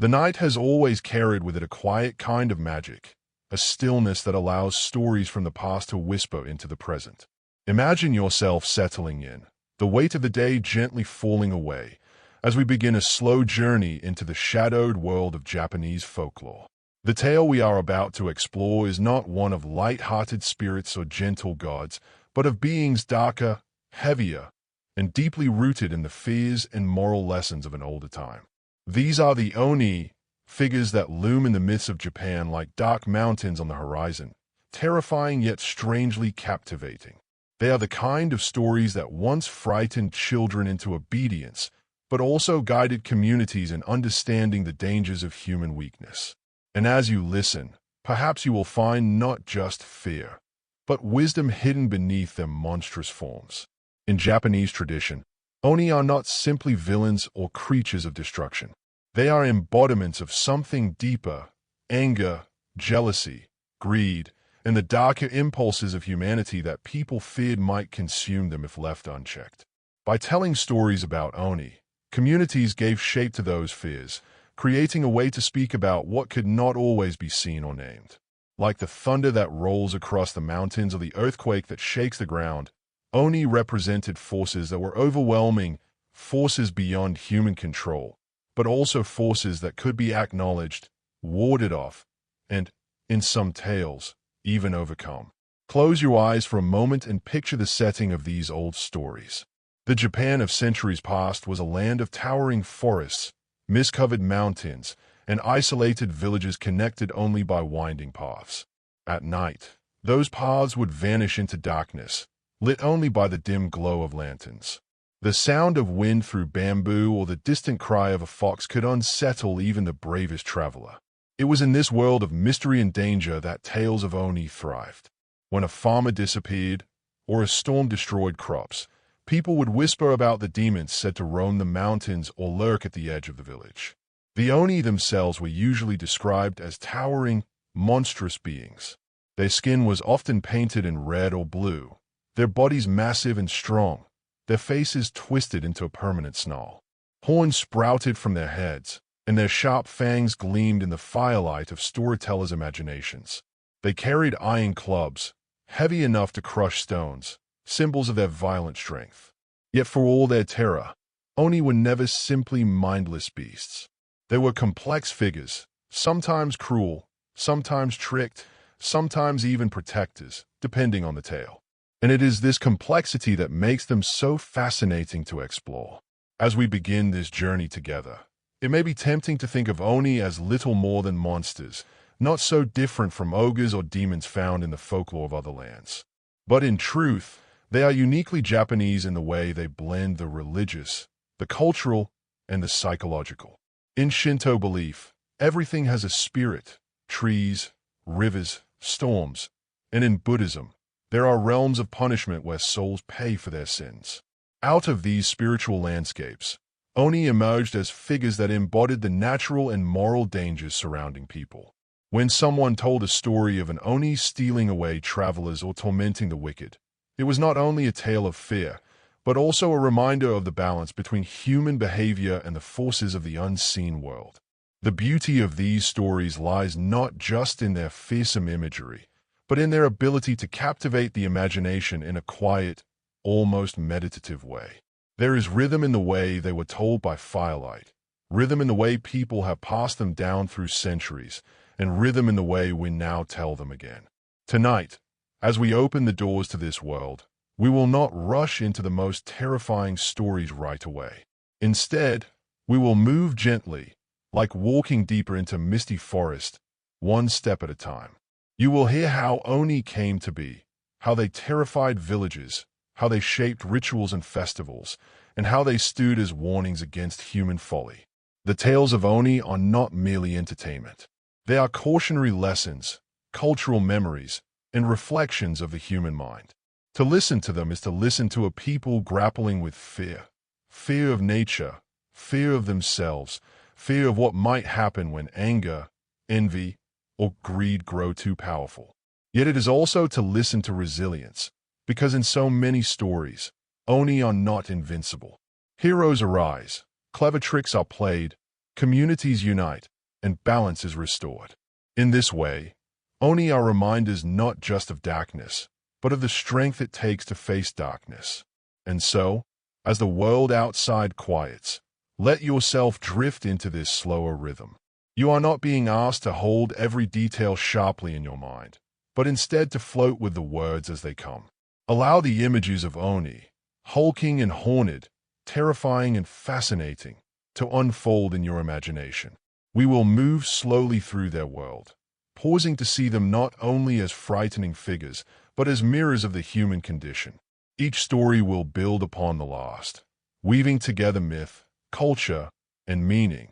The night has always carried with it a quiet kind of magic, a stillness that allows stories from the past to whisper into the present. Imagine yourself settling in, the weight of the day gently falling away, as we begin a slow journey into the shadowed world of Japanese folklore. The tale we are about to explore is not one of light-hearted spirits or gentle gods, but of beings darker, heavier, and deeply rooted in the fears and moral lessons of an older time. These are the Oni, figures that loom in the myths of Japan like dark mountains on the horizon, terrifying yet strangely captivating. They are the kind of stories that once frightened children into obedience, but also guided communities in understanding the dangers of human weakness. And as you listen, perhaps you will find not just fear, but wisdom hidden beneath their monstrous forms. In Japanese tradition, Oni are not simply villains or creatures of destruction. They are embodiments of something deeper: anger, jealousy, greed, and the darker impulses of humanity that people feared might consume them if left unchecked. By telling stories about Oni, communities gave shape to those fears, creating a way to speak about what could not always be seen or named. Like the thunder that rolls across the mountains or the earthquake that shakes the ground, Oni represented forces that were overwhelming, forces beyond human control, but also forces that could be acknowledged, warded off, and, in some tales, even overcome. Close your eyes for a moment and picture the setting of these old stories. The Japan of centuries past was a land of towering forests, mist-covered mountains, and isolated villages connected only by winding paths. At night, those paths would vanish into darkness, lit only by the dim glow of lanterns. The sound of wind through bamboo or the distant cry of a fox could unsettle even the bravest traveler. It was in this world of mystery and danger that tales of Oni thrived. When a farmer disappeared, or a storm destroyed crops, people would whisper about the demons said to roam the mountains or lurk at the edge of the village. The Oni themselves were usually described as towering, monstrous beings. Their skin was often painted in red or blue, their bodies massive and strong, their faces twisted into a permanent snarl. Horns sprouted from their heads, and their sharp fangs gleamed in the firelight of storytellers' imaginations. They carried iron clubs, heavy enough to crush stones, symbols of their violent strength. Yet for all their terror, Oni were never simply mindless beasts. They were complex figures, sometimes cruel, sometimes tricked, sometimes even protectors, depending on the tale. And it is this complexity that makes them so fascinating to explore. As we begin this journey together, it may be tempting to think of Oni as little more than monsters, not so different from ogres or demons found in the folklore of other lands. But in truth, they are uniquely Japanese in the way they blend the religious, the cultural, and the psychological. In Shinto belief, everything has a spirit: trees, rivers, storms. And in Buddhism, there are realms of punishment where souls pay for their sins. Out of these spiritual landscapes, Oni emerged as figures that embodied the natural and moral dangers surrounding people. When someone told a story of an Oni stealing away travelers or tormenting the wicked, it was not only a tale of fear, but also a reminder of the balance between human behavior and the forces of the unseen world. The beauty of these stories lies not just in their fearsome imagery, but in their ability to captivate the imagination in a quiet, almost meditative way. There is rhythm in the way they were told by firelight, rhythm in the way people have passed them down through centuries, and rhythm in the way we now tell them again. Tonight, as we open the doors to this world, we will not rush into the most terrifying stories right away. Instead, we will move gently, like walking deeper into misty forest, one step at a time. You will hear how Oni came to be, how they terrified villages, how they shaped rituals and festivals, and how they stood as warnings against human folly. The tales of Oni are not merely entertainment. They are cautionary lessons, cultural memories, and reflections of the human mind. To listen to them is to listen to a people grappling with fear. Fear of nature, fear of themselves, fear of what might happen when anger, envy, or greed grow too powerful. Yet it is also to listen to resilience, because in so many stories, Oni are not invincible. Heroes arise, clever tricks are played, communities unite, and balance is restored. In this way, Oni are reminders not just of darkness, but of the strength it takes to face darkness. And so, as the world outside quiets, let yourself drift into this slower rhythm. You are not being asked to hold every detail sharply in your mind, but instead to float with the words as they come. Allow the images of Oni, hulking and horned, terrifying and fascinating, to unfold in your imagination. We will move slowly through their world, pausing to see them not only as frightening figures, but as mirrors of the human condition. Each story will build upon the last, weaving together myth, culture, and meaning,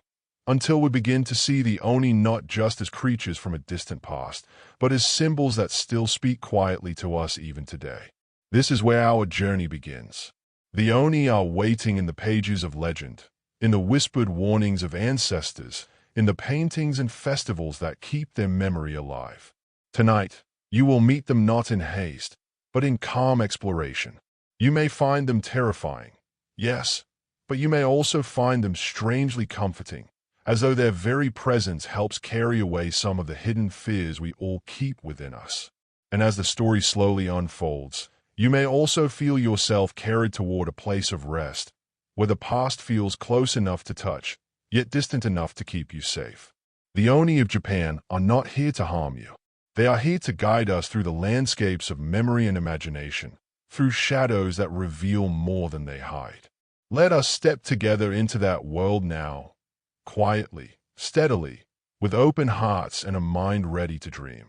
until we begin to see the Oni not just as creatures from a distant past, but as symbols that still speak quietly to us even today. This is where our journey begins. The Oni are waiting in the pages of legend, in the whispered warnings of ancestors, in the paintings and festivals that keep their memory alive. Tonight, you will meet them not in haste, but in calm exploration. You may find them terrifying, yes, but you may also find them strangely comforting, as though their very presence helps carry away some of the hidden fears we all keep within us. And as the story slowly unfolds, you may also feel yourself carried toward a place of rest, where the past feels close enough to touch, yet distant enough to keep you safe. The Oni of Japan are not here to harm you. They are here to guide us through the landscapes of memory and imagination, through shadows that reveal more than they hide. Let us step together into that world now, quietly, steadily, with open hearts and a mind ready to dream.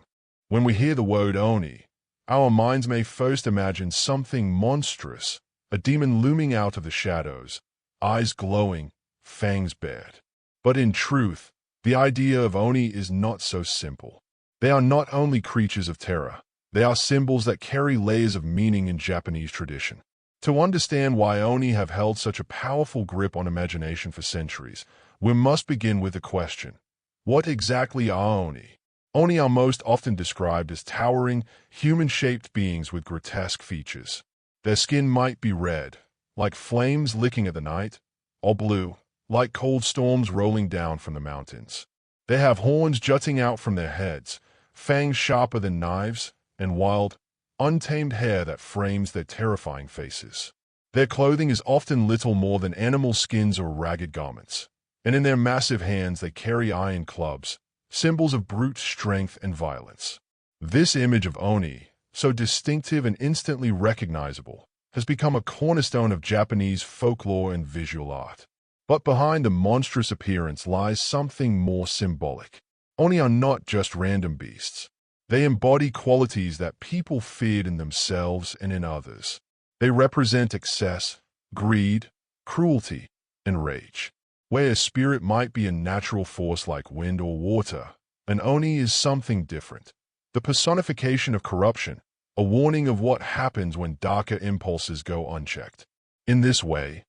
When we hear the word Oni, our minds may first imagine something monstrous, a demon looming out of the shadows, eyes glowing, fangs bared. But in truth, the idea of Oni is not so simple. They are not only creatures of terror, they are symbols that carry layers of meaning in Japanese tradition. To understand why Oni have held such a powerful grip on imagination for centuries, we must begin with the question: what exactly are Oni? Oni are most often described as towering, human-shaped beings with grotesque features. Their skin might be red, like flames licking at the night, or blue, like cold storms rolling down from the mountains. They have horns jutting out from their heads, fangs sharper than knives, and wild, untamed hair that frames their terrifying faces. Their clothing is often little more than animal skins or ragged garments, and in their massive hands they carry iron clubs, symbols of brute strength and violence. This image of Oni, so distinctive and instantly recognizable, has become a cornerstone of Japanese folklore and visual art. But behind the monstrous appearance lies something more symbolic. Oni are not just random beasts. They embody qualities that people feared in themselves and in others. They represent excess, greed, cruelty, and rage. Where a spirit might be a natural force like wind or water, an Oni is something different. The personification of corruption, a warning of what happens when darker impulses go unchecked. In this way,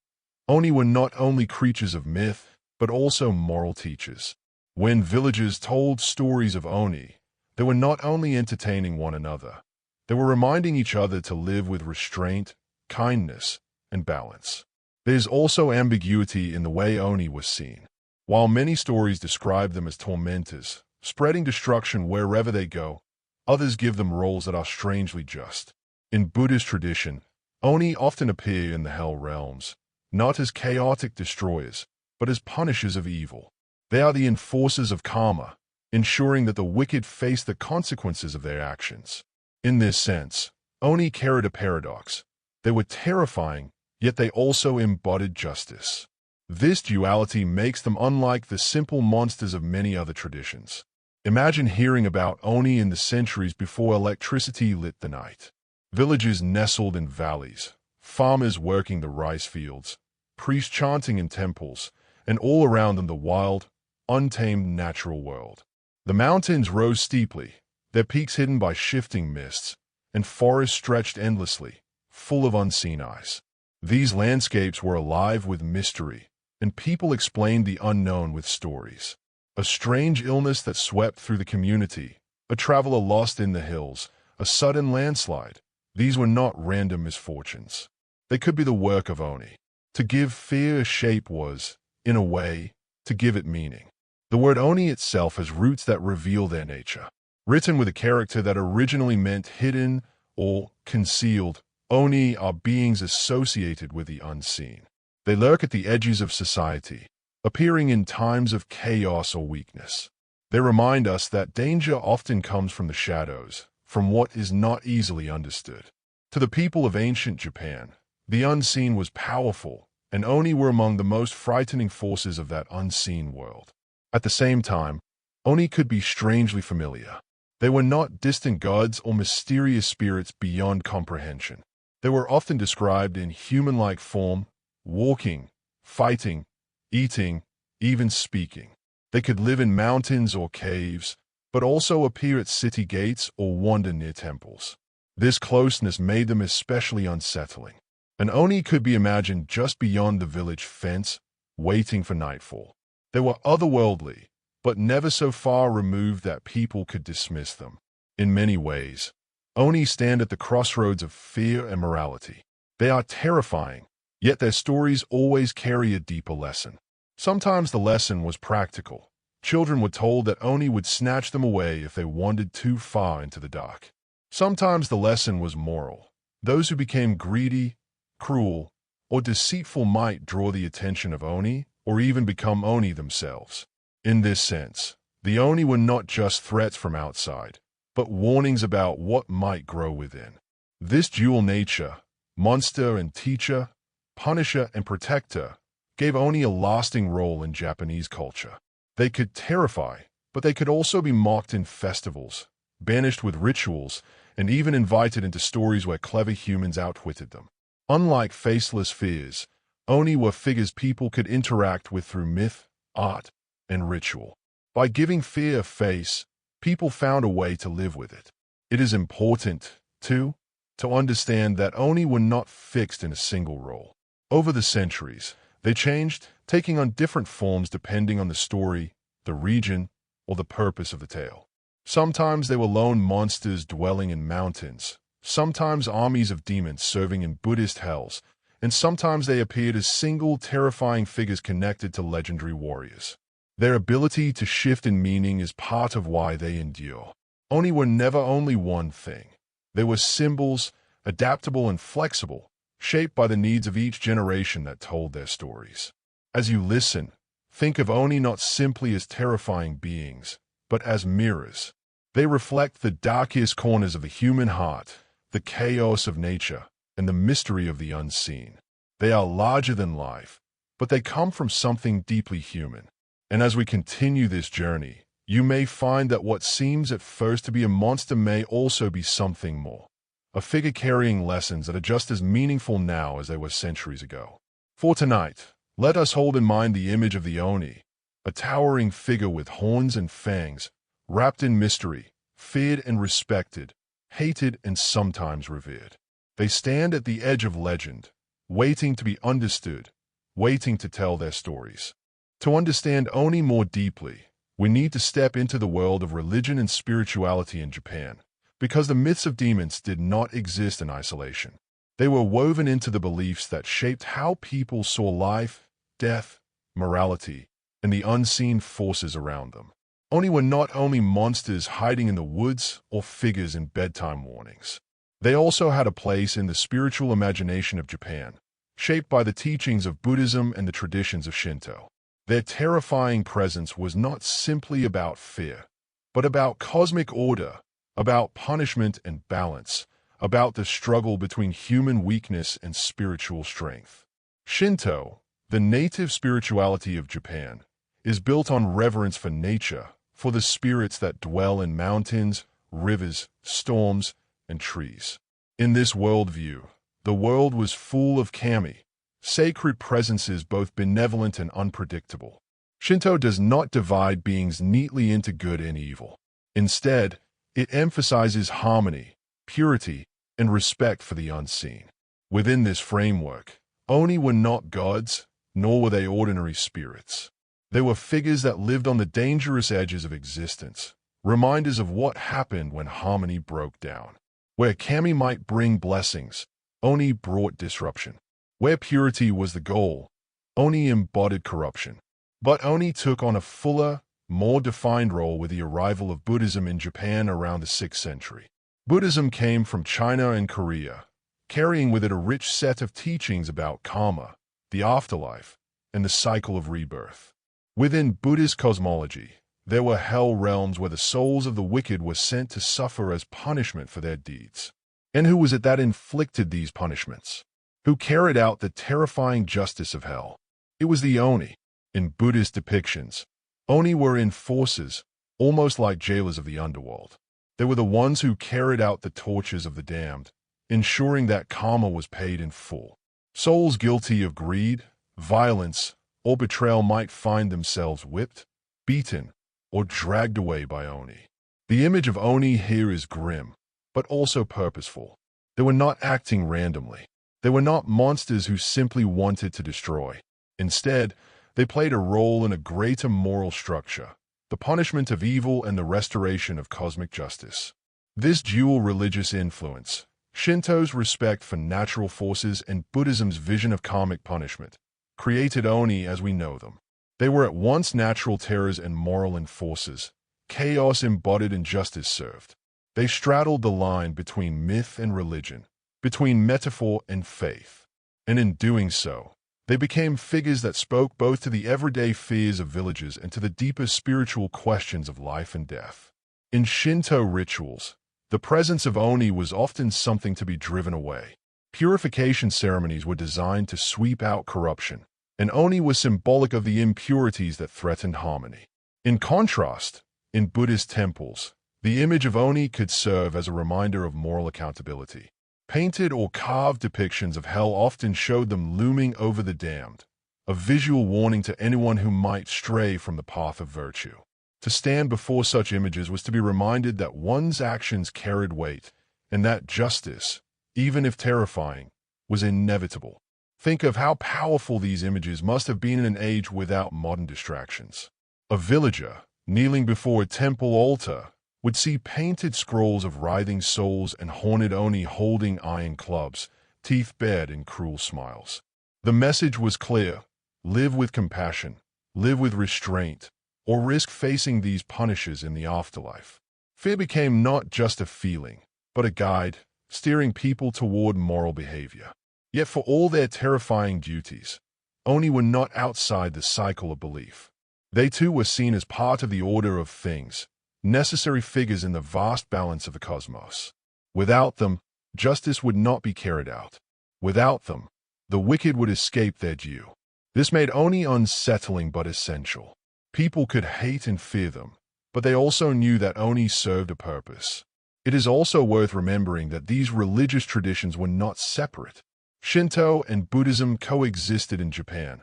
Oni were not only creatures of myth, but also moral teachers. When villagers told stories of Oni, they were not only entertaining one another, they were reminding each other to live with restraint, kindness, and balance. There is also ambiguity in the way Oni was seen. While many stories describe them as tormentors, spreading destruction wherever they go, others give them roles that are strangely just. In Buddhist tradition, Oni often appear in the hell realms, not as chaotic destroyers, but as punishers of evil. They are the enforcers of karma, ensuring that the wicked face the consequences of their actions. In this sense, Oni carried a paradox. They were terrifying, yet they also embodied justice. This duality makes them unlike the simple monsters of many other traditions. Imagine hearing about Oni in the centuries before electricity lit the night. Villages nestled in valleys, farmers working the rice fields, priests chanting in temples, and all around them the wild, untamed natural world. The mountains rose steeply, their peaks hidden by shifting mists, and forests stretched endlessly, full of unseen eyes. These landscapes were alive with mystery, and people explained the unknown with stories. A strange illness that swept through the community, a traveler lost in the hills, a sudden landslide. These were not random misfortunes. They could be the work of Oni. To give fear a shape was, in a way, to give it meaning. The word Oni itself has roots that reveal their nature. Written with a character that originally meant hidden or concealed, Oni are beings associated with the unseen. They lurk at the edges of society, appearing in times of chaos or weakness. They remind us that danger often comes from the shadows, from what is not easily understood. To the people of ancient Japan, the unseen was powerful, and Oni were among the most frightening forces of that unseen world. At the same time, Oni could be strangely familiar. They were not distant gods or mysterious spirits beyond comprehension. They were often described in human-like form, walking, fighting, eating, even speaking. They could live in mountains or caves, but also appear at city gates or wander near temples. This closeness made them especially unsettling. An Oni could be imagined just beyond the village fence, waiting for nightfall. They were otherworldly, but never so far removed that people could dismiss them. In many ways, Oni stand at the crossroads of fear and morality. They are terrifying, yet their stories always carry a deeper lesson. Sometimes the lesson was practical. Children were told that Oni would snatch them away if they wandered too far into the dark. Sometimes the lesson was moral. Those who became greedy, cruel, or deceitful might draw the attention of Oni or even become Oni themselves. In this sense, the Oni were not just threats from outside, but warnings about what might grow within. This dual nature, monster and teacher, punisher and protector, gave Oni a lasting role in Japanese culture. They could terrify, but they could also be mocked in festivals, banished with rituals, and even invited into stories where clever humans outwitted them. Unlike faceless fears, Oni were figures people could interact with through myth, art, and ritual. By giving fear a face, people found a way to live with it. It is important, too, to understand that Oni were not fixed in a single role. Over the centuries, they changed, taking on different forms depending on the story, the region, or the purpose of the tale. Sometimes they were lone monsters dwelling in mountains, sometimes armies of demons serving in Buddhist hells, and sometimes they appeared as single, terrifying figures connected to legendary warriors. Their ability to shift in meaning is part of why they endure. Oni were never only one thing. They were symbols, adaptable and flexible, shaped by the needs of each generation that told their stories. As you listen, think of Oni not simply as terrifying beings, but as mirrors. They reflect the darkest corners of the human heart, the chaos of nature, and the mystery of the unseen. They are larger than life, but they come from something deeply human. And as we continue this journey, you may find that what seems at first to be a monster may also be something more. A figure carrying lessons that are just as meaningful now as they were centuries ago. For tonight, let us hold in mind the image of the Oni, a towering figure with horns and fangs, wrapped in mystery, feared and respected, hated and sometimes revered. They stand at the edge of legend, waiting to be understood, waiting to tell their stories. To understand Oni more deeply, we need to step into the world of religion and spirituality in Japan, because the myths of demons did not exist in isolation. They were woven into the beliefs that shaped how people saw life, death, morality, and the unseen forces around them. Oni were not only monsters hiding in the woods or figures in bedtime warnings. They also had a place in the spiritual imagination of Japan, shaped by the teachings of Buddhism and the traditions of Shinto. Their terrifying presence was not simply about fear, but about cosmic order, about punishment and balance, about the struggle between human weakness and spiritual strength. Shinto, the native spirituality of Japan, is built on reverence for nature, for the spirits that dwell in mountains, rivers, storms, and trees. In this worldview, the world was full of kami, sacred presences both benevolent and unpredictable. Shinto does not divide beings neatly into good and evil. Instead, it emphasizes harmony, purity, and respect for the unseen. Within this framework, Oni were not gods, nor were they ordinary spirits. They were figures that lived on the dangerous edges of existence, reminders of what happened when harmony broke down. Where kami might bring blessings, Oni brought disruption. Where purity was the goal, Oni embodied corruption. But Oni took on a fuller, more defined role with the arrival of Buddhism in Japan around the 6th century. Buddhism came from China and Korea, carrying with it a rich set of teachings about karma, the afterlife, and the cycle of rebirth. Within Buddhist cosmology, there were hell realms where the souls of the wicked were sent to suffer as punishment for their deeds. And who was it that inflicted these punishments? Who carried out the terrifying justice of hell? It was the Oni. In Buddhist depictions, Oni were enforcers, almost like jailers of the underworld. They were the ones who carried out the tortures of the damned, ensuring that karma was paid in full. Souls guilty of greed, violence, or betrayal might find themselves whipped, beaten, or dragged away by Oni. The image of Oni here is grim, but also purposeful. They were not acting randomly. They were not monsters who simply wanted to destroy. Instead, they played a role in a greater moral structure, the punishment of evil and the restoration of cosmic justice. This dual religious influence, Shinto's respect for natural forces and Buddhism's vision of karmic punishment, created Oni as we know them. They were at once natural terrors and moral enforcers, chaos embodied and justice served. They straddled the line between myth and religion, between metaphor and faith. And in doing so, they became figures that spoke both to the everyday fears of villagers and to the deeper spiritual questions of life and death. In Shinto rituals, the presence of Oni was often something to be driven away. Purification ceremonies were designed to sweep out corruption, and Oni was symbolic of the impurities that threatened harmony. In contrast, in Buddhist temples, the image of Oni could serve as a reminder of moral accountability. Painted or carved depictions of hell often showed them looming over the damned, a visual warning to anyone who might stray from the path of virtue. To stand before such images was to be reminded that one's actions carried weight, and that justice, even if terrifying, was inevitable. Think of how powerful these images must have been in an age without modern distractions. A villager, kneeling before a temple altar, would see painted scrolls of writhing souls and haunted Oni holding iron clubs, teeth bared in cruel smiles. The message was clear: live with compassion, live with restraint, or risk facing these punishers in the afterlife. Fear became not just a feeling, but a guide, steering people toward moral behavior. Yet for all their terrifying duties, Oni were not outside the cycle of belief. They too were seen as part of the order of things, necessary figures in the vast balance of the cosmos. Without them, justice would not be carried out. Without them, the wicked would escape their due. This made Oni unsettling but essential. People could hate and fear them, but they also knew that Oni served a purpose. It is also worth remembering that these religious traditions were not separate. Shinto and Buddhism coexisted in Japan,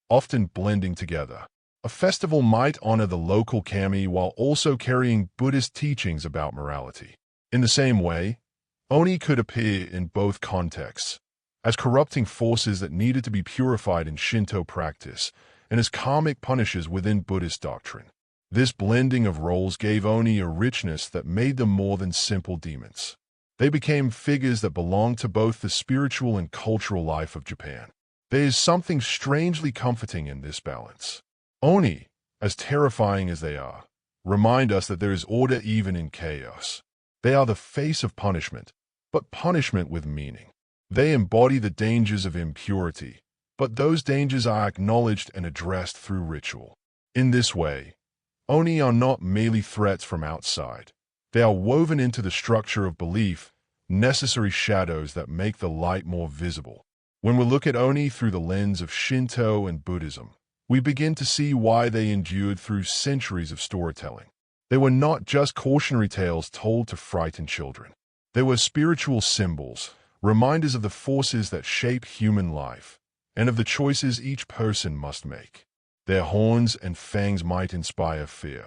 often blending together. A festival might honor the local kami while also carrying Buddhist teachings about morality. In the same way, Oni could appear in both contexts, as corrupting forces that needed to be purified in Shinto practice, and as karmic punishers within Buddhist doctrine. This blending of roles gave Oni a richness that made them more than simple demons. They became figures that belonged to both the spiritual and cultural life of Japan. There is something strangely comforting in this balance. Oni, as terrifying as they are, remind us that there is order even in chaos. They are the face of punishment, but punishment with meaning. They embody the dangers of impurity, but those dangers are acknowledged and addressed through ritual. In this way, Oni are not merely threats from outside. They are woven into the structure of belief, necessary shadows that make the light more visible. When we look at Oni through the lens of Shinto and Buddhism, we begin to see why they endured through centuries of storytelling. They were not just cautionary tales told to frighten children. They were spiritual symbols, reminders of the forces that shape human life, and of the choices each person must make. Their horns and fangs might inspire fear,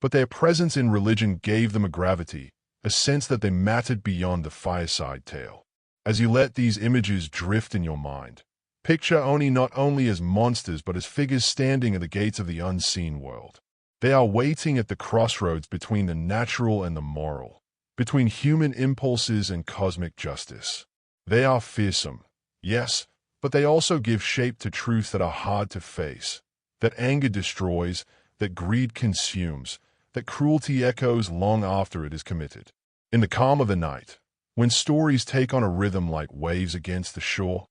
but their presence in religion gave them a gravity, a sense that they mattered beyond the fireside tale. As you let these images drift in your mind, picture Oni not only as monsters but as figures standing at the gates of the unseen world. They are waiting at the crossroads between the natural and the moral, between human impulses and cosmic justice. They are fearsome, yes, but they also give shape to truths that are hard to face, that anger destroys, that greed consumes, that cruelty echoes long after it is committed. In the calm of the night, when stories take on a rhythm like waves against the shore,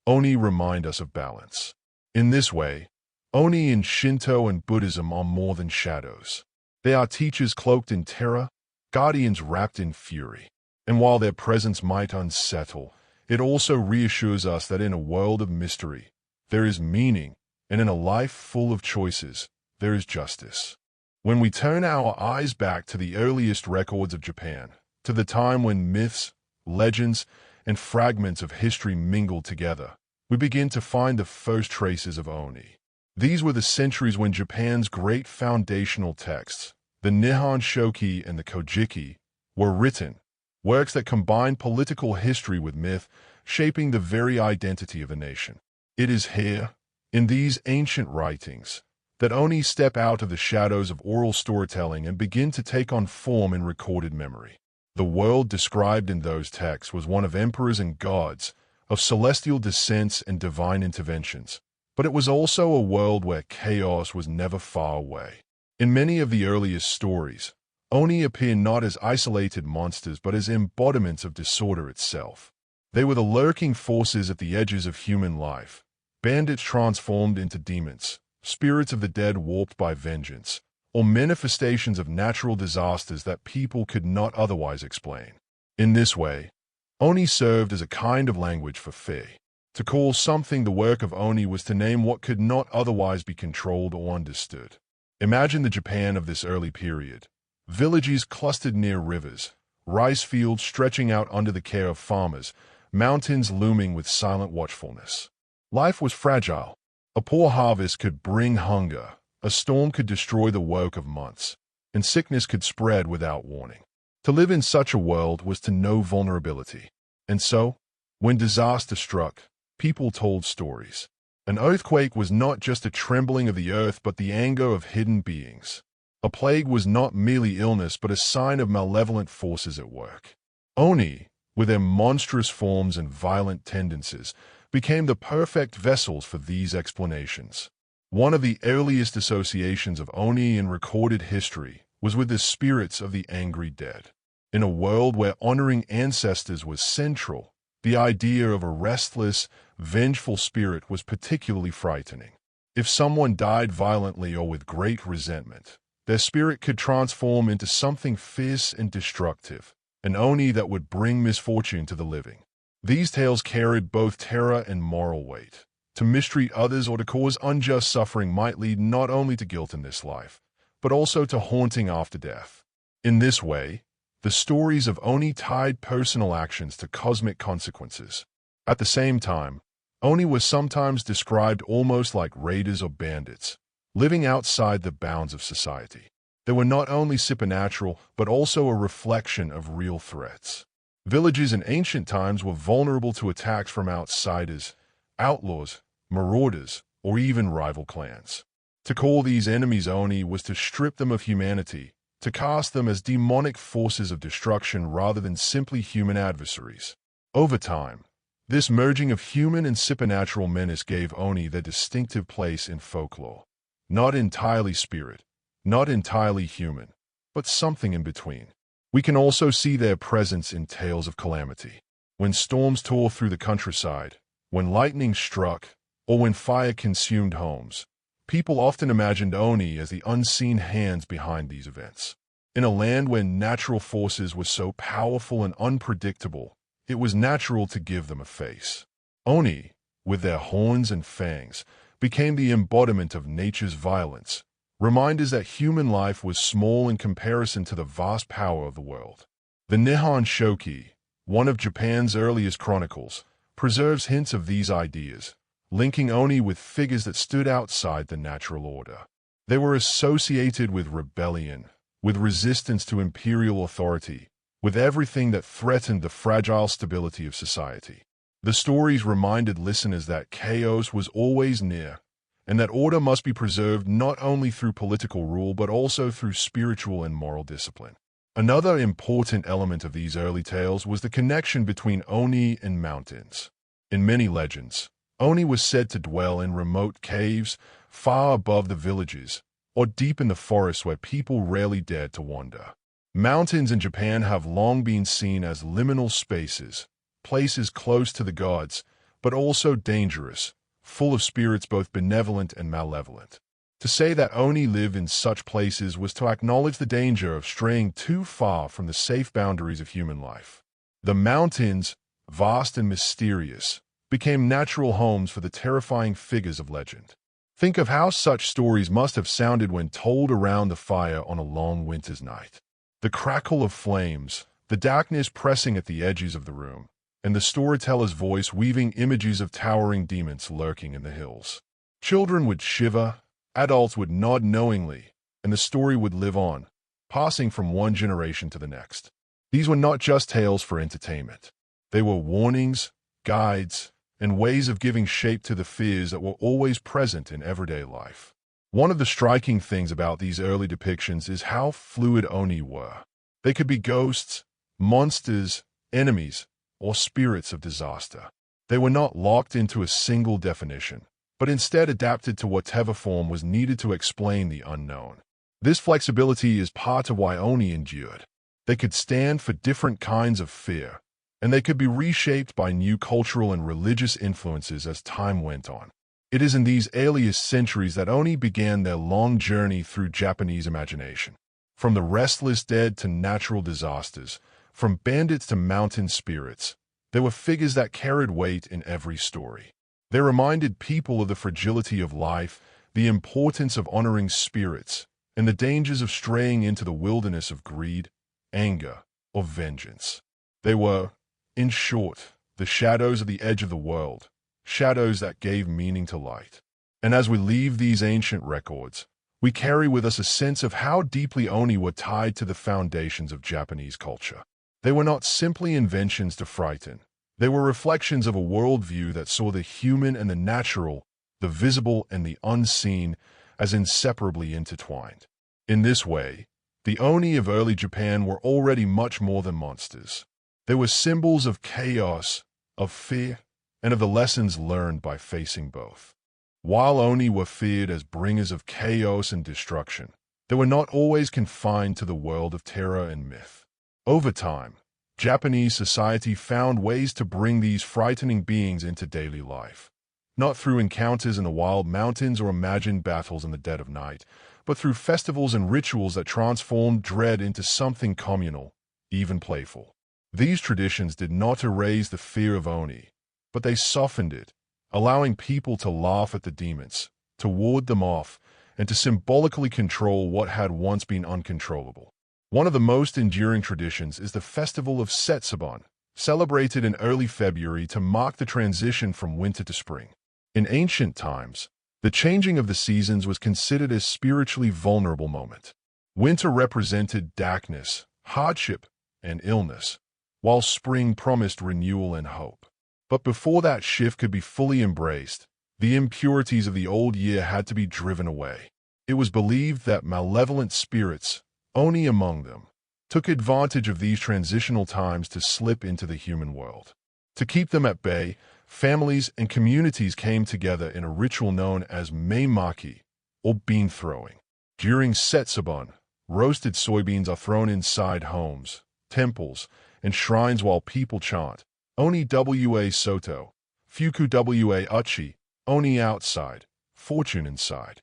Oni remind us of balance. In this way, Oni in Shinto and Buddhism are more than shadows. They are teachers cloaked in terror, guardians wrapped in fury. And while their presence might unsettle, it also reassures us that in a world of mystery, there is meaning, and in a life full of choices, there is justice. When we turn our eyes back to the earliest records of Japan, to the time when myths, legends, and fragments of history mingled together, we begin to find the first traces of Oni. These were the centuries when Japan's great foundational texts, the Nihon Shoki and the Kojiki, were written, works that combined political history with myth, shaping the very identity of a nation. It is here, in these ancient writings, that Oni step out of the shadows of oral storytelling and begin to take on form in recorded memory. The world described in those texts was one of emperors and gods, of celestial descents and divine interventions, but it was also a world where chaos was never far away. In many of the earliest stories, Oni appear not as isolated monsters but as embodiments of disorder itself. They were the lurking forces at the edges of human life, bandits transformed into demons, spirits of the dead warped by vengeance, or manifestations of natural disasters that people could not otherwise explain. In this way, Oni served as a kind of language for fear. To call something the work of Oni was to name what could not otherwise be controlled or understood. Imagine the Japan of this early period. Villages clustered near rivers, rice fields stretching out under the care of farmers, mountains looming with silent watchfulness. Life was fragile. A poor harvest could bring hunger, a storm could destroy the work of months, and sickness could spread without warning. To live in such a world was to know vulnerability. And so, when disaster struck, people told stories. An earthquake was not just a trembling of the earth but the anger of hidden beings. A plague was not merely illness but a sign of malevolent forces at work. Oni, with their monstrous forms and violent tendencies, became the perfect vessels for these explanations. One of the earliest associations of Oni in recorded history was with the spirits of the angry dead. In a world where honoring ancestors was central, the idea of a restless, vengeful spirit was particularly frightening. If someone died violently or with great resentment, their spirit could transform into something fierce and destructive, an Oni that would bring misfortune to the living. These tales carried both terror and moral weight. To mistreat others or to cause unjust suffering might lead not only to guilt in this life, but also to haunting after death. In this way, the stories of Oni tied personal actions to cosmic consequences. At the same time, Oni was sometimes described almost like raiders or bandits, living outside the bounds of society. They were not only supernatural, but also a reflection of real threats. Villages in ancient times were vulnerable to attacks from outsiders, outlaws, marauders, or even rival clans. To call these enemies Oni was to strip them of humanity, to cast them as demonic forces of destruction rather than simply human adversaries. Over time, this merging of human and supernatural menace gave Oni their distinctive place in folklore. Not entirely spirit, not entirely human, but something in between. We can also see their presence in tales of calamity. When storms tore through the countryside, when lightning struck, or when fire consumed homes, people often imagined Oni as the unseen hands behind these events. In a land where natural forces were so powerful and unpredictable, it was natural to give them a face. Oni, with their horns and fangs, became the embodiment of nature's violence, reminders that human life was small in comparison to the vast power of the world. The Nihon Shoki, one of Japan's earliest chronicles, preserves hints of these ideas, linking Oni with figures that stood outside the natural order. They were associated with rebellion, with resistance to imperial authority, with everything that threatened the fragile stability of society. The stories reminded listeners that chaos was always near, and that order must be preserved not only through political rule but also through spiritual and moral discipline. Another important element of these early tales was the connection between Oni and mountains. In many legends, Oni was said to dwell in remote caves far above the villages, or deep in the forest where people rarely dared to wander. Mountains in Japan have long been seen as liminal spaces, places close to the gods, but also dangerous, full of spirits both benevolent and malevolent. To say that Oni live in such places was to acknowledge the danger of straying too far from the safe boundaries of human life. The mountains, vast and mysterious, became natural homes for the terrifying figures of legend. Think of how such stories must have sounded when told around the fire on a long winter's night. The crackle of flames, the darkness pressing at the edges of the room, and the storyteller's voice weaving images of towering demons lurking in the hills. Children would shiver, adults would nod knowingly, and the story would live on, passing from one generation to the next. These were not just tales for entertainment. They were warnings, guides, and ways of giving shape to the fears that were always present in everyday life. One of the striking things about these early depictions is how fluid Oni were. They could be ghosts, monsters, enemies, or spirits of disaster. They were not locked into a single definition, but instead adapted to whatever form was needed to explain the unknown. This flexibility is part of why Oni endured. They could stand for different kinds of fear, and they could be reshaped by new cultural and religious influences as time went on. It is in these earliest centuries that Oni began their long journey through Japanese imagination. From the restless dead to natural disasters, from bandits to mountain spirits, there were figures that carried weight in every story. They reminded people of the fragility of life, the importance of honoring spirits, and the dangers of straying into the wilderness of greed, anger, or vengeance. They were, in short, the shadows of the edge of the world, shadows that gave meaning to light. And as we leave these ancient records, we carry with us a sense of how deeply Oni were tied to the foundations of Japanese culture. They were not simply inventions to frighten. They were reflections of a worldview that saw the human and the natural, the visible and the unseen, as inseparably intertwined. In this way, the Oni of early Japan were already much more than monsters. They were symbols of chaos, of fear, and of the lessons learned by facing both. While Oni were feared as bringers of chaos and destruction, they were not always confined to the world of terror and myth. Over time, Japanese society found ways to bring these frightening beings into daily life, not through encounters in the wild mountains or imagined battles in the dead of night, but through festivals and rituals that transformed dread into something communal, even playful. These traditions did not erase the fear of Oni, but they softened it, allowing people to laugh at the demons, to ward them off, and to symbolically control what had once been uncontrollable. One of the most enduring traditions is the festival of Setsubun, celebrated in early February to mark the transition from winter to spring. In ancient times, the changing of the seasons was considered a spiritually vulnerable moment. Winter represented darkness, hardship, and illness, while spring promised renewal and hope. But before that shift could be fully embraced, the impurities of the old year had to be driven away. It was believed that malevolent spirits, Oni among them, took advantage of these transitional times to slip into the human world. To keep them at bay, families and communities came together in a ritual known as meimaki, or bean throwing. During Setsubun, roasted soybeans are thrown inside homes, temples, and shrines while people chant, Oni wa soto, Fuku wa uchi, Oni outside, fortune inside.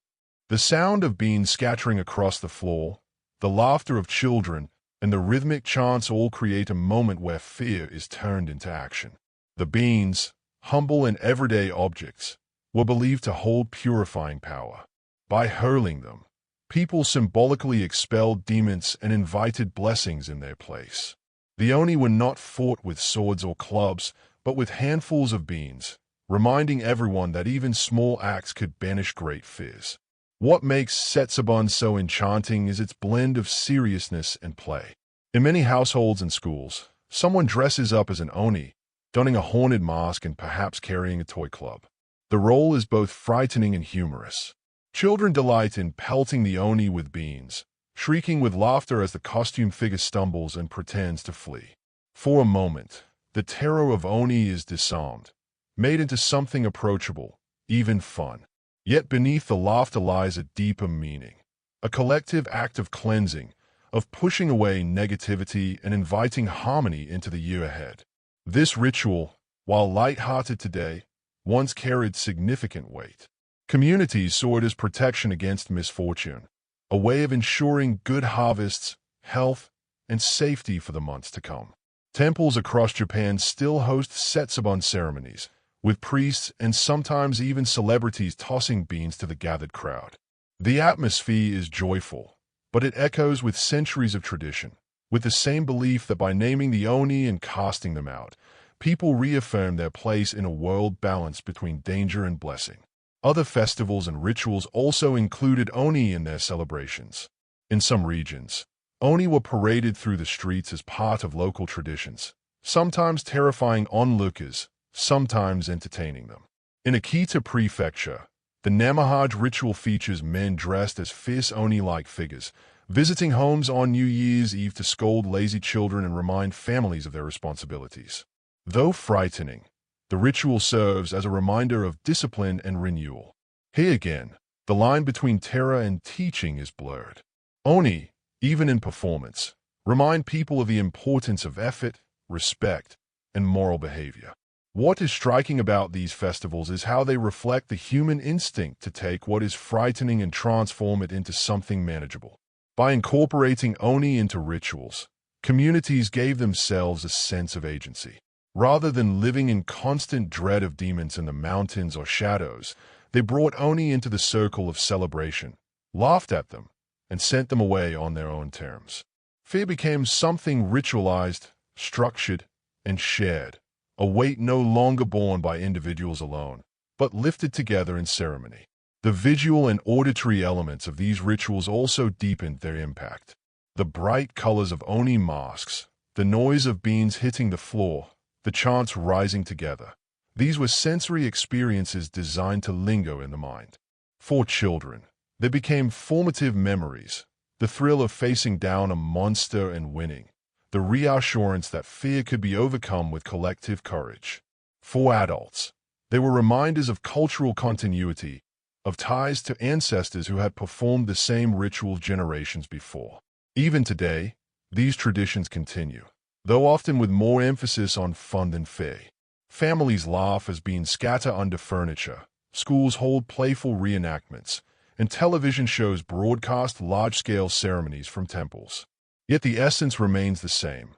The sound of beans scattering across the floor, the laughter of children, and the rhythmic chants all create a moment where fear is turned into action. The beans, humble and everyday objects, were believed to hold purifying power. By hurling them, people symbolically expelled demons and invited blessings in their place. The Oni were not fought with swords or clubs, but with handfuls of beans, reminding everyone that even small acts could banish great fears. What makes Setsubun so enchanting is its blend of seriousness and play. In many households and schools, someone dresses up as an Oni, donning a haunted mask and perhaps carrying a toy club. The role is both frightening and humorous. Children delight in pelting the Oni with beans, shrieking with laughter as the costume figure stumbles and pretends to flee. For a moment, the terror of Oni is disarmed, made into something approachable, even fun. Yet beneath the laughter lies a deeper meaning. a collective act of cleansing, of pushing away negativity and inviting harmony into the year ahead. This ritual, while light-hearted today, once carried significant weight. Communities saw it as protection against misfortune, a way of ensuring good harvests, health, and safety for the months to come. Temples across Japan still host Setsubun ceremonies, with priests and sometimes even celebrities tossing beans to the gathered crowd. The atmosphere is joyful, but it echoes with centuries of tradition, with the same belief that by naming the Oni and casting them out, people reaffirm their place in a world balanced between danger and blessing. Other festivals and rituals also included Oni in their celebrations. In some regions, Oni were paraded through the streets as part of local traditions, sometimes terrifying onlookers, sometimes entertaining them. In Akita Prefecture, the Namahage ritual features men dressed as fierce Oni-like figures, visiting homes on New Year's Eve to scold lazy children and remind families of their responsibilities. Though frightening, the ritual serves as a reminder of discipline and renewal. Here again, the line between terror and teaching is blurred. Oni, even in performance, remind people of the importance of effort, respect, and moral behavior. What is striking about these festivals is how they reflect the human instinct to take what is frightening and transform it into something manageable. By incorporating Oni into rituals, communities gave themselves a sense of agency. Rather than living in constant dread of demons in the mountains or shadows, they brought Oni into the circle of celebration, laughed at them, and sent them away on their own terms. Fear became something ritualized, structured, and shared, a weight no longer borne by individuals alone, but lifted together in ceremony. The visual and auditory elements of these rituals also deepened their impact. The bright colors of Oni masks, the noise of beans hitting the floor, the chants rising together. These were sensory experiences designed to linger in the mind. For children, they became formative memories, the thrill of facing down a monster and winning, the reassurance that fear could be overcome with collective courage. For adults, they were reminders of cultural continuity, of ties to ancestors who had performed the same rituals generations before. Even today, these traditions continue, though often with more emphasis on fun than fear. Families laugh as beans scatter under furniture, schools hold playful reenactments, and television shows broadcast large-scale ceremonies from temples. Yet the essence remains the same.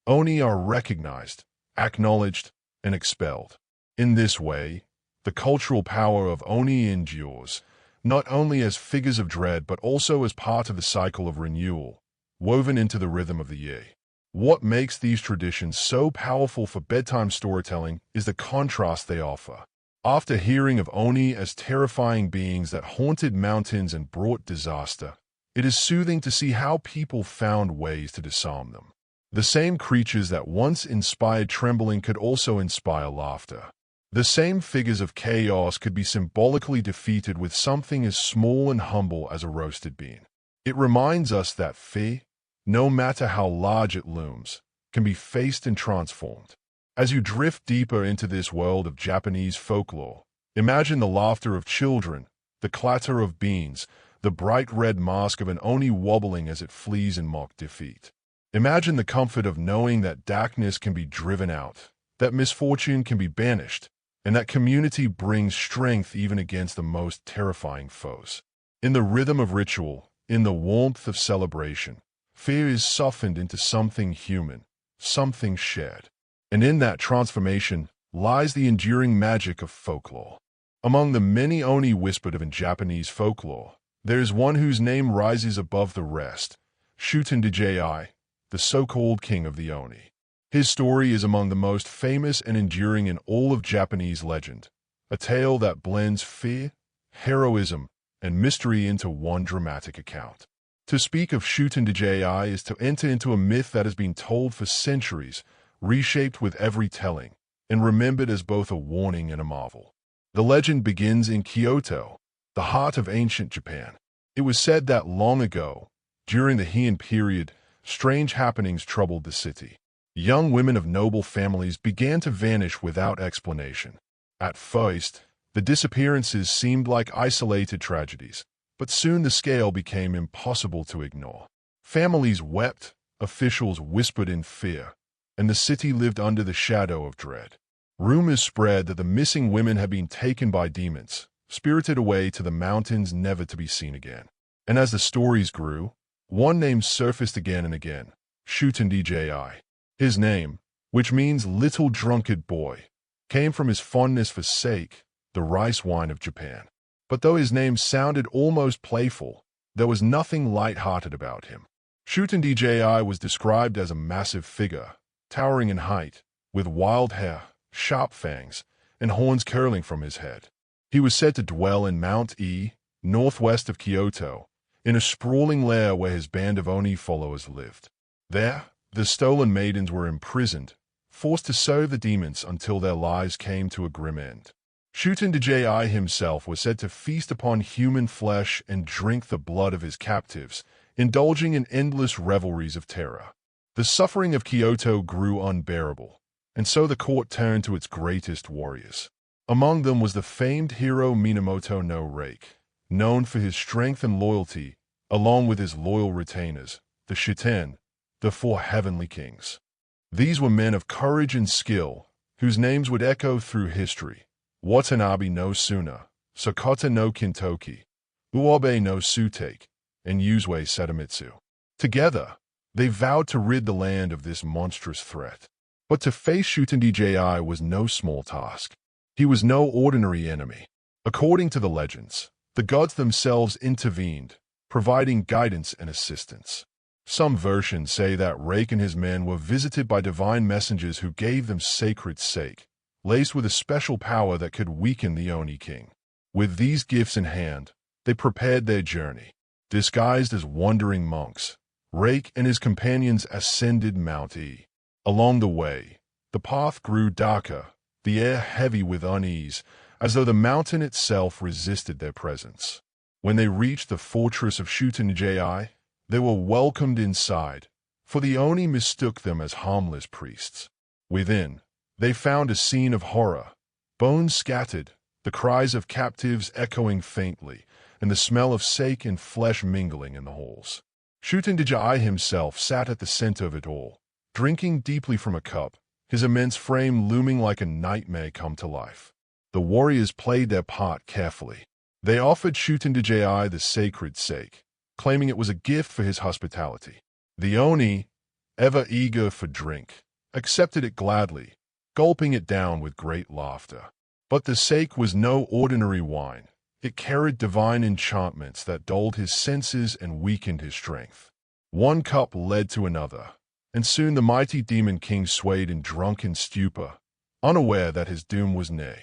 Oni are recognized, acknowledged, and expelled. In this way, the cultural power of Oni endures, not only as figures of dread but also as part of the cycle of renewal, woven into the rhythm of the year. What makes these traditions so powerful for bedtime storytelling is the contrast they offer. After hearing of Oni as terrifying beings that haunted mountains and brought disaster, it is soothing to see how people found ways to disarm them. The same creatures that once inspired trembling could also inspire laughter. The same figures of chaos could be symbolically defeated with something as small and humble as a roasted bean. It reminds us that fear, no matter how large it looms, can be faced and transformed. As you drift deeper into this world of Japanese folklore, imagine the laughter of children, the clatter of beans, the bright red mask of an Oni wobbling as it flees in mock defeat. Imagine the comfort of knowing that darkness can be driven out, that misfortune can be banished, and that community brings strength even against the most terrifying foes. In the rhythm of ritual, in the warmth of celebration, fear is softened into something human, something shared. And in that transformation lies the enduring magic of folklore. Among the many Oni whispered of in Japanese folklore, there is one whose name rises above the rest, Shuten-dji, the so-called king of the Oni. His story is among the most famous and enduring in all of Japanese legend, a tale that blends fear, heroism, and mystery into one dramatic account. To speak of Shuten-dji is to enter into a myth that has been told for centuries, reshaped with every telling, and remembered as both a warning and a marvel. The legend begins in Kyoto, the heart of ancient Japan. It was said that long ago, during the Heian period, strange happenings troubled the city. Young women of noble families began to vanish without explanation. At first, the disappearances seemed like isolated tragedies, But soon the scale became impossible to ignore. Families wept, officials whispered in fear, and the city lived under the shadow of dread. Rumors spread that the missing women had been taken by demons, spirited away to the mountains never to be seen again. And as the stories grew, one name surfaced again and again, Shutendji. His name, which means little drunkard boy, came from his fondness for sake, the rice wine of Japan. But though his name sounded almost playful, there was nothing light-hearted about him. Shutendji was described as a massive figure, towering in height, with wild hair, sharp fangs, and horns curling from his head. He was said to dwell in Mount E, northwest of Kyoto, in a sprawling lair where his band of Oni followers lived. There, the stolen maidens were imprisoned, forced to serve the demons until their lives came to a grim end. Shutendji himself was said to feast upon human flesh and drink the blood of his captives, indulging in endless revelries of terror. The suffering of Kyoto grew unbearable, and so the court turned to its greatest warriors. Among them was the famed hero Minamoto no Rake, known for his strength and loyalty, along with his loyal retainers, the Shiten, the four heavenly kings. These were men of courage and skill, whose names would echo through history: Watanabe no Suna, Sakata no Kintoki, Uobe no Sutake, and Yuzue Setamitsu. Together, they vowed to rid the land of this monstrous threat. But to face Shutendji was no small task. He was no ordinary enemy. According to the legends, the gods themselves intervened, providing guidance and assistance. Some versions say that Rake and his men were visited by divine messengers who gave them sacred sake, laced with a special power that could weaken the Oni king. With these gifts in hand, they prepared their journey. Disguised as wandering monks, Rake and his companions ascended Mount E. Along the way, the path grew darker, the air heavy with unease, as though the mountain itself resisted their presence. When they reached the fortress of Shutendji, they were welcomed inside, for the Oni mistook them as harmless priests. Within, they found a scene of horror, bones scattered, the cries of captives echoing faintly, and the smell of sake and flesh mingling in the halls. Shutendji himself sat at the center of it all, drinking deeply from a cup, his immense frame looming like a nightmare come to life. The warriors played their part carefully. They offered Shutendji the sacred sake, claiming it was a gift for his hospitality. The Oni, ever eager for drink, accepted it gladly, gulping it down with great laughter. But the sake was no ordinary wine. It carried divine enchantments that dulled his senses and weakened his strength. One cup led to another, and soon the mighty demon king swayed in drunken stupor, unaware that his doom was near.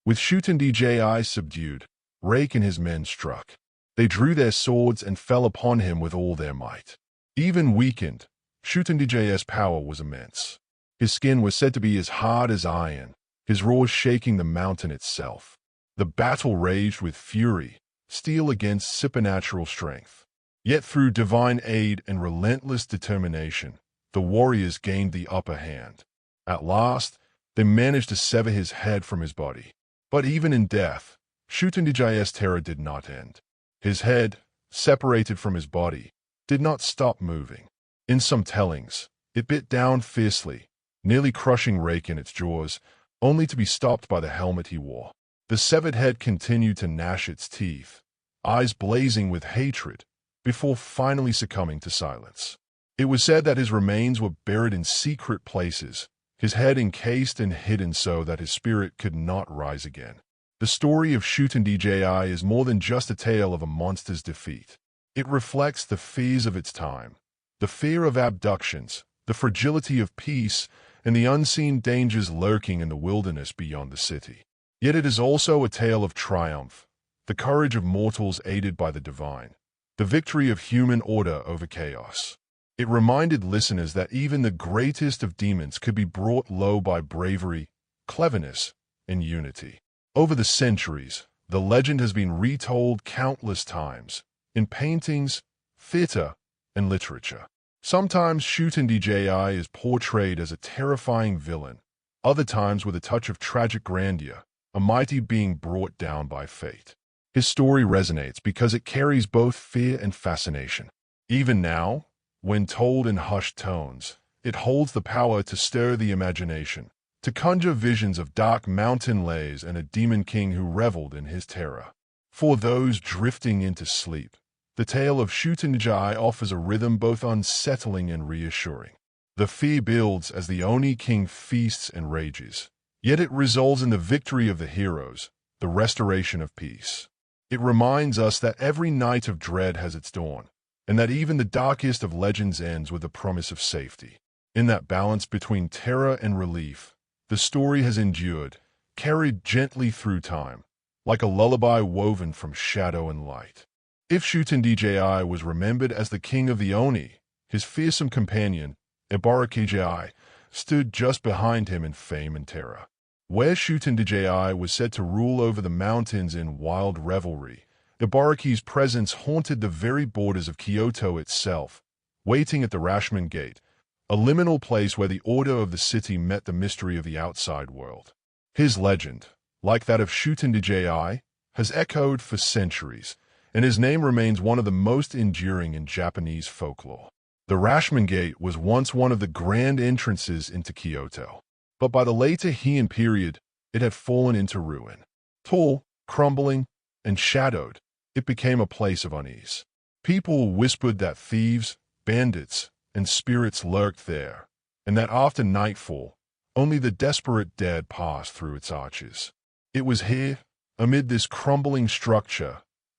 With Shutendji subdued, Rake and his men struck. They drew their swords and fell upon him with all their might. Even weakened, Shutendji's power was immense. His skin was said to be as hard as iron, his roars shaking the mountain itself. The battle raged with fury, steel against supernatural strength. Yet through divine aid and relentless determination, the warriors gained the upper hand. At last, they managed to sever his head from his body. But even in death, Shutendji's terror did not end. His head, separated from his body, did not stop moving. In some tellings, it bit down fiercely, nearly crushing Rake in its jaws, only to be stopped by the helmet he wore. The severed head continued to gnash its teeth, eyes blazing with hatred, before finally succumbing to silence. It was said that his remains were buried in secret places, his head encased and hidden so that his spirit could not rise again. The story of Shutendji is more than just a tale of a monster's defeat. It reflects the fears of its time, the fear of abductions, the fragility of peace, and the unseen dangers lurking in the wilderness beyond the city. Yet it is also a tale of triumph, the courage of mortals aided by the divine, the victory of human order over chaos. It reminded listeners that even the greatest of demons could be brought low by bravery, cleverness, and unity. Over the centuries, the legend has been retold countless times, in paintings, theater, and literature. Sometimes Shutendji is portrayed as a terrifying villain, other times with a touch of tragic grandeur, a mighty being brought down by fate. His story resonates because it carries both fear and fascination. Even now, when told in hushed tones, it holds the power to stir the imagination, to conjure visions of dark mountain lays and a demon king who reveled in his terror. For those drifting into sleep, the tale of Shutenjai offers a rhythm both unsettling and reassuring. The fear builds as the Oni king feasts and rages, yet it resolves in the victory of the heroes, the restoration of peace. It reminds us that every night of dread has its dawn, and that even the darkest of legends ends with a promise of safety. In that balance between terror and relief, the story has endured, carried gently through time, like a lullaby woven from shadow and light. If Shutendji was remembered as the king of the Oni, his fearsome companion, Ibarakiji, stood just behind him in fame and terror. Where Shutendji was said to rule over the mountains in wild revelry, Ibaraki's presence haunted the very borders of Kyoto itself, waiting at the Rashomon Gate, a liminal place where the order of the city met the mystery of the outside world. His legend, like that of Shutendji, has echoed for centuries, and his name remains one of the most enduring in Japanese folklore. The Rashomon Gate was once one of the grand entrances into Kyoto, but by the later Heian period, it had fallen into ruin. Tall, crumbling, and shadowed, it became a place of unease. People whispered that thieves, bandits, and spirits lurked there, and that after nightfall, only the desperate dead passed through its arches. It was here, amid this crumbling structure,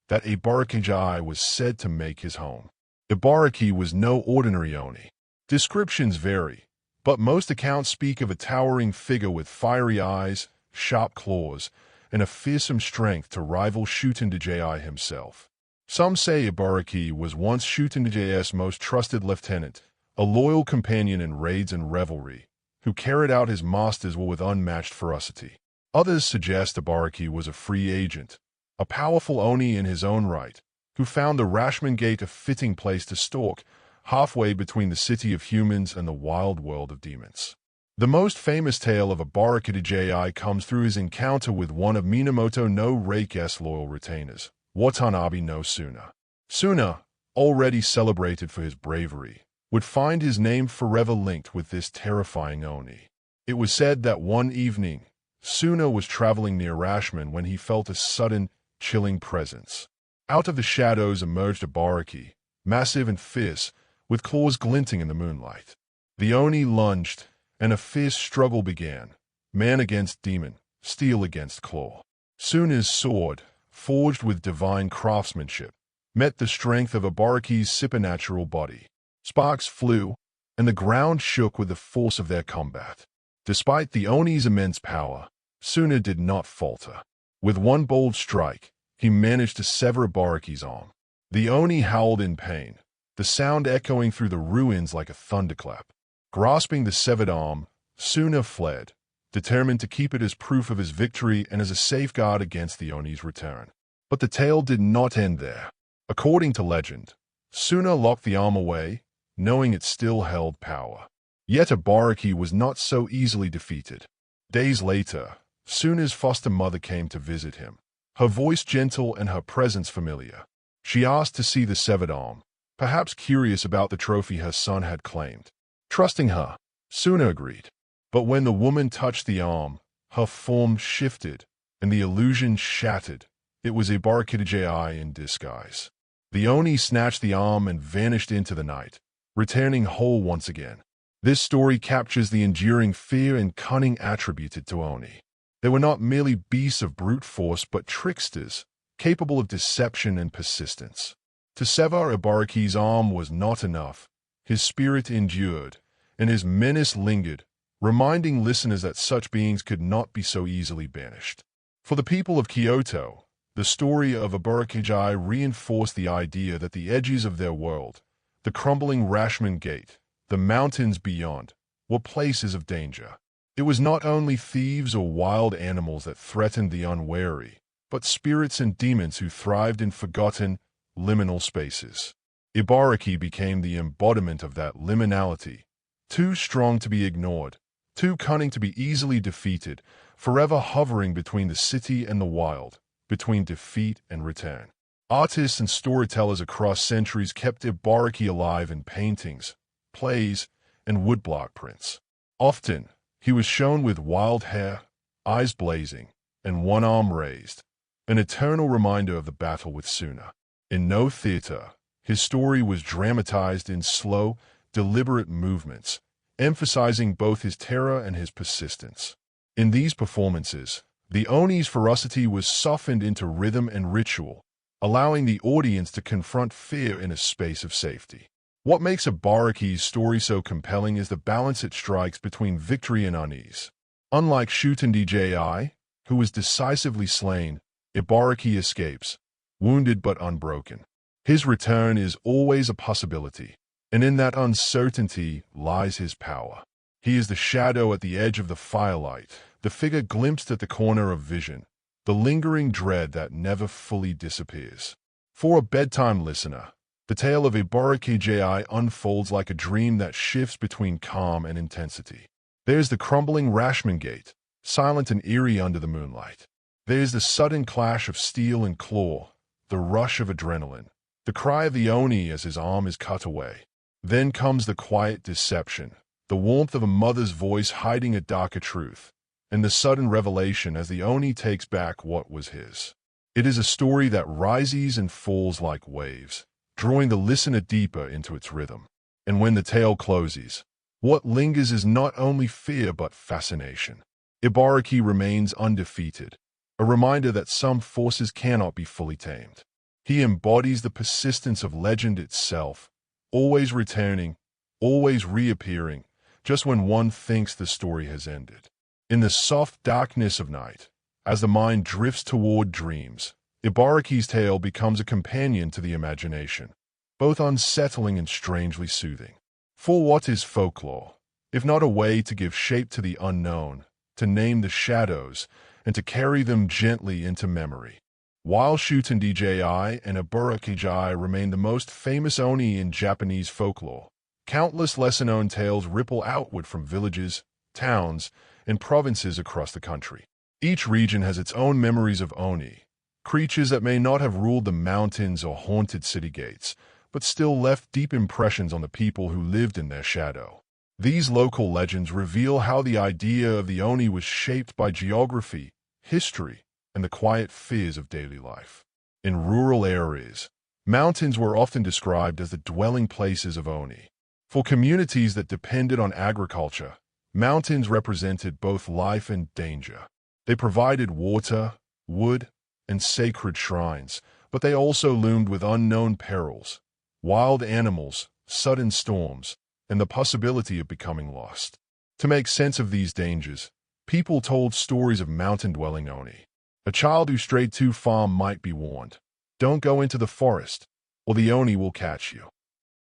that Ibarakiji was said to make his home. Ibaraki was no ordinary Oni. Descriptions vary, but most accounts speak of a towering figure with fiery eyes, sharp claws, and a fearsome strength to rival Shutendji himself. Some say Ibaraki was once Shutendji's most trusted lieutenant, a loyal companion in raids and revelry, who carried out his master's will with unmatched ferocity. Others suggest Ibaraki was a free agent, a powerful Oni in his own right, who found the Rashomon Gate a fitting place to stalk, halfway between the city of humans and the wild world of demons. The most famous tale of Ibarakiji comes through his encounter with one of Minamoto no Reike's loyal retainers, Watanabe no Suna. Suna, already celebrated for his bravery, would find his name forever linked with this terrifying Oni. It was said that one evening, Suna was traveling near Rashomon when he felt a sudden, chilling presence. Out of the shadows emerged Ibaraki, massive and fierce, with claws glinting in the moonlight. The Oni lunged, and a fierce struggle began, man against demon, steel against claw. Suna's sword, forged with divine craftsmanship, met the strength of Ibaraki's supernatural body. Sparks flew, and the ground shook with the force of their combat. Despite the Oni's immense power, Suna did not falter. With one bold strike, he managed to sever Ibaraki's arm. The Oni howled in pain, the sound echoing through the ruins like a thunderclap. Grasping the severed arm, Suna fled, determined to keep it as proof of his victory and as a safeguard against the Oni's return. But the tale did not end there. According to legend, Suna locked the arm away, knowing it still held power. Yet Ibaraki was not so easily defeated. Days later, Suna's foster mother came to visit him, her voice gentle and her presence familiar. She asked to see the severed arm, perhaps curious about the trophy her son had claimed. Trusting her, Suna agreed. But when the woman touched the arm, her form shifted, and the illusion shattered. It was Ibarakiji in disguise. The Oni snatched the arm and vanished into the night, returning whole once again. This story captures the enduring fear and cunning attributed to Oni. They were not merely beasts of brute force but tricksters, capable of deception and persistence. To sever Ibaraki's arm was not enough. His spirit endured, and his menace lingered, reminding listeners that such beings could not be so easily banished. For the people of Kyoto, the story of Ibarakiji reinforced the idea that the edges of their world, the crumbling Rashomon Gate, the mountains beyond, were places of danger. It was not only thieves or wild animals that threatened the unwary, but spirits and demons who thrived in forgotten, liminal spaces. Ibaraki became the embodiment of that liminality, too strong to be ignored, too cunning to be easily defeated, forever hovering between the city and the wild, between defeat and return. Artists and storytellers across centuries kept Ibaraki alive in paintings, plays, and woodblock prints. Often, he was shown with wild hair, eyes blazing, and one arm raised, an eternal reminder of the battle with Suna. In no theater, his story was dramatized in slow, deliberate movements, emphasizing both his terror and his persistence. In these performances, the Oni's ferocity was softened into rhythm and ritual, allowing the audience to confront fear in a space of safety. What makes Ibaraki's story so compelling is the balance it strikes between victory and unease. Unlike Shutendji, who was decisively slain, Ibaraki escapes, wounded but unbroken. His return is always a possibility, and in that uncertainty lies his power. He is the shadow at the edge of the firelight, the figure glimpsed at the corner of vision, the lingering dread that never fully disappears. For a bedtime listener, the tale of Ibaraki unfolds like a dream that shifts between calm and intensity. There's the crumbling Rashomon Gate, silent and eerie under the moonlight. There's the sudden clash of steel and claw, the rush of adrenaline, the cry of the Oni as his arm is cut away. Then comes the quiet deception, the warmth of a mother's voice hiding a darker truth, and the sudden revelation as the Oni takes back what was his. It is a story that rises and falls like waves, drawing the listener deeper into its rhythm. And when the tale closes, what lingers is not only fear but fascination. Ibaraki remains undefeated, a reminder that some forces cannot be fully tamed. He embodies the persistence of legend itself, always returning, always reappearing, just when one thinks the story has ended. In the soft darkness of night, as the mind drifts toward dreams, Ibaraki's tale becomes a companion to the imagination, both unsettling and strangely soothing. For what is folklore, if not a way to give shape to the unknown, to name the shadows, and to carry them gently into memory? While Shutendji and Ibaraki remain the most famous Oni in Japanese folklore, countless lesser-known tales ripple outward from villages, towns, and provinces across the country. Each region has its own memories of Oni, creatures that may not have ruled the mountains or haunted city gates, but still left deep impressions on the people who lived in their shadow. These local legends reveal how the idea of the Oni was shaped by geography, history, and the quiet fears of daily life. In rural areas, mountains were often described as the dwelling places of Oni. For communities that depended on agriculture, mountains represented both life and danger. They provided water, wood, and sacred shrines, but they also loomed with unknown perils, wild animals, sudden storms, and the possibility of becoming lost. To make sense of these dangers, people told stories of mountain-dwelling Oni. A child who strayed too far might be warned, "Don't go into the forest, or the Oni will catch you."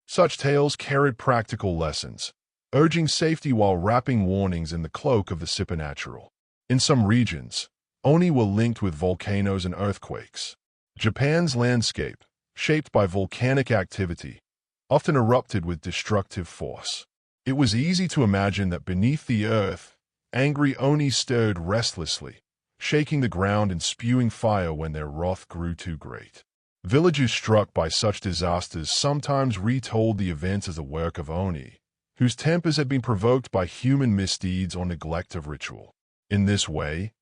Such tales carried practical lessons, urging safety while wrapping warnings in the cloak of the supernatural. In some regions, Oni were linked with volcanoes and earthquakes. Japan's landscape, shaped by volcanic activity, often erupted with destructive force. It was easy to imagine that beneath the earth, angry Oni stirred restlessly, shaking the ground and spewing fire when their wrath grew too great. Villages struck by such disasters sometimes retold the events as a work of Oni, whose tempers had been provoked by human misdeeds or neglect of ritual. In this way,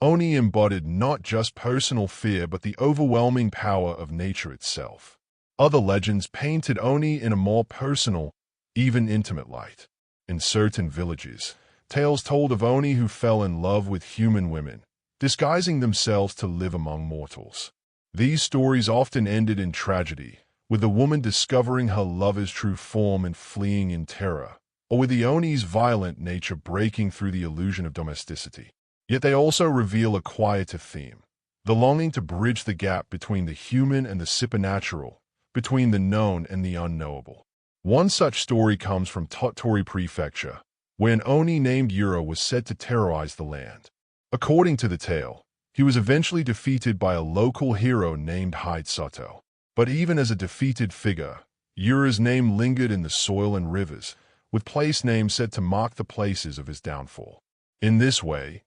Oni embodied not just personal fear but the overwhelming power of nature itself. Other legends painted Oni in a more personal, even intimate light. In certain villages, tales told of Oni who fell in love with human women, disguising themselves to live among mortals. These stories often ended in tragedy, with the woman discovering her lover's true form and fleeing in terror, or with the Oni's violent nature breaking through the illusion of domesticity. Yet they also reveal a quieter theme, the longing to bridge the gap between the human and the supernatural, between the known and the unknowable. One such story comes from Tottori Prefecture, where an Oni named Yura was said to terrorize the land. According to the tale, he was eventually defeated by a local hero named Hidesato. But even as a defeated figure, Yura's name lingered in the soil and rivers, with place names said to mark the places of his downfall. In this way,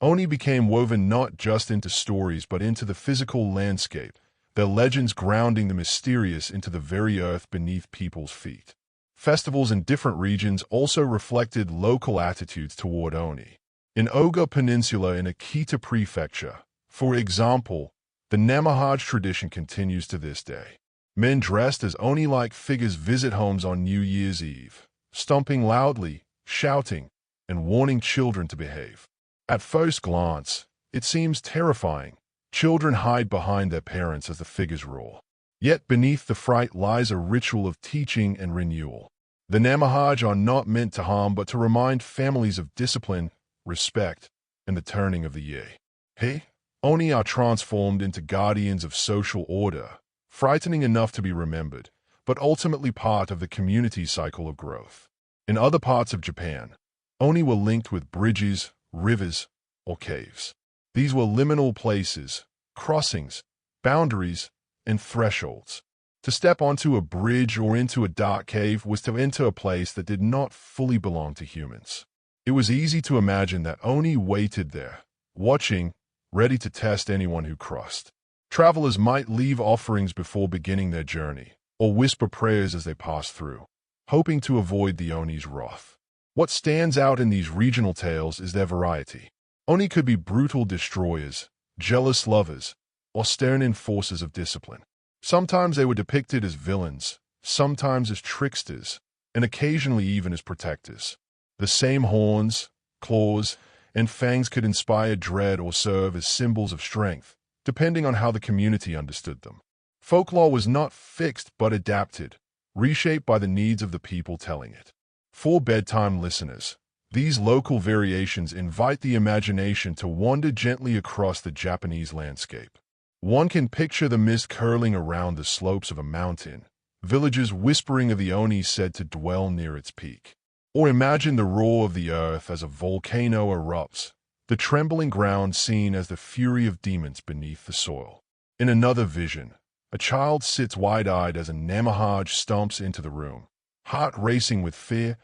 Oni became woven not just into stories but into the physical landscape, their legends grounding the mysterious into the very earth beneath people's feet. Festivals in different regions also reflected local attitudes toward Oni. In Oga Peninsula in Akita Prefecture, for example, the Namahage tradition continues to this day. Men dressed as Oni-like figures visit homes on New Year's Eve, stomping loudly, shouting, and warning children to behave. At first glance, it seems terrifying. Children hide behind their parents as the figures roar. Yet beneath the fright lies a ritual of teaching and renewal. The Namahage are not meant to harm but to remind families of discipline, respect, and the turning of the year. Oni are transformed into guardians of social order, frightening enough to be remembered, but ultimately part of the community's cycle of growth. In other parts of Japan, Oni were linked with bridges, rivers, or caves. These were liminal places, crossings, boundaries, and thresholds. To step onto a bridge or into a dark cave was to enter a place that did not fully belong to humans. It was easy to imagine that Oni waited there, watching, ready to test anyone who crossed. Travelers might leave offerings before beginning their journey, or whisper prayers as they passed through, hoping to avoid the Oni's wrath. What stands out in these regional tales is their variety. Oni could be brutal destroyers, jealous lovers, or stern enforcers of discipline. Sometimes they were depicted as villains, sometimes as tricksters, and occasionally even as protectors. The same horns, claws, and fangs could inspire dread or serve as symbols of strength, depending on how the community understood them. Folklore was not fixed but adapted, reshaped by the needs of the people telling it. For bedtime listeners, these local variations invite the imagination to wander gently across the Japanese landscape. One can picture the mist curling around the slopes of a mountain, villagers whispering of the Oni said to dwell near its peak. Or imagine the roar of the earth as a volcano erupts, the trembling ground seen as the fury of demons beneath the soil. In another vision, a child sits wide-eyed as a Namahage stomps into the room, heart racing with fear,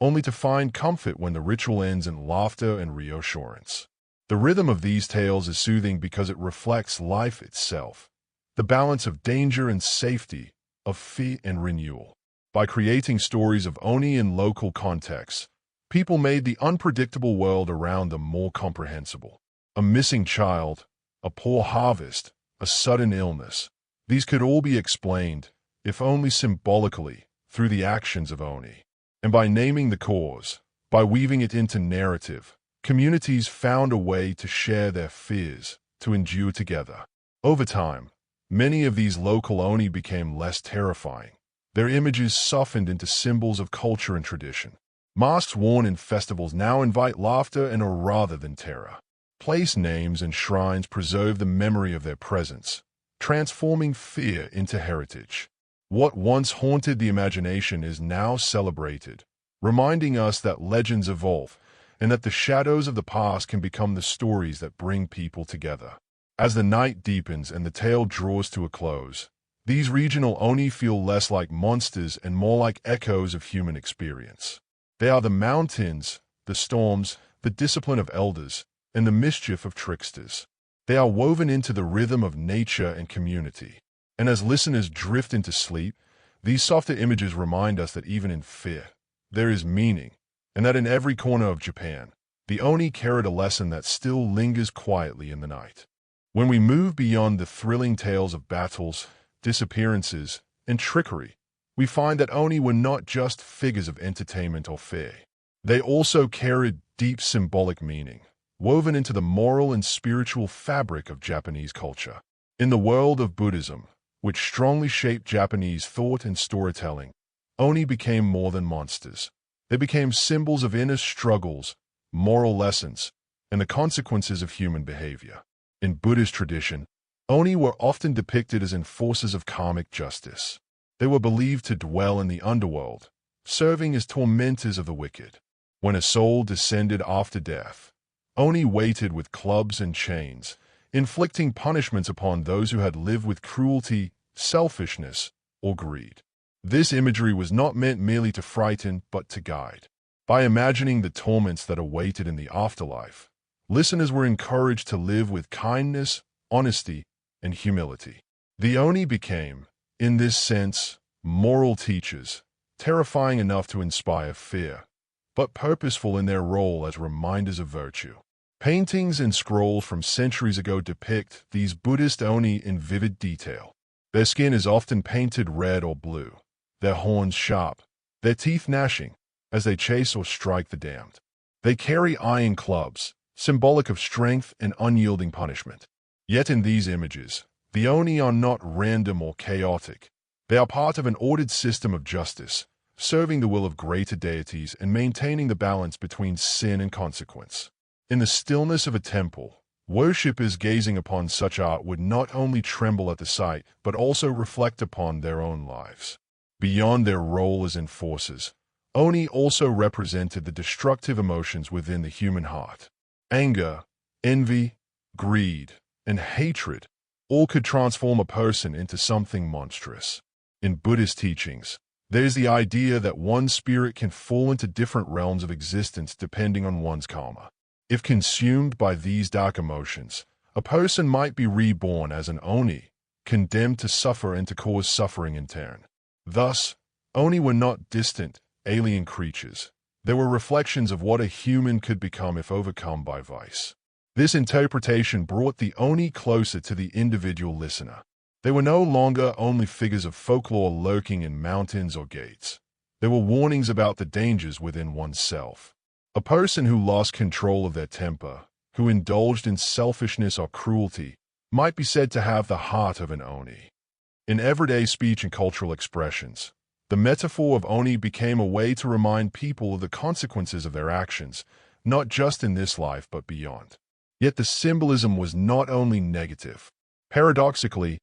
only to find comfort when the ritual ends in laughter and reassurance. The rhythm of these tales is soothing because it reflects life itself, the balance of danger and safety, of fear and renewal. By creating stories of Oni in local contexts, people made the unpredictable world around them more comprehensible. A missing child, a poor harvest, a sudden illness. These could all be explained, if only symbolically, through the actions of Oni. And by naming the cause, by weaving it into narrative, communities found a way to share their fears, to endure together. Over time, many of these local Oni became less terrifying. Their images softened into symbols of culture and tradition. Masks worn in festivals now invite laughter and awe rather than terror. Place names and shrines preserve the memory of their presence, transforming fear into heritage. What once haunted the imagination is now celebrated, reminding us that legends evolve and that the shadows of the past can become the stories that bring people together. As the night deepens and the tale draws to a close, these regional Oni feel less like monsters and more like echoes of human experience. They are the mountains, the storms, the discipline of elders, and the mischief of tricksters. They are woven into the rhythm of nature and community. And as listeners drift into sleep, these softer images remind us that even in fear, there is meaning, and that in every corner of Japan, the Oni carried a lesson that still lingers quietly in the night. When we move beyond the thrilling tales of battles, disappearances, and trickery, we find that Oni were not just figures of entertainment or fear. They also carried deep symbolic meaning, woven into the moral and spiritual fabric of Japanese culture. In the world of Buddhism, which strongly shaped Japanese thought and storytelling, Oni became more than monsters. They became symbols of inner struggles, moral lessons, and the consequences of human behavior. In Buddhist tradition, Oni were often depicted as enforcers of karmic justice. They were believed to dwell in the underworld, serving as tormentors of the wicked. When a soul descended after death, Oni waited with clubs and chains, inflicting punishments upon those who had lived with cruelty, selfishness, or greed. This imagery was not meant merely to frighten, but to guide. By imagining the torments that awaited in the afterlife, Listeners were encouraged to live with kindness, honesty, and humility. The Oni became, in this sense, moral teachers, terrifying enough to inspire fear, but purposeful in their role as reminders of virtue. Paintings and scrolls from centuries ago depict these Buddhist Oni in vivid detail. Their skin is often painted red or blue, their horns sharp, their teeth gnashing as they chase or strike the damned. They carry iron clubs, symbolic of strength and unyielding punishment. Yet in these images, the Oni are not random or chaotic. They are part of an ordered system of justice, serving the will of greater deities and maintaining the balance between sin and consequence. In the stillness of a temple, worshippers gazing upon such art would not only tremble at the sight, but also reflect upon their own lives. Beyond their role as enforcers, Oni also represented the destructive emotions within the human heart. Anger, envy, greed, and hatred all could transform a person into something monstrous. In Buddhist teachings, there is the idea that one's spirit can fall into different realms of existence depending on one's karma. If consumed by these dark emotions, a person might be reborn as an Oni, condemned to suffer and to cause suffering in turn. Thus, Oni were not distant, alien creatures. They were reflections of what a human could become if overcome by vice. This interpretation brought the Oni closer to the individual listener. They were no longer only figures of folklore lurking in mountains or gates. They were warnings about the dangers within oneself. A person who lost control of their temper, who indulged in selfishness or cruelty, might be said to have the heart of an Oni. In everyday speech and cultural expressions, the metaphor of Oni became a way to remind people of the consequences of their actions, not just in this life but beyond. Yet the symbolism was not only negative. Paradoxically,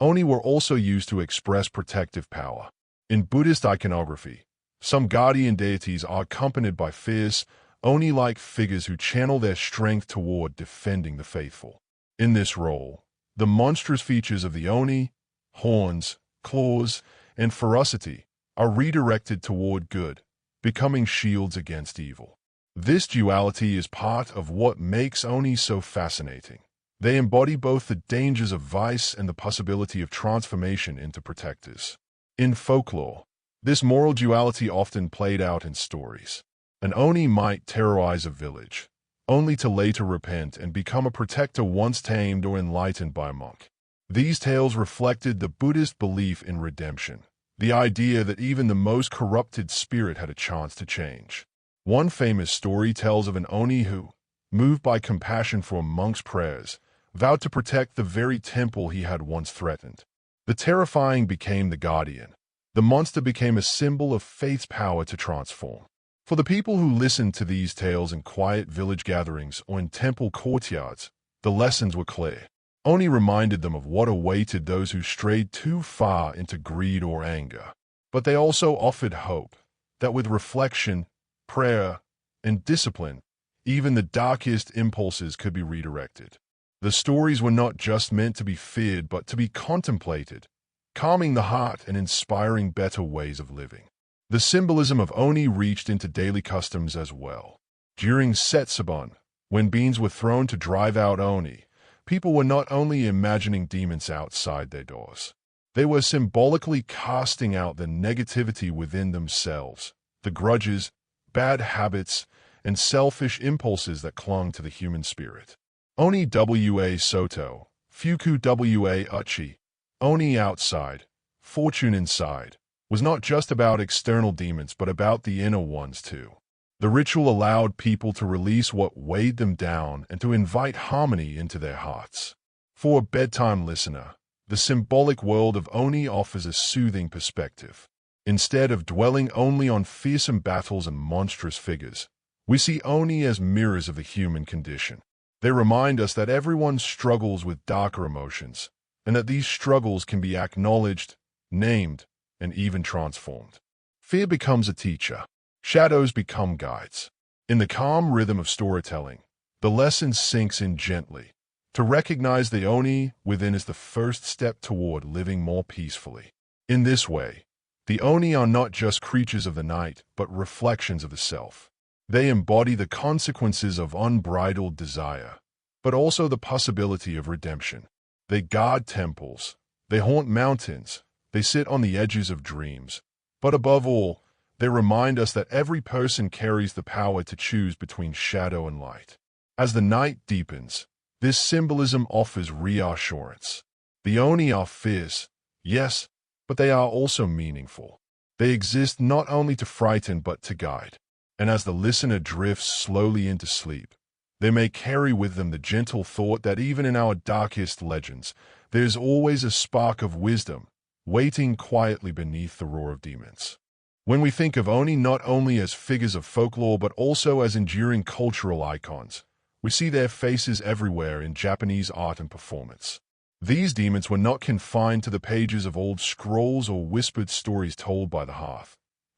Oni were also used to express protective power. In Buddhist iconography, some guardian deities are accompanied by fierce, Oni-like figures who channel their strength toward defending the faithful. In this role, the monstrous features of the Oni, horns, claws, and ferocity, are redirected toward good, becoming shields against evil. This duality is part of what makes Oni so fascinating. They embody both the dangers of vice and the possibility of transformation into protectors. In folklore, this moral duality often played out in stories. An Oni might terrorize a village, only to later repent and become a protector once tamed or enlightened by a monk. These tales reflected the Buddhist belief in redemption, the idea that even the most corrupted spirit had a chance to change. One famous story tells of an Oni who, moved by compassion for a monk's prayers, vowed to protect the very temple he had once threatened. The terrifying became the guardian. The monster became a symbol of faith's power to transform. For the people who listened to these tales in quiet village gatherings or in temple courtyards, the lessons were clear. Oni reminded them of what awaited those who strayed too far into greed or anger. But they also offered hope that with reflection, prayer, and discipline, even the darkest impulses could be redirected. The stories were not just meant to be feared but to be contemplated, calming the heart and inspiring better ways of living. The symbolism of Oni reached into daily customs as well. During Setsubun, when beans were thrown to drive out Oni, people were not only imagining demons outside their doors. They were symbolically casting out the negativity within themselves, the grudges, bad habits, and selfish impulses that clung to the human spirit. Oni wa Soto, Fuku wa Uchi, Oni outside, fortune inside, was not just about external demons but about the inner ones too. The ritual allowed people to release what weighed them down and to invite harmony into their hearts. For a bedtime listener, the symbolic world of Oni offers a soothing perspective. Instead of dwelling only on fearsome battles and monstrous figures, we see Oni as mirrors of the human condition. They remind us that everyone struggles with darker emotions, and that these struggles can be acknowledged, named, and even transformed. Fear becomes a teacher. Shadows become guides. In the calm rhythm of storytelling, the lesson sinks in gently. To recognize the Oni within is the first step toward living more peacefully. In this way, the Oni are not just creatures of the night, but reflections of the self. They embody the consequences of unbridled desire, but also the possibility of redemption. They guard temples, they haunt mountains, they sit on the edges of dreams. But above all, they remind us that every person carries the power to choose between shadow and light. As the night deepens, this symbolism offers reassurance. The Oni are fierce, yes, but they are also meaningful. They exist not only to frighten but to guide. And as the listener drifts slowly into sleep, they may carry with them the gentle thought that even in our darkest legends, there's always a spark of wisdom waiting quietly beneath the roar of demons. When we think of Oni not only as figures of folklore but also as enduring cultural icons, we see their faces everywhere in Japanese art and performance. These demons were not confined to the pages of old scrolls or whispered stories told by the hearth.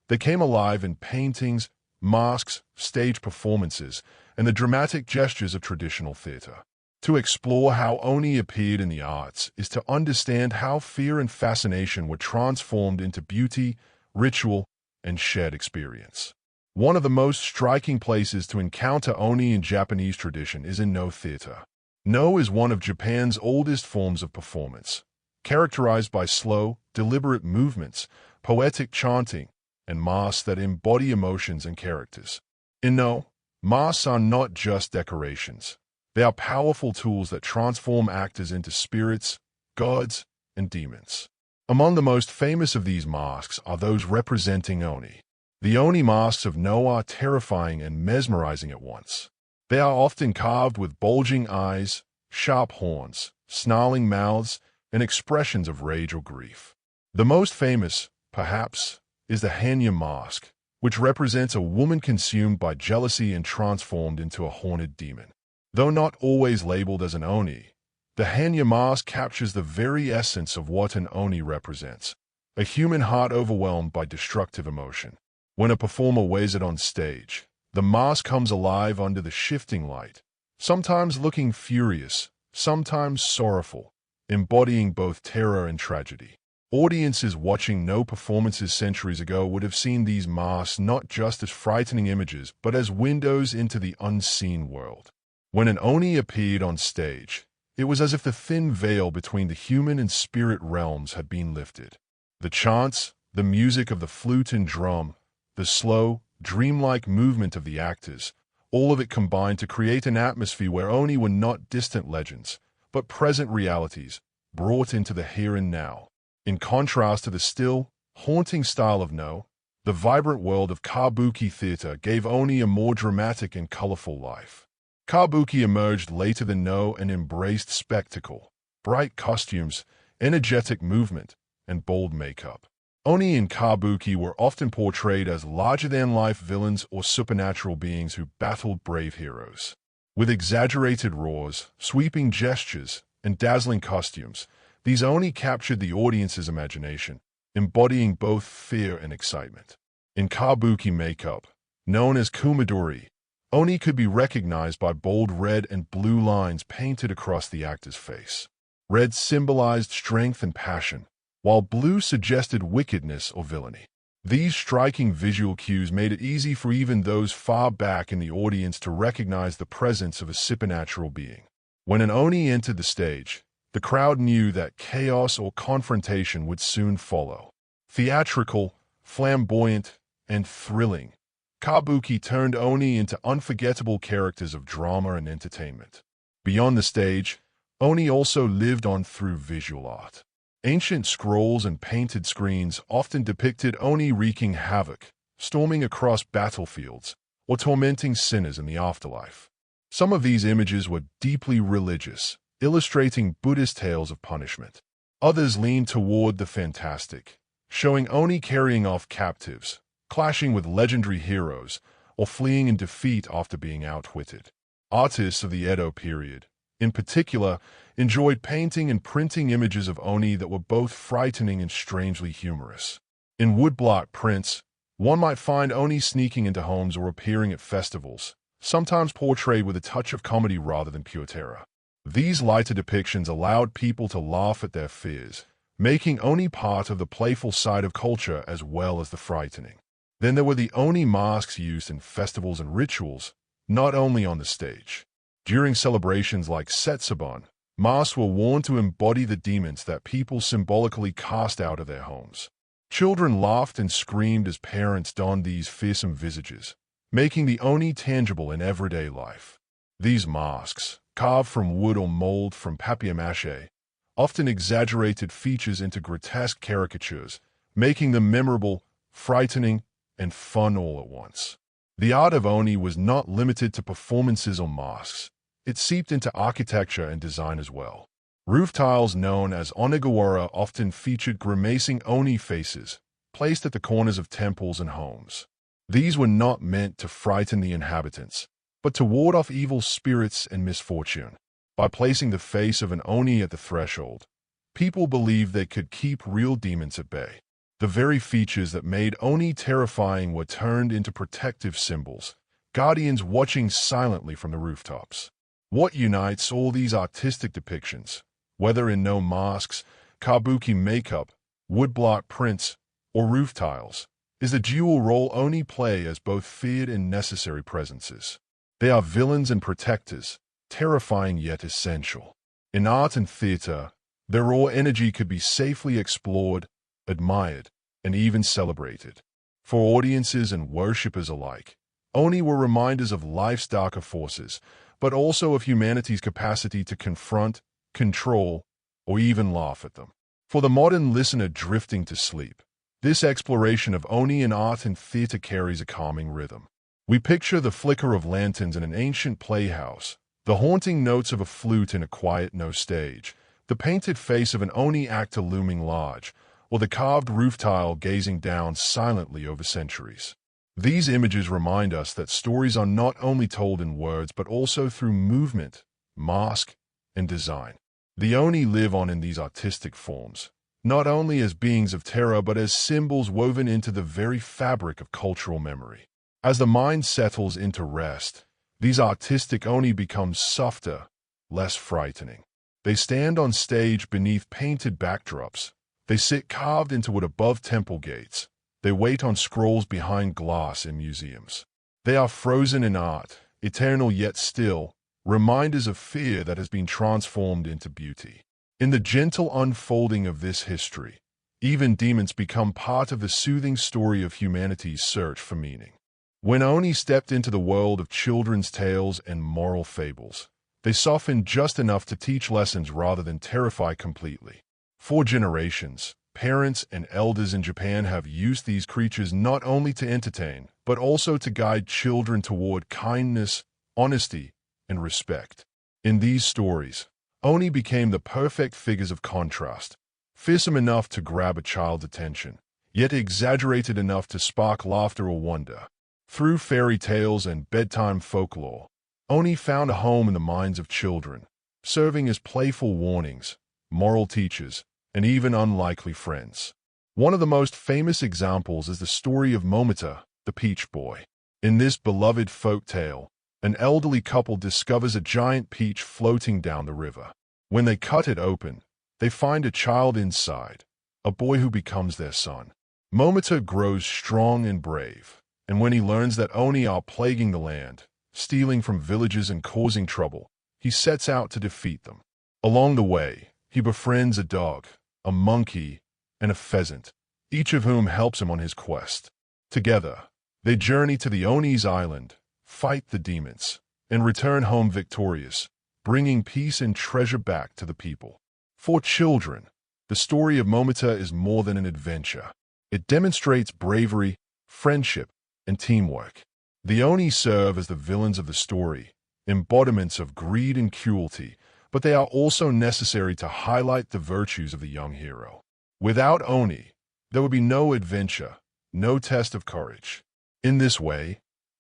They came alive in paintings, masks, stage performances, and the dramatic gestures of traditional theater. To explore how Oni appeared in the arts is to understand how fear and fascination were transformed into beauty, ritual, and shared experience. One of the most striking places to encounter Oni in Japanese tradition is in No theater. No is one of Japan's oldest forms of performance, characterized by slow, deliberate movements, poetic chanting, and masks that embody emotions and characters. In No, masks are not just decorations. They are powerful tools that transform actors into spirits, gods, and demons. Among the most famous of these masks are those representing Oni. The Oni masks of No are terrifying and mesmerizing at once. They are often carved with bulging eyes, sharp horns, snarling mouths, and expressions of rage or grief. The most famous, perhaps, is the Hanya mask, which represents a woman consumed by jealousy and transformed into a haunted demon. Though not always labeled as an Oni, the Hanya mask captures the very essence of what an Oni represents, a human heart overwhelmed by destructive emotion. When a performer wears it on stage, the mask comes alive under the shifting light, sometimes looking furious, sometimes sorrowful, embodying both terror and tragedy. Audiences watching No performances centuries ago would have seen these masks not just as frightening images, but as windows into the unseen world. When an Oni appeared on stage, it was as if the thin veil between the human and spirit realms had been lifted. The chants, the music of the flute and drum, the slow, dreamlike movement of the actors, all of it combined to create an atmosphere where Oni were not distant legends, but present realities, brought into the here and now. In contrast to the still, haunting style of No, the vibrant world of kabuki theater gave Oni a more dramatic and colorful life. Kabuki emerged later than No and embraced spectacle, bright costumes, energetic movement, and bold makeup. Oni in kabuki were often portrayed as larger-than-life villains or supernatural beings who battled brave heroes. With exaggerated roars, sweeping gestures, and dazzling costumes, these Oni captured the audience's imagination, embodying both fear and excitement. In kabuki makeup, known as kumadori, Oni could be recognized by bold red and blue lines painted across the actor's face. Red symbolized strength and passion, while blue suggested wickedness or villainy. These striking visual cues made it easy for even those far back in the audience to recognize the presence of a supernatural being. When an Oni entered the stage, the crowd knew that chaos or confrontation would soon follow. Theatrical, flamboyant, and thrilling, kabuki turned Oni into unforgettable characters of drama and entertainment. Beyond the stage, Oni also lived on through visual art. Ancient scrolls and painted screens often depicted Oni wreaking havoc, storming across battlefields, or tormenting sinners in the afterlife. Some of these images were deeply religious, illustrating Buddhist tales of punishment. Others leaned toward the fantastic, showing Oni carrying off captives, clashing with legendary heroes, or fleeing in defeat after being outwitted. Artists of the Edo period, in particular, enjoyed painting and printing images of Oni that were both frightening and strangely humorous. In woodblock prints, one might find Oni sneaking into homes or appearing at festivals, sometimes portrayed with a touch of comedy rather than pure terror. These lighter depictions allowed people to laugh at their fears, making Oni part of the playful side of culture as well as the frightening. Then there were the Oni masks used in festivals and rituals, not only on the stage. During celebrations like Setsubon, masks were worn to embody the demons that people symbolically cast out of their homes. Children laughed and screamed as parents donned these fearsome visages, making the Oni tangible in everyday life. These masks, carved from wood or mold from papier-mâché, often exaggerated features into grotesque caricatures, making them memorable, frightening, and fun all at once. The art of Oni was not limited to performances or masks. It seeped into architecture and design as well. Roof tiles known as onigawara often featured grimacing Oni faces, placed at the corners of temples and homes. These were not meant to frighten the inhabitants, but to ward off evil spirits and misfortune. By placing the face of an Oni at the threshold, people believed they could keep real demons at bay. The very features that made Oni terrifying were turned into protective symbols, guardians watching silently from the rooftops. What unites all these artistic depictions, whether in no masks, kabuki makeup, woodblock prints, or roof tiles, is the dual role Oni play as both feared and necessary presences. They are villains and protectors, terrifying yet essential. In art and theater, their raw energy could be safely explored, admired, and even celebrated. For audiences and worshippers alike, Oni were reminders of life's darker forces, but also of humanity's capacity to confront, control, or even laugh at them. For the modern listener drifting to sleep, this exploration of Oni in art and theater carries a calming rhythm. We picture the flicker of lanterns in an ancient playhouse, the haunting notes of a flute in a quiet no stage, the painted face of an Oni actor looming large, or the carved roof tile gazing down silently over centuries. These images remind us that stories are not only told in words but also through movement, mask, and design. The Oni live on in these artistic forms, not only as beings of terror but as symbols woven into the very fabric of cultural memory. As the mind settles into rest, these artistic Oni become softer, less frightening. They stand on stage beneath painted backdrops. They sit carved into wood above temple gates. They wait on scrolls behind glass in museums. They are frozen in art, eternal yet still, reminders of fear that has been transformed into beauty. In the gentle unfolding of this history, even demons become part of the soothing story of humanity's search for meaning. When Oni stepped into the world of children's tales and moral fables, they softened just enough to teach lessons rather than terrify completely. For generations, parents and elders in Japan have used these creatures not only to entertain, but also to guide children toward kindness, honesty, and respect. In these stories, Oni became the perfect figures of contrast, fearsome enough to grab a child's attention, yet exaggerated enough to spark laughter or wonder. Through fairy tales and bedtime folklore, Oni found a home in the minds of children, serving as playful warnings, moral teachers, and even unlikely friends. One of the most famous examples is the story of Momota, the Peach Boy. In this beloved folk tale, an elderly couple discovers a giant peach floating down the river. When they cut it open, they find a child inside, a boy who becomes their son. Momota grows strong and brave, and when he learns that Oni are plaguing the land, stealing from villages and causing trouble, he sets out to defeat them. Along the way, he befriends a dog, a monkey, and a pheasant, each of whom helps him on his quest. Together, they journey to the Oni's island, fight the demons, and return home victorious, bringing peace and treasure back to the people. For children, the story of Momota is more than an adventure. It demonstrates bravery, friendship, and teamwork. The Oni serve as the villains of the story, embodiments of greed and cruelty, but they are also necessary to highlight the virtues of the young hero. Without Oni, there would be no adventure, no test of courage. In this way,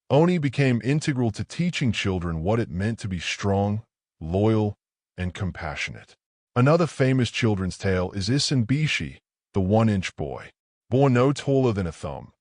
Oni became integral to teaching children what it meant to be strong, loyal, and compassionate. Another famous children's tale is Isenbishi, the one-inch boy. Born no taller than a thumb,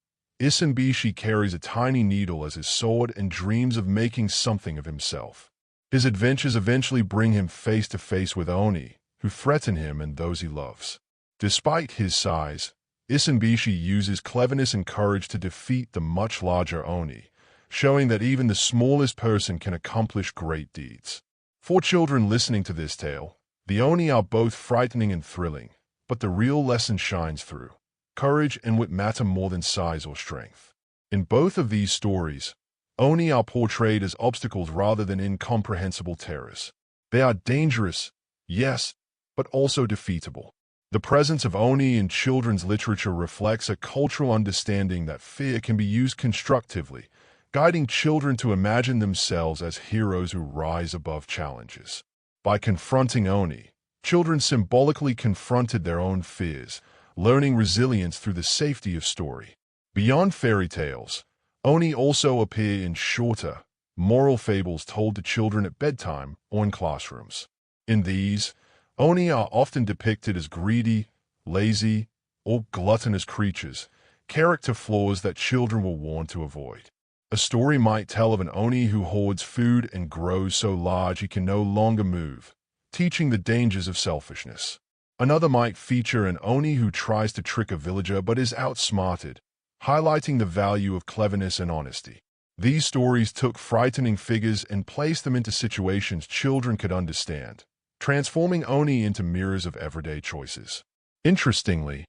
Isenbishi carries a tiny needle as his sword and dreams of making something of himself. His adventures eventually bring him face to face with Oni, who threaten him and those he loves. Despite his size, Isenbishi uses cleverness and courage to defeat the much larger Oni, showing that even the smallest person can accomplish great deeds. For children listening to this tale, the Oni are both frightening and thrilling, but the real lesson shines through. Courage and wit matter more than size or strength. In both of these stories, Oni are portrayed as obstacles rather than incomprehensible terrors. They are dangerous, yes, but also defeatable. The presence of Oni in children's literature reflects a cultural understanding that fear can be used constructively, guiding children to imagine themselves as heroes who rise above challenges. By confronting Oni, children symbolically confronted their own fears, learning resilience through the safety of story. Beyond fairy tales, Oni also appear in shorter, moral fables told to children at bedtime or in classrooms. In these, Oni are often depicted as greedy, lazy, or gluttonous creatures, character flaws that children were warned to avoid. A story might tell of an Oni who hoards food and grows so large he can no longer move, teaching the dangers of selfishness. Another might feature an Oni who tries to trick a villager but is outsmarted, highlighting the value of cleverness and honesty. These stories took frightening figures and placed them into situations children could understand, transforming Oni into mirrors of everyday choices. Interestingly,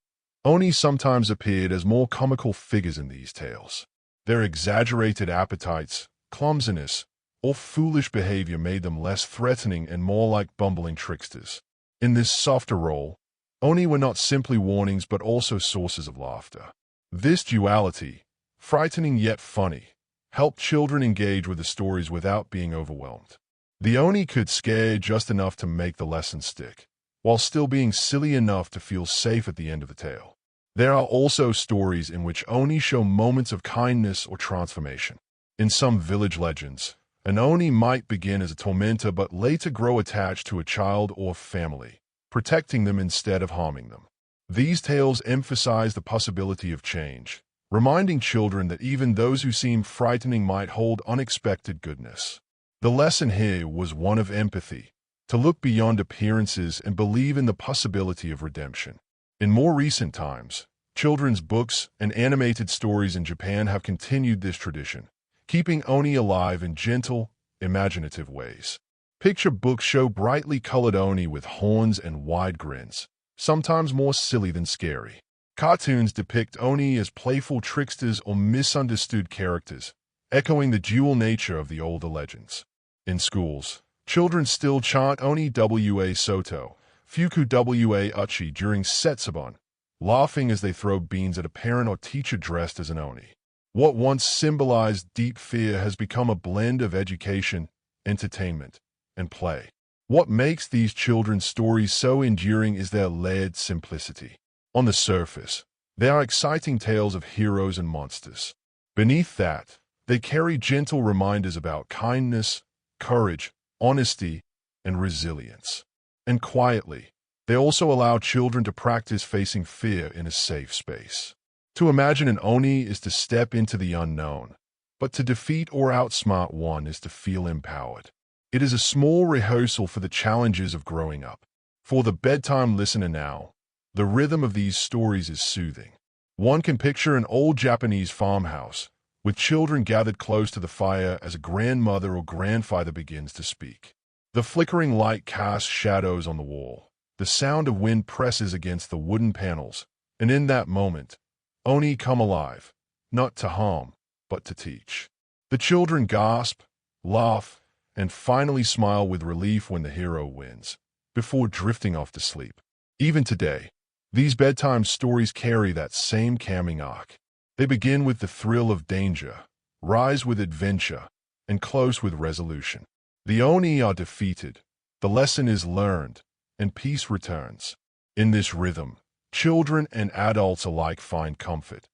Oni sometimes appeared as more comical figures in these tales. Their exaggerated appetites, clumsiness, or foolish behavior made them less threatening and more like bumbling tricksters. In this softer role, Oni were not simply warnings but also sources of laughter. This duality, frightening yet funny, helped children engage with the stories without being overwhelmed. The Oni could scare just enough to make the lesson stick, while still being silly enough to feel safe at the end of the tale. There are also stories in which Oni show moments of kindness or transformation. In some village legends, an Oni might begin as a tormentor but later grow attached to a child or family, protecting them instead of harming them. These tales emphasize the possibility of change, reminding children that even those who seem frightening might hold unexpected goodness. The lesson here was one of empathy, to look beyond appearances and believe in the possibility of redemption. In more recent times, children's books and animated stories in Japan have continued this tradition, keeping Oni alive in gentle, imaginative ways. Picture books show brightly colored Oni with horns and wide grins, sometimes more silly than scary. Cartoons depict Oni as playful tricksters or misunderstood characters, echoing the dual nature of the older legends. In schools, children still chant Oni wa Soto, Fuku wa Uchi during Setsubon, laughing as they throw beans at a parent or teacher dressed as an Oni. What once symbolized deep fear has become a blend of education, entertainment, and play. What makes these children's stories so enduring is their layered simplicity. On the surface, they are exciting tales of heroes and monsters. Beneath that, they carry gentle reminders about kindness, courage, honesty, and resilience. And quietly, they also allow children to practice facing fear in a safe space. To imagine an Oni is to step into the unknown, but to defeat or outsmart one is to feel empowered. It is a small rehearsal for the challenges of growing up. For the bedtime listener now, the rhythm of these stories is soothing. One can picture an old Japanese farmhouse, with children gathered close to the fire as a grandmother or grandfather begins to speak. The flickering light casts shadows on the wall. The sound of wind presses against the wooden panels, and in that moment, Oni come alive, not to harm, but to teach. The children gasp, laugh, and finally smile with relief when the hero wins, before drifting off to sleep. Even today, these bedtime stories carry that same calming arc. They begin with the thrill of danger, rise with adventure, and close with resolution. The Oni are defeated, the lesson is learned, and peace returns. In this rhythm, children and adults alike find comfort.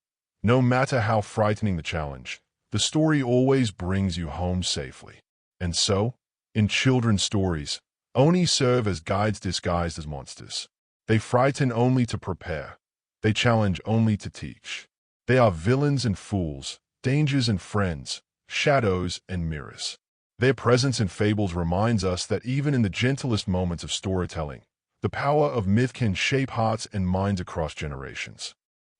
No matter how frightening the challenge, the story always brings you home safely. And so, in children's stories, Oni serve as guides disguised as monsters. They frighten only to prepare. They challenge only to teach. They are villains and fools, dangers and friends, shadows and mirrors. Their presence in fables reminds us that even in the gentlest moments of storytelling, the power of myth can shape hearts and minds across generations.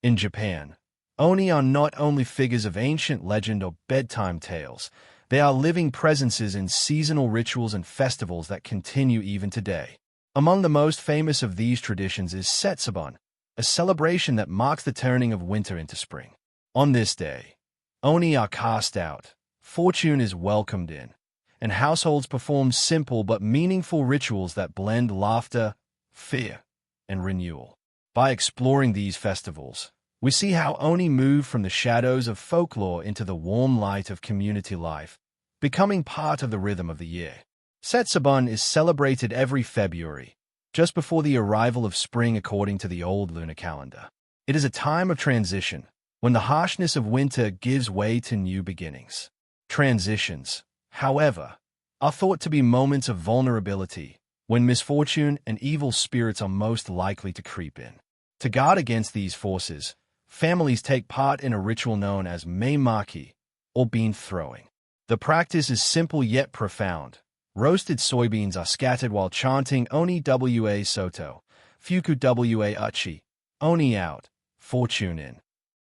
In Japan, Oni are not only figures of ancient legend or bedtime tales, they are living presences in seasonal rituals and festivals that continue even today. Among the most famous of these traditions is Setsubun, a celebration that marks the turning of winter into spring. On this day, Oni are cast out, fortune is welcomed in, and households perform simple but meaningful rituals that blend laughter, fear, and renewal. By exploring these festivals, we see how Oni move from the shadows of folklore into the warm light of community life, becoming part of the rhythm of the year. Setsubun is celebrated every February, just before the arrival of spring according to the old lunar calendar. It is a time of transition, when the harshness of winter gives way to new beginnings. Transitions, however, are thought to be moments of vulnerability, when misfortune and evil spirits are most likely to creep in. To guard against these forces, families take part in a ritual known as meimaki, or bean throwing. The practice is simple yet profound. Roasted soybeans are scattered while chanting Oni wa soto, Fuku wa uchi, Oni out, fortune in.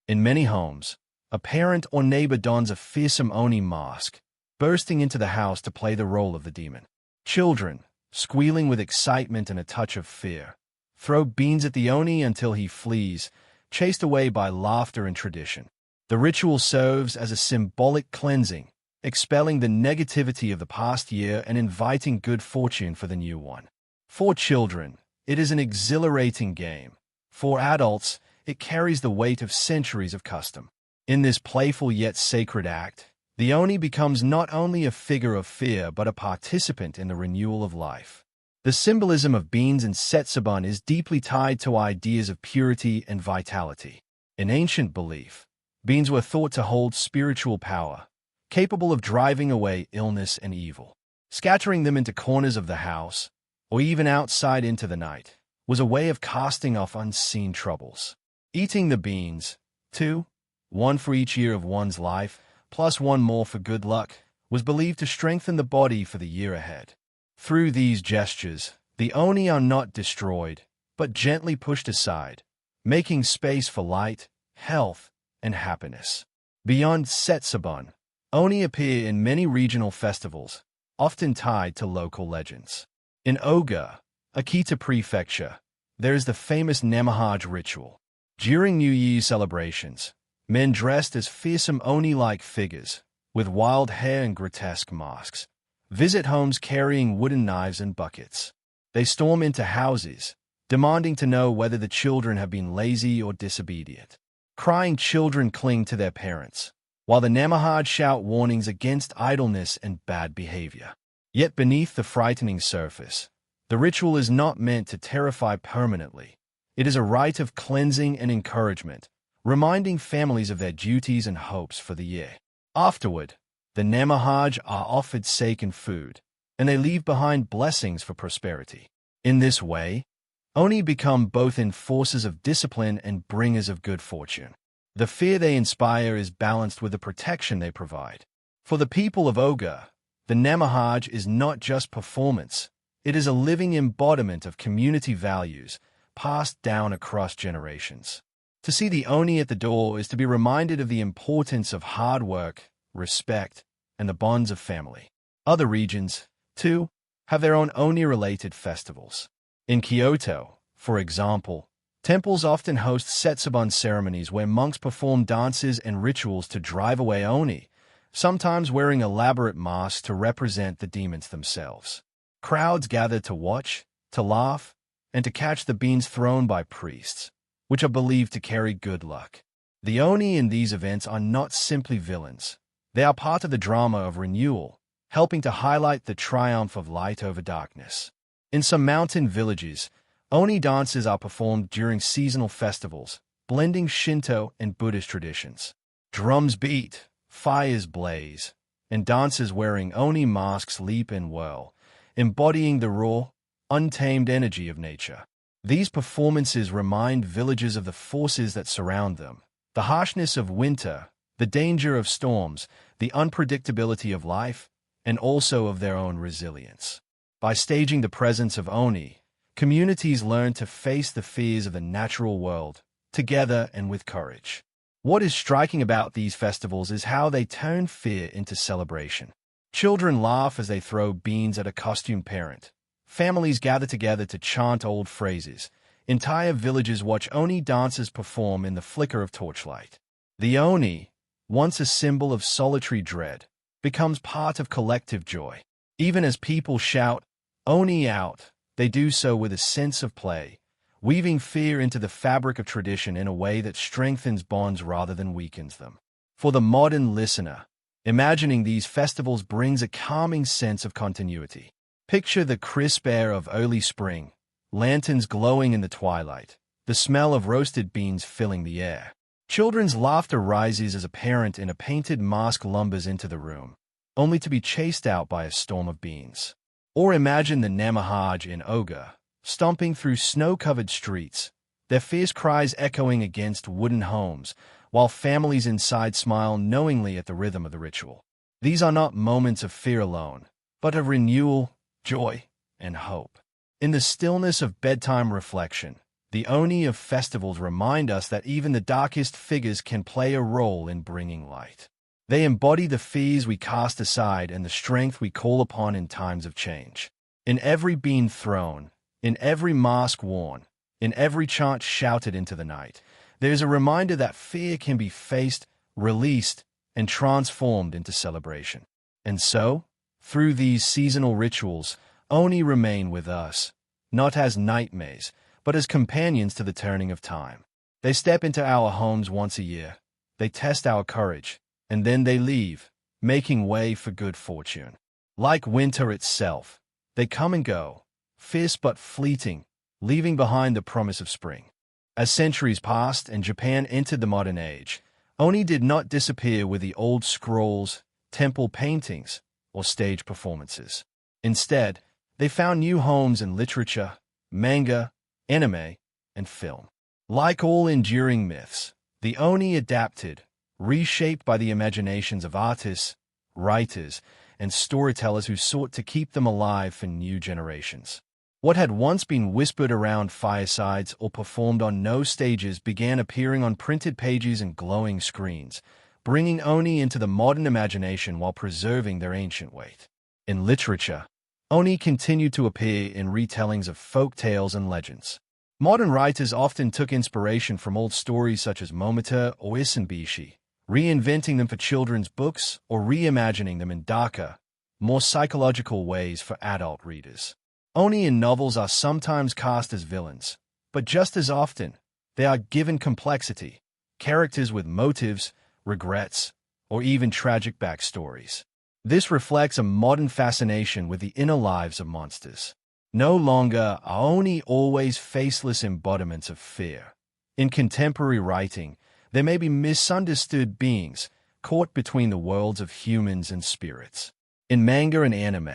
In many homes, a parent or neighbor dons a fearsome Oni mask, bursting into the house to play the role of the demon. Children, squealing with excitement and a touch of fear, throw beans at the Oni until he flees, chased away by laughter and tradition. The ritual serves as a symbolic cleansing, expelling the negativity of the past year and inviting good fortune for the new one. For children, it is an exhilarating game. For adults, it carries the weight of centuries of custom. In this playful yet sacred act, the Oni becomes not only a figure of fear but a participant in the renewal of life. The symbolism of beans and Setsubun is deeply tied to ideas of purity and vitality. In ancient belief, beans were thought to hold spiritual power, capable of driving away illness and evil. Scattering them into corners of the house, or even outside into the night, was a way of casting off unseen troubles. Eating the beans, one for each year of one's life, plus one more for good luck, was believed to strengthen the body for the year ahead. Through these gestures, the Oni are not destroyed, but gently pushed aside, making space for light, health, and happiness. Beyond Setsubun, Oni appear in many regional festivals, often tied to local legends. In Oga, Akita Prefecture, there is the famous Namahage ritual. During New Year's celebrations, men dressed as fearsome Oni-like figures, with wild hair and grotesque masks, visit homes carrying wooden knives and buckets. They storm into houses, demanding to know whether the children have been lazy or disobedient. Crying children cling to their parents, while the Namahage shout warnings against idleness and bad behavior. Yet beneath the frightening surface, the ritual is not meant to terrify permanently. It is a rite of cleansing and encouragement, reminding families of their duties and hopes for the year. Afterward, the Namahage are offered sacred food, and they leave behind blessings for prosperity. In this way, Oni become both enforcers of discipline and bringers of good fortune. The fear they inspire is balanced with the protection they provide. For the people of Oga, the Namahage is not just performance, it is a living embodiment of community values passed down across generations. To see the Oni at the door is to be reminded of the importance of hard work, respect, and the bonds of family. Other regions, too, have their own Oni-related festivals. In Kyoto, for example, temples often host Setsubun ceremonies where monks perform dances and rituals to drive away Oni, sometimes wearing elaborate masks to represent the demons themselves. Crowds gather to watch, to laugh, and to catch the beans thrown by priests, which are believed to carry good luck. The Oni in these events are not simply villains. They are part of the drama of renewal, helping to highlight the triumph of light over darkness. In some mountain villages, Oni dances are performed during seasonal festivals, blending Shinto and Buddhist traditions. Drums beat, fires blaze, and dancers wearing Oni masks leap and whirl, embodying the raw, untamed energy of nature. These performances remind villagers of the forces that surround them, the harshness of winter, the danger of storms, the unpredictability of life, and also of their own resilience. By staging the presence of Oni, communities learn to face the fears of the natural world, together and with courage. What is striking about these festivals is how they turn fear into celebration. Children laugh as they throw beans at a costumed parent. Families gather together to chant old phrases. Entire villages watch Oni dancers perform in the flicker of torchlight. The Oni, once a symbol of solitary dread, becomes part of collective joy. Even as people shout, "Oni out," they do so with a sense of play, weaving fear into the fabric of tradition in a way that strengthens bonds rather than weakens them. For the modern listener, imagining these festivals brings a calming sense of continuity. Picture the crisp air of early spring, lanterns glowing in the twilight, the smell of roasted beans filling the air. Children's laughter rises as a parent in a painted mask lumbers into the room, only to be chased out by a storm of beans. Or imagine the Namahaj in Ogre, stomping through snow-covered streets, their fierce cries echoing against wooden homes, while families inside smile knowingly at the rhythm of the ritual. These are not moments of fear alone, but of renewal, joy, and hope. In the stillness of bedtime reflection, the Oni of festivals remind us that even the darkest figures can play a role in bringing light. They embody the fears we cast aside and the strength we call upon in times of change. In every bean thrown, in every mask worn, in every chant shouted into the night, there is a reminder that fear can be faced, released, and transformed into celebration. And so, through these seasonal rituals, Oni remain with us, not as nightmares, but as companions to the turning of time. They step into our homes once a year, they test our courage, and then they leave, making way for good fortune. Like winter itself, they come and go, fierce but fleeting, leaving behind the promise of spring. As centuries passed and Japan entered the modern age, Oni did not disappear with the old scrolls, temple paintings, or stage performances. Instead, they found new homes in literature, manga, anime, and film. Like all enduring myths, the Oni adapted, reshaped by the imaginations of artists, writers, and storytellers who sought to keep them alive for new generations. What had once been whispered around firesides or performed on no stages began appearing on printed pages and glowing screens, bringing Oni into the modern imagination while preserving their ancient weight. In literature, Oni continued to appear in retellings of folk tales and legends. Modern writers often took inspiration from old stories such as Momota or Isenbishi, reinventing them for children's books or reimagining them in darker, more psychological ways for adult readers. Oni in novels are sometimes cast as villains, but just as often, they are given complexity, characters with motives, regrets, or even tragic backstories. This reflects a modern fascination with the inner lives of monsters. No longer are Oni always faceless embodiments of fear. In contemporary writing, there may be misunderstood beings caught between the worlds of humans and spirits. In manga and anime,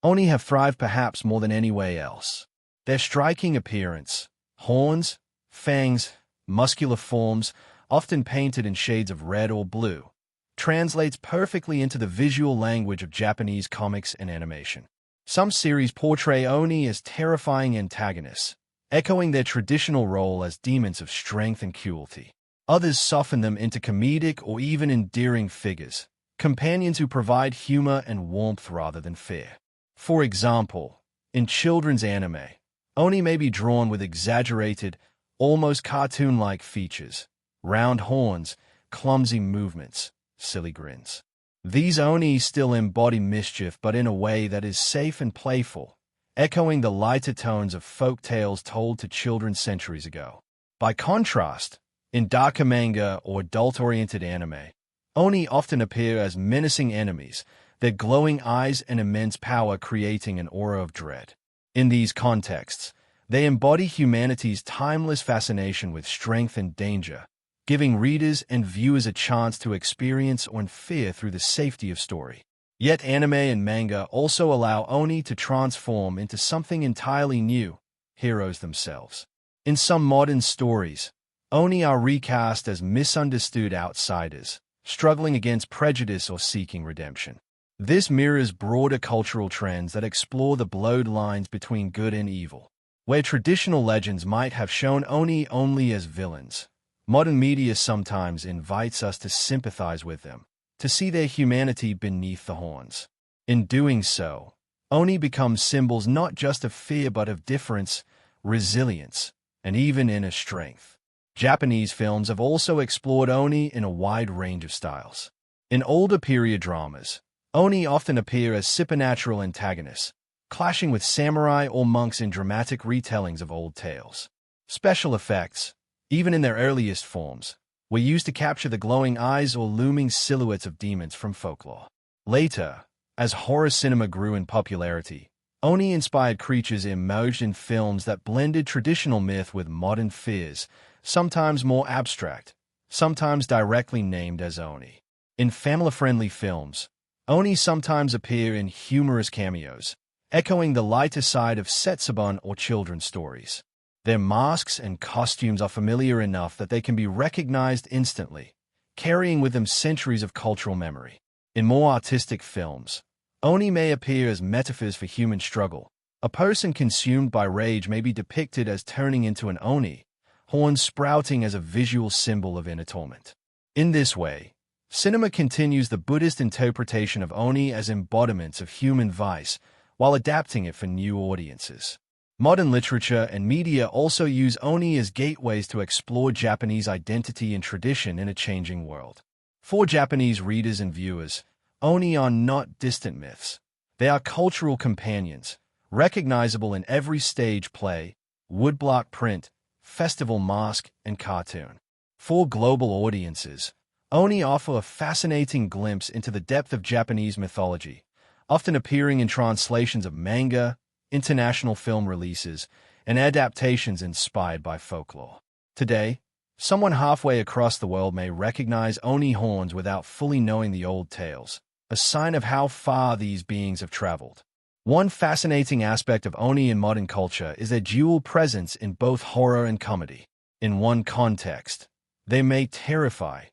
Oni have thrived perhaps more than anywhere else. Their striking appearance, horns, fangs, muscular forms, often painted in shades of red or blue, translates perfectly into the visual language of Japanese comics and animation. Some series portray Oni as terrifying antagonists, echoing their traditional role as demons of strength and cruelty. Others soften them into comedic or even endearing figures, companions who provide humor and warmth rather than fear. For example, in children's anime, Oni may be drawn with exaggerated, almost cartoon-like features, round horns, clumsy movements, silly grins. These Oni still embody mischief but in a way that is safe and playful, echoing the lighter tones of folk tales told to children centuries ago. By contrast, in darker manga or adult-oriented anime, Oni often appear as menacing enemies, their glowing eyes and immense power creating an aura of dread. In these contexts, they embody humanity's timeless fascination with strength and danger, giving readers and viewers a chance to experience or fear through the safety of story. Yet anime and manga also allow Oni to transform into something entirely new, heroes themselves. In some modern stories, Oni are recast as misunderstood outsiders, struggling against prejudice or seeking redemption. This mirrors broader cultural trends that explore the blurred lines between good and evil. Where traditional legends might have shown Oni only as villains, modern media sometimes invites us to sympathize with them, to see their humanity beneath the horns. In doing so, Oni becomes symbols not just of fear but of difference, resilience, and even inner strength. Japanese films have also explored Oni in a wide range of styles. In older period dramas, Oni often appear as supernatural antagonists, clashing with samurai or monks in dramatic retellings of old tales. Special effects, even in their earliest forms, were used to capture the glowing eyes or looming silhouettes of demons from folklore. Later, as horror cinema grew in popularity, Oni-inspired creatures emerged in films that blended traditional myth with modern fears, sometimes more abstract, sometimes directly named as Oni. In family-friendly films, Oni sometimes appear in humorous cameos, echoing the lighter side of Setsubun or children's stories. Their masks and costumes are familiar enough that they can be recognized instantly, carrying with them centuries of cultural memory. In more artistic films, Oni may appear as metaphors for human struggle. A person consumed by rage may be depicted as turning into an Oni, horns sprouting as a visual symbol of inner torment. In this way, cinema continues the Buddhist interpretation of Oni as embodiments of human vice, while adapting it for new audiences. Modern literature and media also use Oni as gateways to explore Japanese identity and tradition in a changing world. For Japanese readers and viewers, Oni are not distant myths. They are cultural companions, recognizable in every stage play, woodblock print, festival mask, and cartoon. For global audiences, Oni offer a fascinating glimpse into the depth of Japanese mythology, often appearing in translations of manga, international film releases, and adaptations inspired by folklore. Today, someone halfway across the world may recognize Oni horns without fully knowing the old tales, a sign of how far these beings have traveled. One fascinating aspect of Oni in modern culture is their dual presence in both horror and comedy. In one context, they may terrify,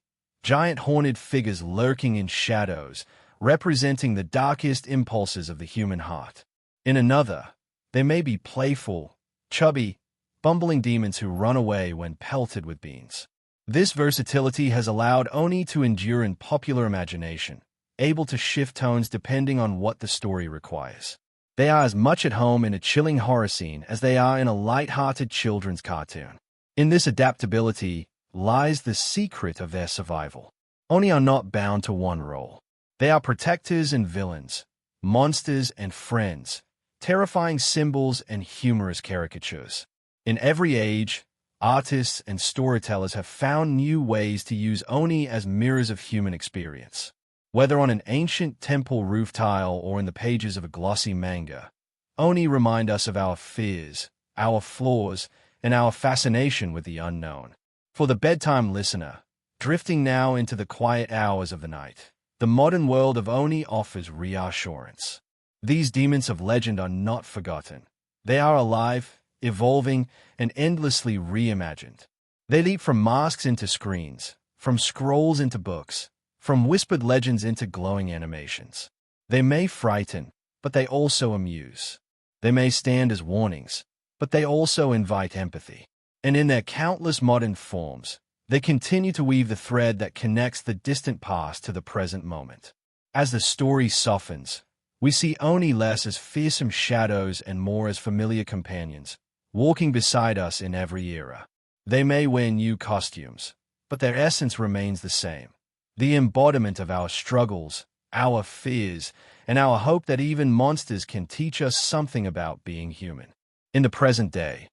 giant horned figures lurking in shadows, representing the darkest impulses of the human heart. In another, they may be playful, chubby, bumbling demons who run away when pelted with beans. This versatility has allowed Oni to endure in popular imagination, able to shift tones depending on what the story requires. They are as much at home in a chilling horror scene as they are in a light-hearted children's cartoon. In this adaptability lies the secret of their survival. Oni are not bound to one role. They are protectors and villains, monsters and friends, terrifying symbols and humorous caricatures. In every age, artists and storytellers have found new ways to use Oni as mirrors of human experience. Whether on an ancient temple roof tile or in the pages of a glossy manga, Oni remind us of our fears, our flaws, and our fascination with the unknown. For the bedtime listener, drifting now into the quiet hours of the night, the modern world of Oni offers reassurance. These demons of legend are not forgotten. They are alive, evolving, and endlessly reimagined. They leap from masks into screens, from scrolls into books, from whispered legends into glowing animations. They may frighten, but they also amuse. They may stand as warnings, but they also invite empathy. And in their countless modern forms, they continue to weave the thread that connects the distant past to the present moment. As the story softens, we see Oni less as fearsome shadows and more as familiar companions, walking beside us in every era. They may wear new costumes, but their essence remains the same. The embodiment of our struggles, our fears, and our hope that even monsters can teach us something about being human. In the present day,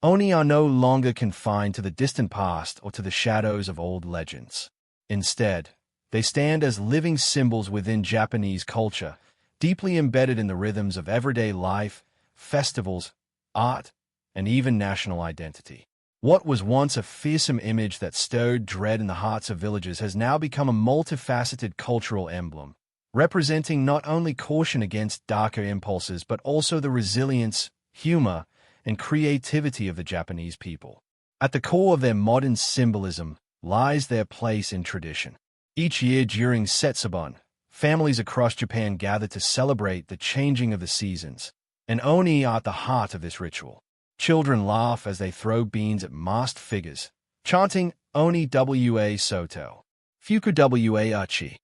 Oni are no longer confined to the distant past or to the shadows of old legends. Instead, they stand as living symbols within Japanese culture, deeply embedded in the rhythms of everyday life, festivals, art, and even national identity. What was once a fearsome image that stirred dread in the hearts of villagers has now become a multifaceted cultural emblem, representing not only caution against darker impulses but also the resilience, humor, and creativity of the Japanese people. At the core of their modern symbolism lies their place in tradition. Each year during Setsubun, families across Japan gather to celebrate the changing of the seasons, and Oni are at the heart of this ritual. Children laugh as they throw beans at masked figures, chanting Oni wa Soto, Fuku wa Uchi.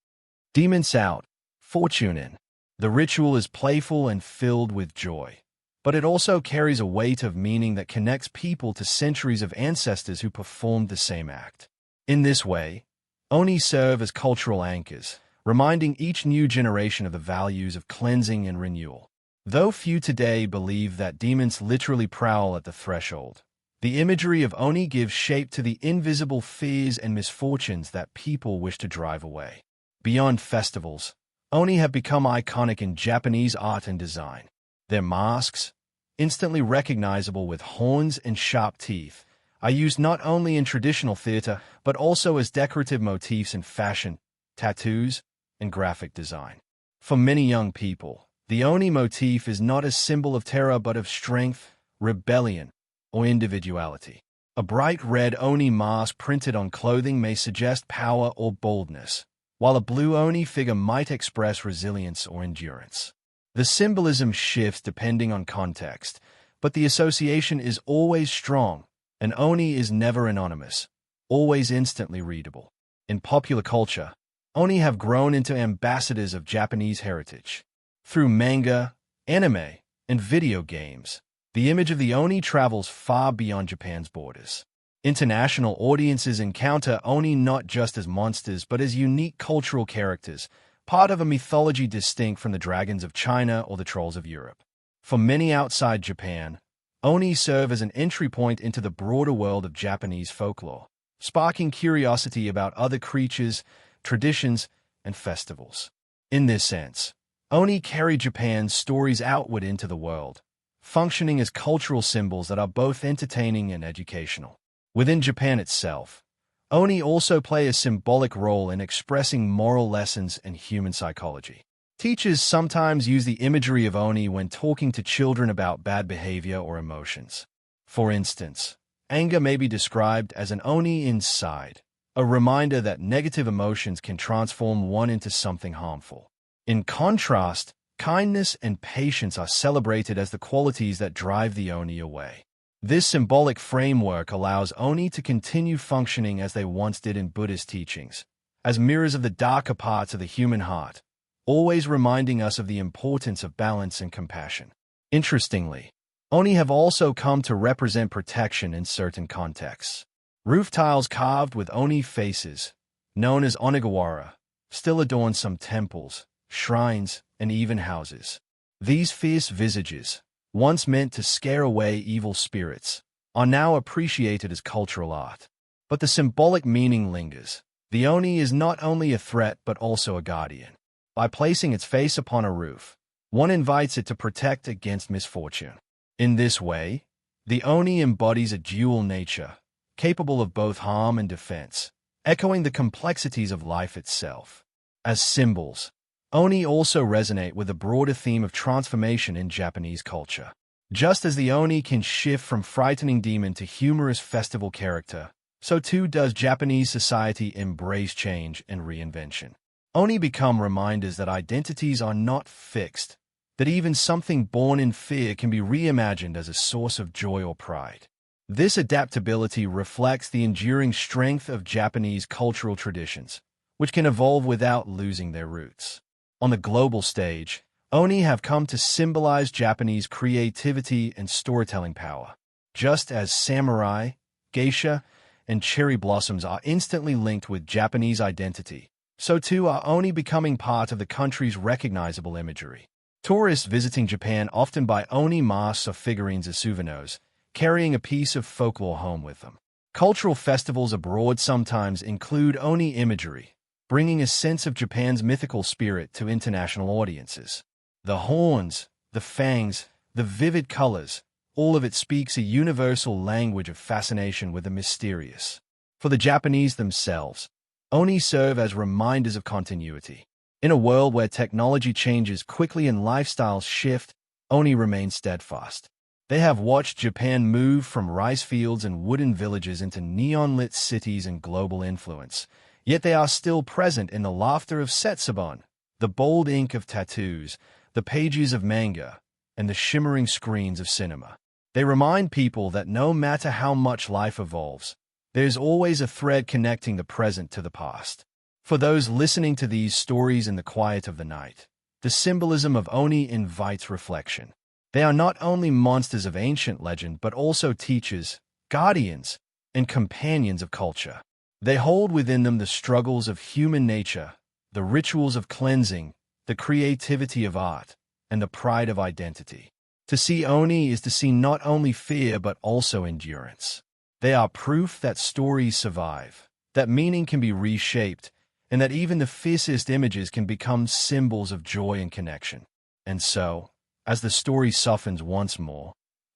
Demons out, fortune in. The ritual is playful and filled with joy, but it also carries a weight of meaning that connects people to centuries of ancestors who performed the same act. In this way, Oni serve as cultural anchors, reminding each new generation of the values of cleansing and renewal. Though few today believe that demons literally prowl at the threshold, the imagery of Oni gives shape to the invisible fears and misfortunes that people wish to drive away. Beyond festivals, Oni have become iconic in Japanese art and design. Their masks, instantly recognizable with horns and sharp teeth, are used not only in traditional theater but also as decorative motifs in fashion, tattoos, and graphic design. For many young people, the Oni motif is not a symbol of terror but of strength, rebellion, or individuality. A bright red Oni mask printed on clothing may suggest power or boldness, while a blue Oni figure might express resilience or endurance. The symbolism shifts depending on context, but the association is always strong, and Oni is never anonymous, always instantly readable. In popular culture, Oni have grown into ambassadors of Japanese heritage. Through manga, anime, and video games, the image of the Oni travels far beyond Japan's borders. International audiences encounter Oni not just as monsters but as unique cultural characters, part of a mythology distinct from the dragons of China or the trolls of Europe. For many outside Japan, Oni serve as an entry point into the broader world of Japanese folklore, sparking curiosity about other creatures, traditions, and festivals. In this sense, Oni carry Japan's stories outward into the world, functioning as cultural symbols that are both entertaining and educational. Within Japan itself, Oni also play a symbolic role in expressing moral lessons and human psychology. Teachers sometimes use the imagery of Oni when talking to children about bad behavior or emotions. For instance, anger may be described as an Oni inside, a reminder that negative emotions can transform one into something harmful. In contrast, kindness and patience are celebrated as the qualities that drive the Oni away. This symbolic framework allows Oni to continue functioning as they once did in Buddhist teachings, as mirrors of the darker parts of the human heart, always reminding us of the importance of balance and compassion. Interestingly, Oni have also come to represent protection in certain contexts. Roof tiles carved with Oni faces, known as onigawara, still adorn some temples, shrines, and even houses. These fierce visages, once meant to scare away evil spirits, are now appreciated as cultural art. But the symbolic meaning lingers. The Oni is not only a threat but also a guardian. By placing its face upon a roof, one invites it to protect against misfortune. In this way, the Oni embodies a dual nature, capable of both harm and defense, echoing the complexities of life itself. As symbols, Oni also resonate with the broader theme of transformation in Japanese culture. Just as the Oni can shift from frightening demon to humorous festival character, so too does Japanese society embrace change and reinvention. Oni become reminders that identities are not fixed, that even something born in fear can be reimagined as a source of joy or pride. This adaptability reflects the enduring strength of Japanese cultural traditions, which can evolve without losing their roots. On the global stage, Oni have come to symbolize Japanese creativity and storytelling power. Just as samurai, geisha, and cherry blossoms are instantly linked with Japanese identity, so too are Oni becoming part of the country's recognizable imagery. Tourists visiting Japan often buy Oni masks or figurines as souvenirs, carrying a piece of folklore home with them. Cultural festivals abroad sometimes include Oni imagery, bringing a sense of Japan's mythical spirit to international audiences. The horns, the fangs, the vivid colors, all of it speaks a universal language of fascination with the mysterious. For the Japanese themselves, Oni serve as reminders of continuity. In a world where technology changes quickly and lifestyles shift, Oni remain steadfast. They have watched Japan move from rice fields and wooden villages into neon-lit cities and global influence, yet they are still present in the laughter of setsubun, the bold ink of tattoos, the pages of manga, and the shimmering screens of cinema. They remind people that no matter how much life evolves, there's always a thread connecting the present to the past. For those listening to these stories in the quiet of the night, the symbolism of Oni invites reflection. They are not only monsters of ancient legend but also teachers, guardians, and companions of culture. They hold within them the struggles of human nature, the rituals of cleansing, the creativity of art, and the pride of identity. To see Oni is to see not only fear but also endurance. They are proof that stories survive, that meaning can be reshaped, and that even the fiercest images can become symbols of joy and connection. And so, as the story softens once more,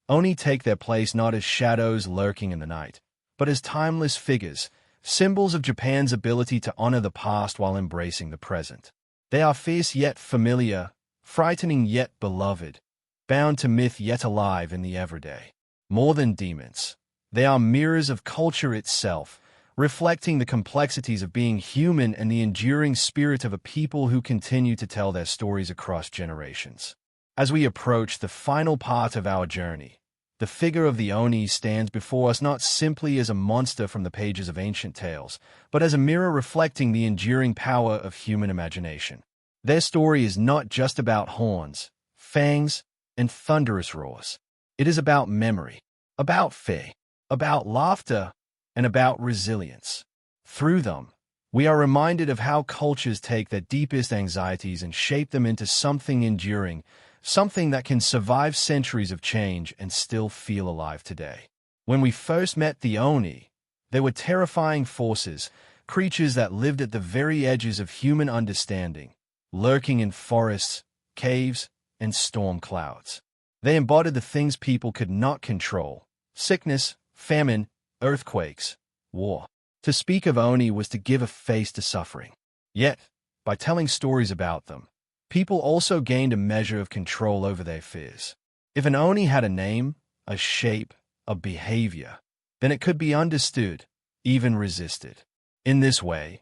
Oni take their place not as shadows lurking in the night, but as timeless figures, symbols of Japan's ability to honor the past while embracing the present. They are fierce yet familiar, frightening yet beloved, bound to myth yet alive in the everyday. More than demons, they are mirrors of culture itself, reflecting the complexities of being human and the enduring spirit of a people who continue to tell their stories across generations. As we approach the final part of our journey, the figure of the Oni stands before us not simply as a monster from the pages of ancient tales, but as a mirror reflecting the enduring power of human imagination. Their story is not just about horns, fangs, and thunderous roars. It is about memory, about fear, about laughter, and about resilience. Through them, we are reminded of how cultures take their deepest anxieties and shape them into something enduring, something that can survive centuries of change and still feel alive today. When we first met the Oni, they were terrifying forces, creatures that lived at the very edges of human understanding, lurking in forests, caves, and storm clouds. They embodied the things people could not control: sickness, famine, earthquakes, war. To speak of Oni was to give a face to suffering. Yet, by telling stories about them, people also gained a measure of control over their fears. If an Oni had a name, a shape, a behavior, then it could be understood, even resisted. In this way,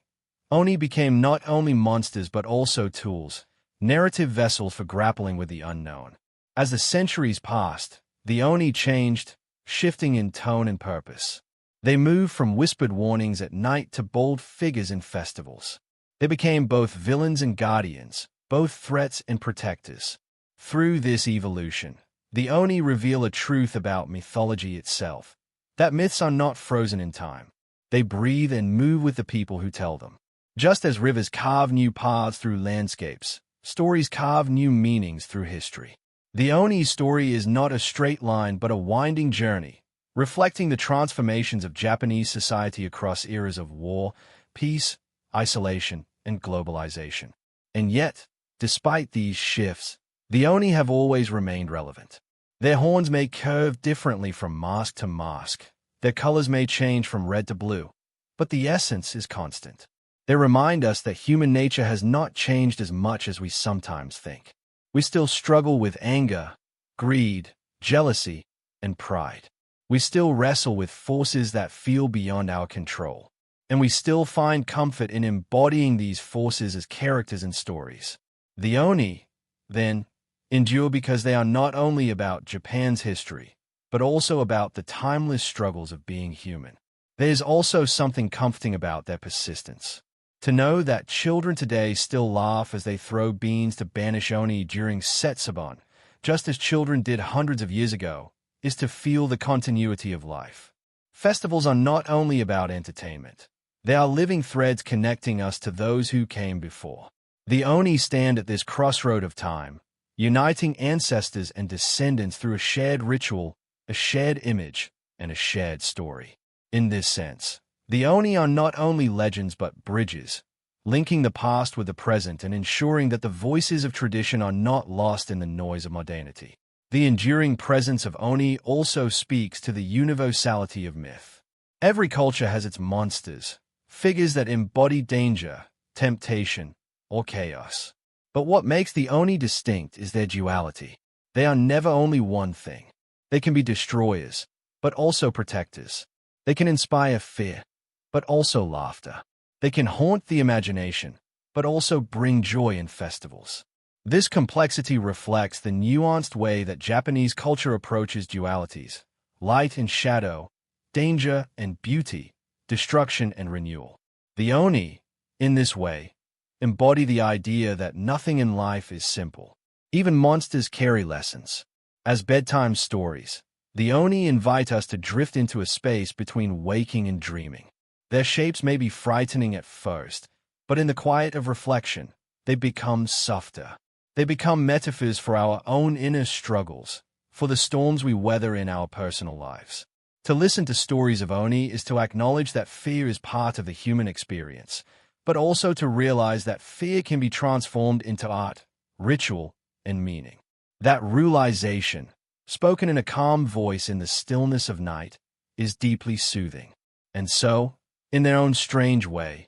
Oni became not only monsters but also tools, narrative vessels for grappling with the unknown. As the centuries passed, the Oni changed, shifting in tone and purpose. They moved from whispered warnings at night to bold figures in festivals. They became both villains and guardians, both threats and protectors. Through this evolution, the Oni reveal a truth about mythology itself, that myths are not frozen in time. They breathe and move with the people who tell them. Just as rivers carve new paths through landscapes, stories carve new meanings through history. The Oni's story is not a straight line but a winding journey, reflecting the transformations of Japanese society across eras of war, peace, isolation, and globalization. And yet, despite these shifts, the Oni have always remained relevant. Their horns may curve differently from mask to mask. Their colors may change from red to blue, but the essence is constant. They remind us that human nature has not changed as much as we sometimes think. We still struggle with anger, greed, jealousy, and pride. We still wrestle with forces that feel beyond our control. And we still find comfort in embodying these forces as characters in stories. The Oni, then, endure because they are not only about Japan's history, but also about the timeless struggles of being human. There is also something comforting about their persistence. To know that children today still laugh as they throw beans to banish Oni during Setsubon, just as children did hundreds of years ago, is to feel the continuity of life. Festivals are not only about entertainment. They are living threads connecting us to those who came before. The Oni stand at this crossroad of time, uniting ancestors and descendants through a shared ritual, a shared image, and a shared story. In this sense, the Oni are not only legends but bridges, linking the past with the present and ensuring that the voices of tradition are not lost in the noise of modernity. The enduring presence of Oni also speaks to the universality of myth. Every culture has its monsters, figures that embody danger, temptation, or chaos. But what makes the Oni distinct is their duality. They are never only one thing. They can be destroyers, but also protectors. They can inspire fear, but also laughter. They can haunt the imagination, but also bring joy in festivals. This complexity reflects the nuanced way that Japanese culture approaches dualities, light and shadow, danger and beauty, destruction and renewal. The Oni, in this way, embody the idea that nothing in life is simple. Even monsters carry lessons. As bedtime stories, the Oni invite us to drift into a space between waking and dreaming. Their shapes may be frightening at first, but in the quiet of reflection, they become softer. They become metaphors for our own inner struggles, for the storms we weather in our personal lives. To listen to stories of Oni is to acknowledge that fear is part of the human experience, but also to realize that fear can be transformed into art, ritual, and meaning. That realization, spoken in a calm voice in the stillness of night, is deeply soothing. And so, in their own strange way,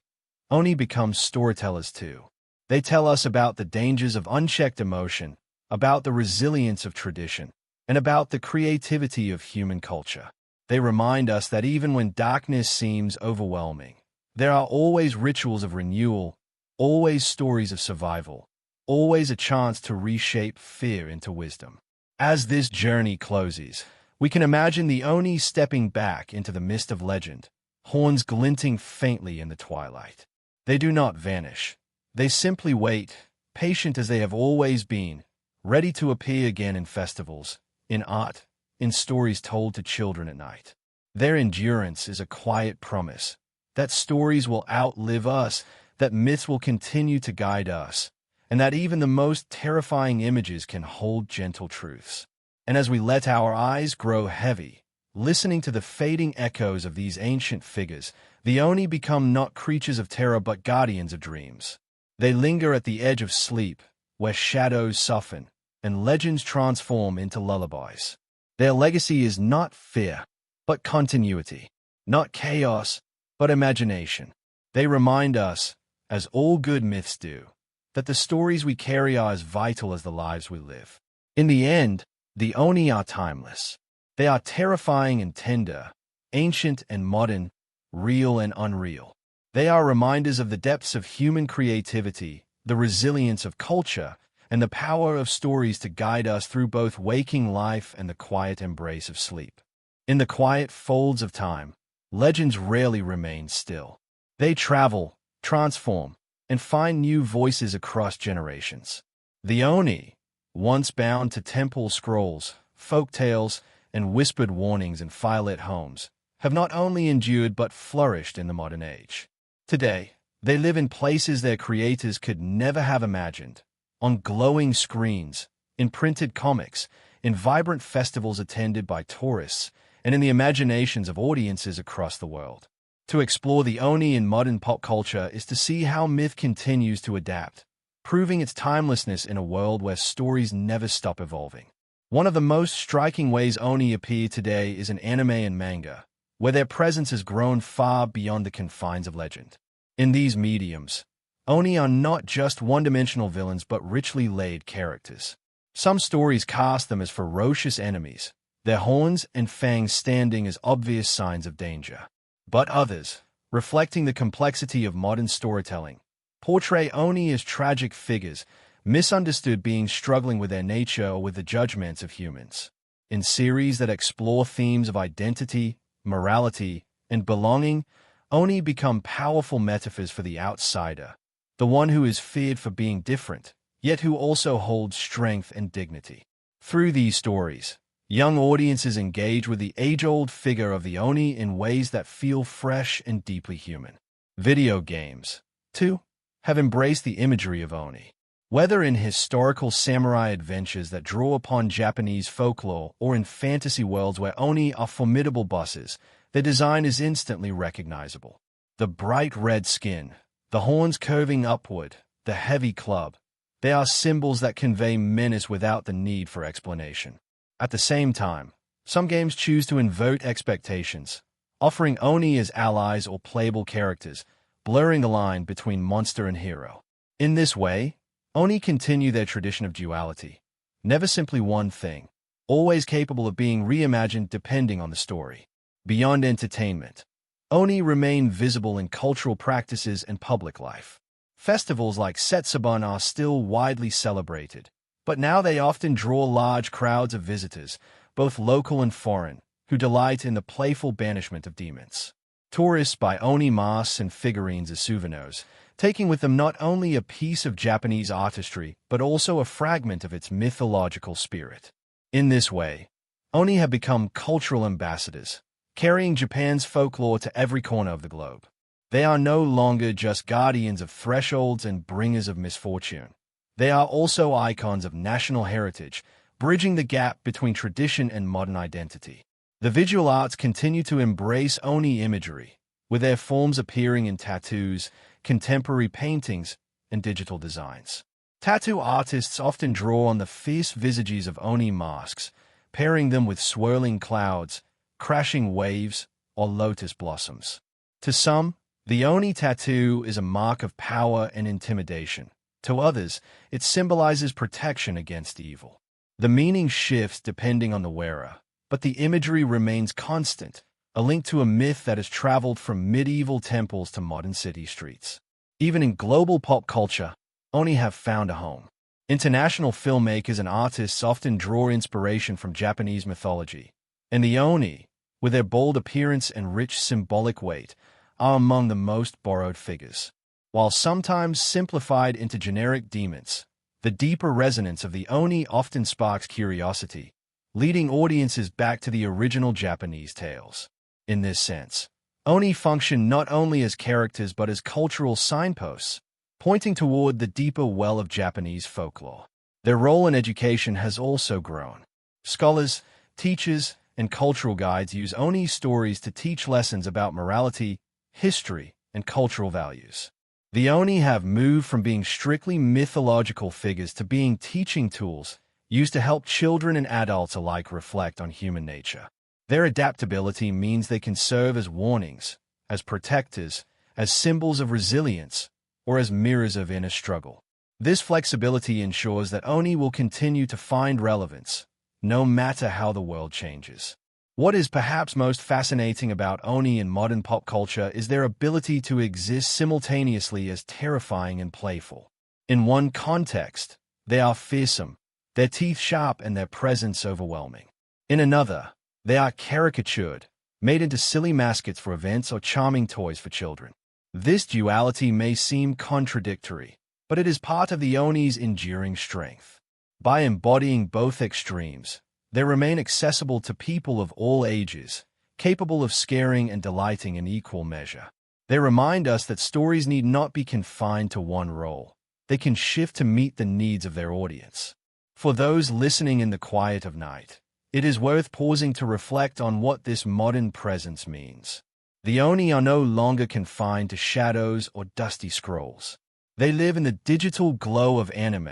Oni become storytellers too. They tell us about the dangers of unchecked emotion, about the resilience of tradition, and about the creativity of human culture. They remind us that even when darkness seems overwhelming, there are always rituals of renewal, always stories of survival, always a chance to reshape fear into wisdom. As this journey closes, we can imagine the Oni stepping back into the mist of legend, horns glinting faintly in the twilight. They do not vanish. They simply wait, patient as they have always been, ready to appear again in festivals, in art, in stories told to children at night. Their endurance is a quiet promise that stories will outlive us, that myths will continue to guide us, and that even the most terrifying images can hold gentle truths. And as we let our eyes grow heavy, listening to the fading echoes of these ancient figures, the Oni become not creatures of terror but guardians of dreams. They linger at the edge of sleep, where shadows soften and legends transform into lullabies. Their legacy is not fear, but continuity, not chaos, but imagination. They remind us, as all good myths do, that the stories we carry are as vital as the lives we live. In the end, the Oni are timeless. They are terrifying and tender, ancient and modern, real and unreal. They are reminders of the depths of human creativity, the resilience of culture, and the power of stories to guide us through both waking life and the quiet embrace of sleep. In the quiet folds of time, legends rarely remain still. They travel, transform, and find new voices across generations. The Oni, once bound to temple scrolls, folk tales, and whispered warnings in firelit homes, have not only endured but flourished in the modern age. Today, they live in places their creators could never have imagined, on glowing screens, in printed comics, in vibrant festivals attended by tourists, and in the imaginations of audiences across the world. To explore the Oni in modern pop culture is to see how myth continues to adapt, proving its timelessness in a world where stories never stop evolving. One of the most striking ways Oni appear today is in anime and manga, where their presence has grown far beyond the confines of legend. In these mediums, Oni are not just one-dimensional villains but richly laid characters. Some stories cast them as ferocious enemies, their horns and fangs standing as obvious signs of danger. But others, reflecting the complexity of modern storytelling, portray Oni as tragic figures, misunderstood beings struggling with their nature or with the judgments of humans. In series that explore themes of identity, morality, and belonging, Oni become powerful metaphors for the outsider, the one who is feared for being different, yet who also holds strength and dignity. Through these stories, young audiences engage with the age-old figure of the Oni in ways that feel fresh and deeply human. Video games, too, have embraced the imagery of Oni. Whether in historical samurai adventures that draw upon Japanese folklore or in fantasy worlds where Oni are formidable bosses, their design is instantly recognizable. The bright red skin, the horns curving upward, the heavy club, they are symbols that convey menace without the need for explanation. At the same time, some games choose to invert expectations, offering Oni as allies or playable characters, blurring the line between monster and hero. In this way, Oni continue their tradition of duality, never simply one thing, always capable of being reimagined depending on the story. Beyond entertainment, Oni remain visible in cultural practices and public life. Festivals like Setsubun are still widely celebrated, but now they often draw large crowds of visitors, both local and foreign, who delight in the playful banishment of demons. Tourists buy Oni masks and figurines as souvenirs, taking with them not only a piece of Japanese artistry, but also a fragment of its mythological spirit. In this way, Oni have become cultural ambassadors, carrying Japan's folklore to every corner of the globe. They are no longer just guardians of thresholds and bringers of misfortune. They are also icons of national heritage, bridging the gap between tradition and modern identity. The visual arts continue to embrace Oni imagery, with their forms appearing in tattoos, contemporary paintings, and digital designs. Tattoo artists often draw on the fierce visages of Oni masks, pairing them with swirling clouds, crashing waves, or lotus blossoms. To some, the Oni tattoo is a mark of power and intimidation. To others, it symbolizes protection against evil. The meaning shifts depending on the wearer, but the imagery remains constant, a link to a myth that has traveled from medieval temples to modern city streets. Even in global pop culture, Oni have found a home. International filmmakers and artists often draw inspiration from Japanese mythology, and the Oni, with their bold appearance and rich symbolic weight, are among the most borrowed figures. While sometimes simplified into generic demons, the deeper resonance of the Oni often sparks curiosity, leading audiences back to the original Japanese tales. In this sense, Oni function not only as characters but as cultural signposts, pointing toward the deeper well of Japanese folklore. Their role in education has also grown. Scholars, teachers, and cultural guides use Oni stories to teach lessons about morality, history, and cultural values. The Oni have moved from being strictly mythological figures to being teaching tools used to help children and adults alike reflect on human nature. Their adaptability means they can serve as warnings, as protectors, as symbols of resilience, or as mirrors of inner struggle. This flexibility ensures that Oni will continue to find relevance, no matter how the world changes. What is perhaps most fascinating about Oni in modern pop culture is their ability to exist simultaneously as terrifying and playful. In one context, they are fearsome, their teeth sharp and their presence overwhelming. In another, they are caricatured, made into silly mascots for events or charming toys for children. This duality may seem contradictory, but it is part of the Oni's enduring strength. By embodying both extremes, they remain accessible to people of all ages, capable of scaring and delighting in equal measure. They remind us that stories need not be confined to one role. They can shift to meet the needs of their audience. For those listening in the quiet of night, it is worth pausing to reflect on what this modern presence means. The Oni are no longer confined to shadows or dusty scrolls. They live in the digital glow of anime,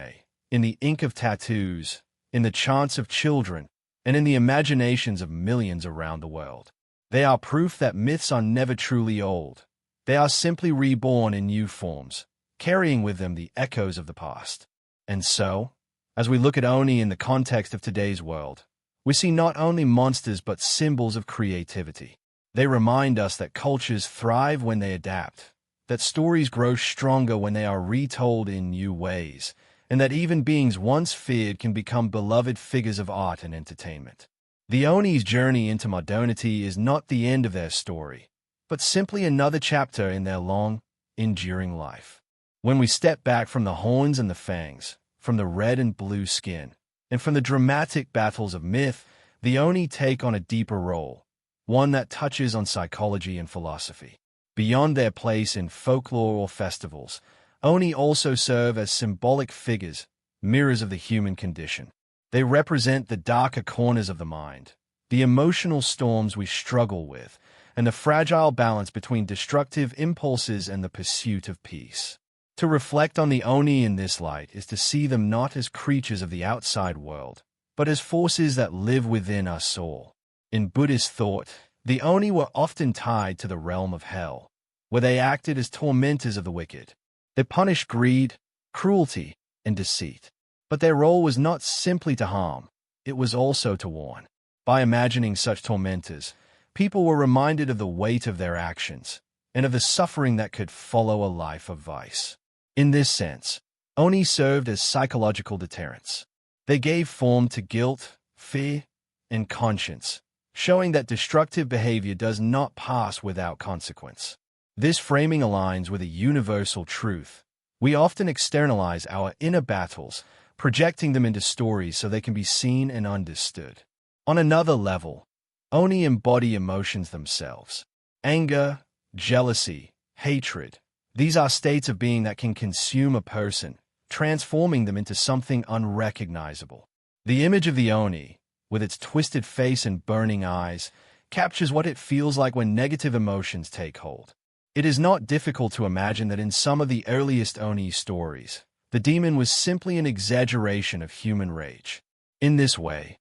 in the ink of tattoos, in the chants of children, and in the imaginations of millions around the world. They are proof that myths are never truly old. They are simply reborn in new forms, carrying with them the echoes of the past. And so, as we look at Oni in the context of today's world, we see not only monsters but symbols of creativity. They remind us that cultures thrive when they adapt, that stories grow stronger when they are retold in new ways, and that even beings once feared can become beloved figures of art and entertainment. The Oni's journey into modernity is not the end of their story, but simply another chapter in their long, enduring life. When we step back from the horns and the fangs, from the red and blue skin, and from the dramatic battles of myth, the Oni take on a deeper role, one that touches on psychology and philosophy. Beyond their place in folklore or festivals, Oni also serve as symbolic figures, mirrors of the human condition. They represent the darker corners of the mind, the emotional storms we struggle with, and the fragile balance between destructive impulses and the pursuit of peace. To reflect on the Oni in this light is to see them not as creatures of the outside world, but as forces that live within us all. In Buddhist thought, the Oni were often tied to the realm of hell, where they acted as tormentors of the wicked. They punished greed, cruelty, and deceit. But their role was not simply to harm, it was also to warn. By imagining such tormentors, people were reminded of the weight of their actions, and of the suffering that could follow a life of vice. In this sense, Oni served as psychological deterrents. They gave form to guilt, fear, and conscience, showing that destructive behavior does not pass without consequence. This framing aligns with a universal truth. We often externalize our inner battles, projecting them into stories so they can be seen and understood. On another level, Oni embody emotions themselves. Anger, jealousy, hatred. These are states of being that can consume a person, transforming them into something unrecognizable. The image of the Oni, with its twisted face and burning eyes, captures what it feels like when negative emotions take hold. It is not difficult to imagine that in some of the earliest Oni stories, the demon was simply an exaggeration of human rage. In this way,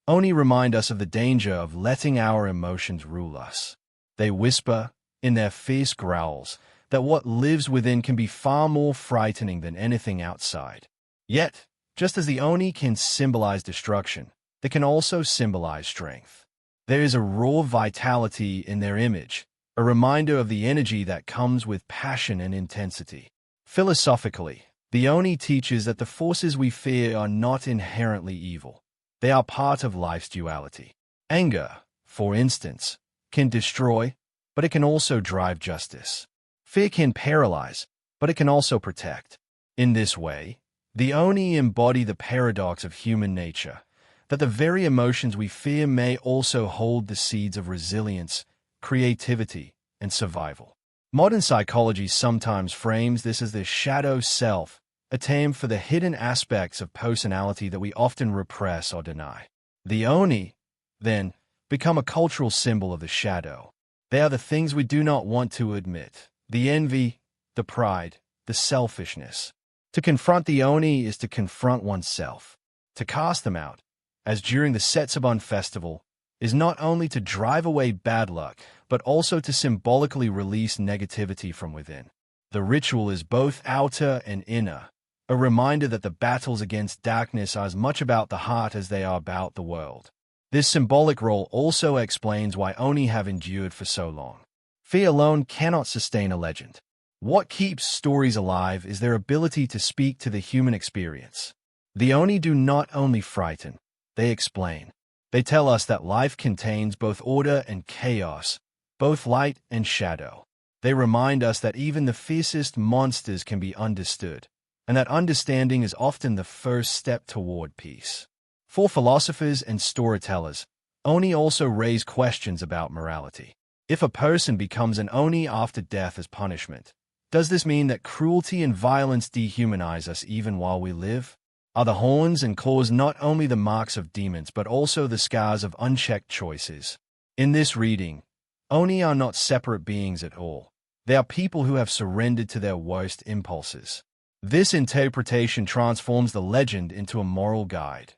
Oni remind us of the danger of letting our emotions rule us. They whisper, in their fierce growls, that what lives within can be far more frightening than anything outside. Yet, just as the Oni can symbolize destruction, they can also symbolize strength. There is a raw vitality in their image, a reminder of the energy that comes with passion and intensity. Philosophically, the Oni teaches that the forces we fear are not inherently evil. They are part of life's duality. Anger, for instance, can destroy, but it can also drive justice. Fear can paralyze, but it can also protect. In this way, the Oni embody the paradox of human nature, that the very emotions we fear may also hold the seeds of resilience, creativity, and survival. Modern psychology sometimes frames this as the shadow self, a term for the hidden aspects of personality that we often repress or deny. The Oni, then, become a cultural symbol of the shadow. They are the things we do not want to admit: the envy, the pride, the selfishness. To confront the Oni is to confront oneself. To cast them out, as during the Setsuban festival, is not only to drive away bad luck, but also to symbolically release negativity from within. The ritual is both outer and inner, a reminder that the battles against darkness are as much about the heart as they are about the world. This symbolic role also explains why Oni have endured for so long. Fear alone cannot sustain a legend. What keeps stories alive is their ability to speak to the human experience. The Oni do not only frighten, they explain. They tell us that life contains both order and chaos, both light and shadow. They remind us that even the fiercest monsters can be understood, and that understanding is often the first step toward peace. For philosophers and storytellers, Oni also raise questions about morality. If a person becomes an Oni after death as punishment, does this mean that cruelty and violence dehumanize us even while we live? Are the horns and claws not only the marks of demons but also the scars of unchecked choices? In this reading, Oni are not separate beings at all. They are people who have surrendered to their worst impulses. This interpretation transforms the legend into a moral guide,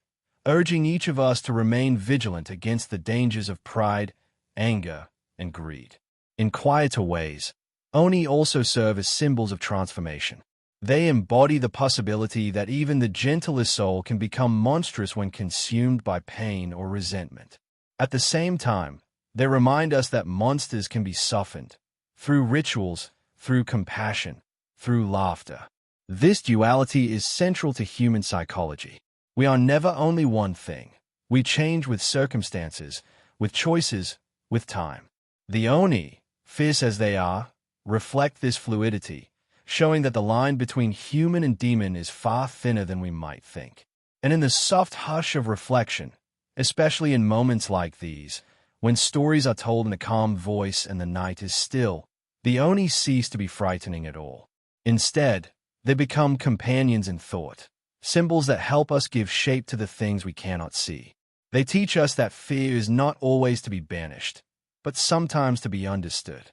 urging each of us to remain vigilant against the dangers of pride, anger, and greed. In quieter ways, Oni also serve as symbols of transformation. They embody the possibility that even the gentlest soul can become monstrous when consumed by pain or resentment. At the same time, they remind us that monsters can be softened through rituals, through compassion, through laughter. This duality is central to human psychology. We are never only one thing. We change with circumstances, with choices, with time. The Oni, fierce as they are, reflect this fluidity, showing that the line between human and demon is far thinner than we might think. And in the soft hush of reflection, especially in moments like these, when stories are told in a calm voice and the night is still, the Oni cease to be frightening at all. Instead, they become companions in thought, symbols that help us give shape to the things we cannot see. They teach us that fear is not always to be banished, but sometimes to be understood.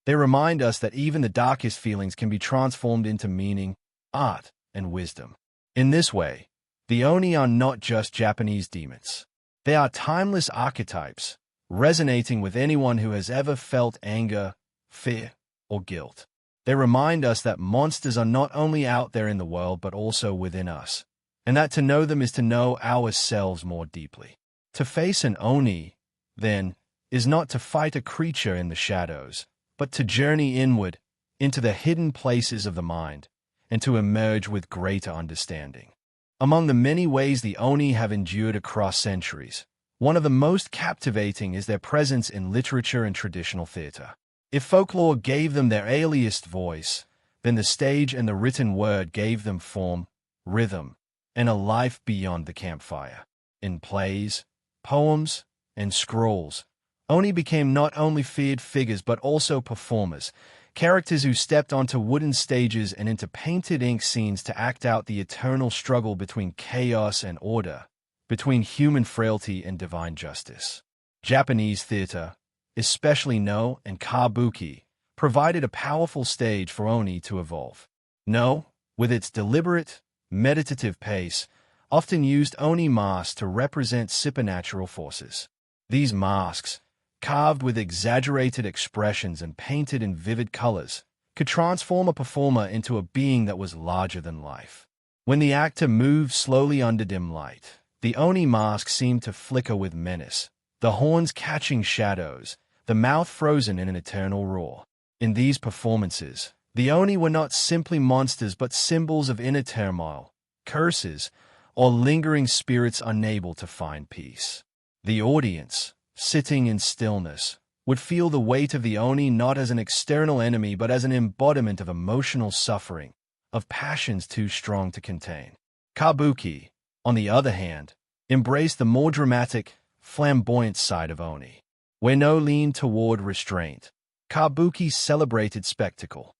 They remind us that even the darkest feelings can be transformed into meaning, art, and wisdom. In this way, the Oni are not just Japanese demons. They are timeless archetypes, resonating with anyone who has ever felt anger, fear, or guilt. They remind us that monsters are not only out there in the world but also within us, and that to know them is to know ourselves more deeply. To face an Oni, then, is not to fight a creature in the shadows, but to journey inward, into the hidden places of the mind, and to emerge with greater understanding. Among the many ways the Oni have endured across centuries, one of the most captivating is their presence in literature and traditional theater. If folklore gave them their earliest voice, then the stage and the written word gave them form, rhythm, and a life beyond the campfire. In plays, poems, and scrolls, Oni became not only feared figures but also performers, characters who stepped onto wooden stages and into painted ink scenes to act out the eternal struggle between chaos and order, between human frailty and divine justice. Japanese theater, especially No and Kabuki, provided a powerful stage for Oni to evolve. No, with its deliberate, meditative pace, often used Oni masks to represent supernatural forces. These masks, carved with exaggerated expressions and painted in vivid colors, could transform a performer into a being that was larger than life. When the actor moved slowly under dim light, the Oni mask seemed to flicker with menace, the horns catching shadows, the mouth frozen in an eternal roar. In these performances, the Oni were not simply monsters but symbols of inner turmoil, curses, or lingering spirits unable to find peace. The audience, sitting in stillness, would feel the weight of the Oni not as an external enemy but as an embodiment of emotional suffering, of passions too strong to contain. Kabuki, on the other hand, embraced the more dramatic, flamboyant side of Oni. Where No leaned toward restraint, Kabuki celebrated spectacle.